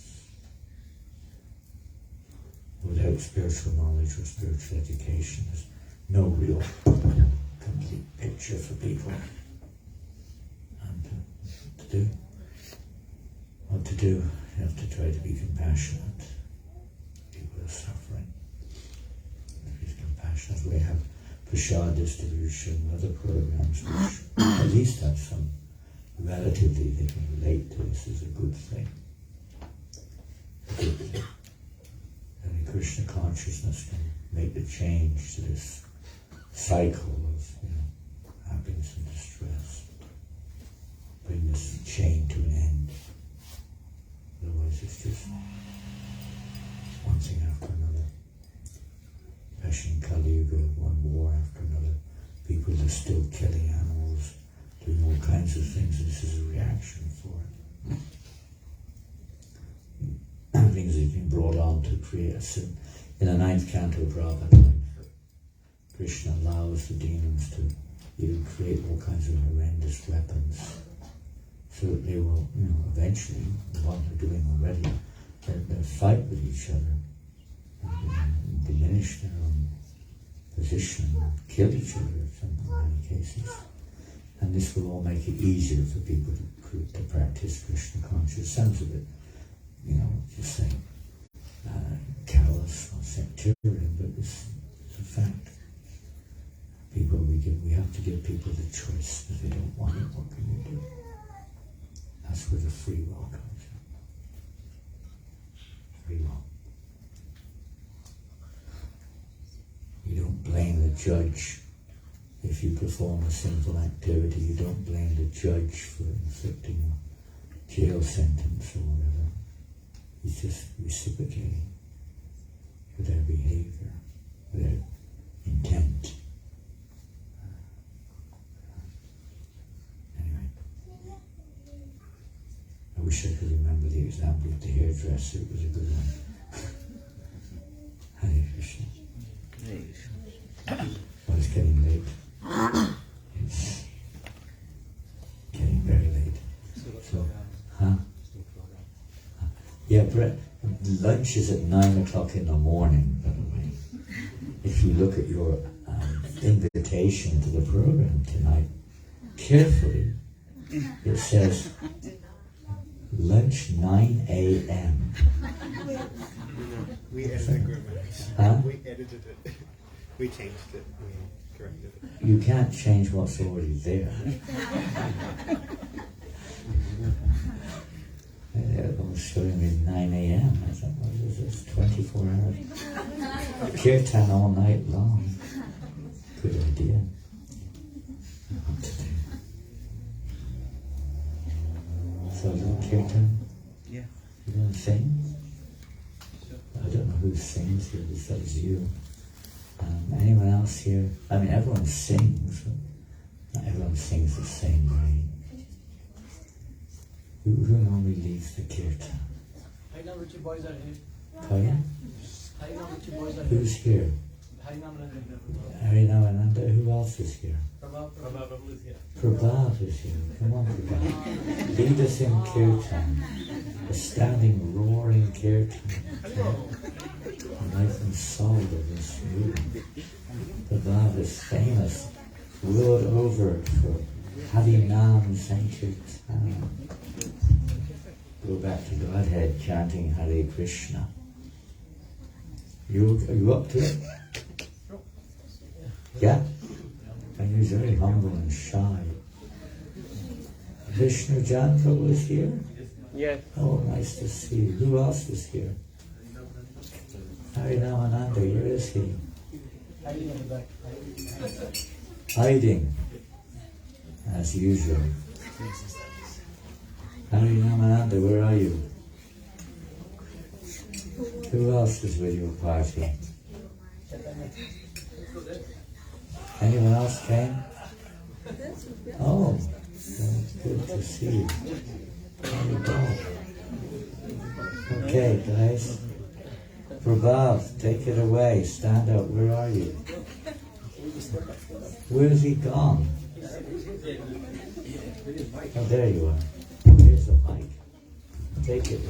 without spiritual knowledge or spiritual education, there's no real complete picture for people. And to do what to do, you have to try to be compassionate. People are suffering. Be compassionate. We have prasad distribution, other programs which at least have some relatively they can relate to us is a good thing. Only Krishna consciousness can make the change to this cycle of happiness and distress. Bring this chain to an end. Otherwise it's just one thing after another. Especially in Kali Yuga, one war after another. People are still killing animals, doing all kinds of things. This is a reaction for it. Things have been brought on to create a in the 9th canto of Prabhupada, Krishna allows the demons to even create all kinds of horrendous weapons, so that they will, eventually, what they're doing already, they'll fight with each other, and diminish their own position, and kill each other in many cases. And this will all make it easier for people to practice Krishna consciousness. Sounds a bit, just saying, callous or sectarian, but it's a fact. We have to give people the choice. If they don't want it, what can we do? That's where the free will comes in. Free will. You don't blame the judge if you perform a sinful activity. You don't blame the judge for inflicting a jail sentence or whatever. He's just reciprocating for their behavior, for their intent. Anyway, I wish I could remember the example of the hairdresser. It was a good one. Hare Krishna. Well, it's getting late. It's getting very late. So, yeah, lunch is at 9 o'clock in the morning, by the way. If you look at your invitation to the program tonight carefully, it says lunch 9 a.m. We edited it. Huh? We edited it. We changed it. We corrected it. You can't change what's already there. It was showing me 9 a.m. I thought, what is this? 24 hours. Kirtan all night long. Good idea. So, Kirtan? Yeah. You want to sing? I don't know who sings here besides you. Anyone else here? I mean, everyone sings, but not everyone sings the same way. Who normally leads the kirtan? I know which boys are here. Pardon? I know which boys are here. Who's here? Harinamananda, who else is here? Prabhav is here. Come on, Prabhav. Lead us in kirtan. Astounding, roaring kirtan. Nice and solid and smooth. Prabhav is famous, world over for Harinam Sankirtan. Go back to Godhead chanting Hare Krishna. Are you up to it? Yeah? And he's very humble and shy. Vishnu Janta was here? Yes. Oh, nice to see you. Who else is here? Harinamananda, where is he? Hiding, as usual. Harinamananda, where are you? Who else is with your party? Anyone else came? Oh, good to see you. There you go. Okay, guys. Prabhav, take it away. Stand up. Where are you? Where's he gone? Oh, there you are. Here's the mic. Take it.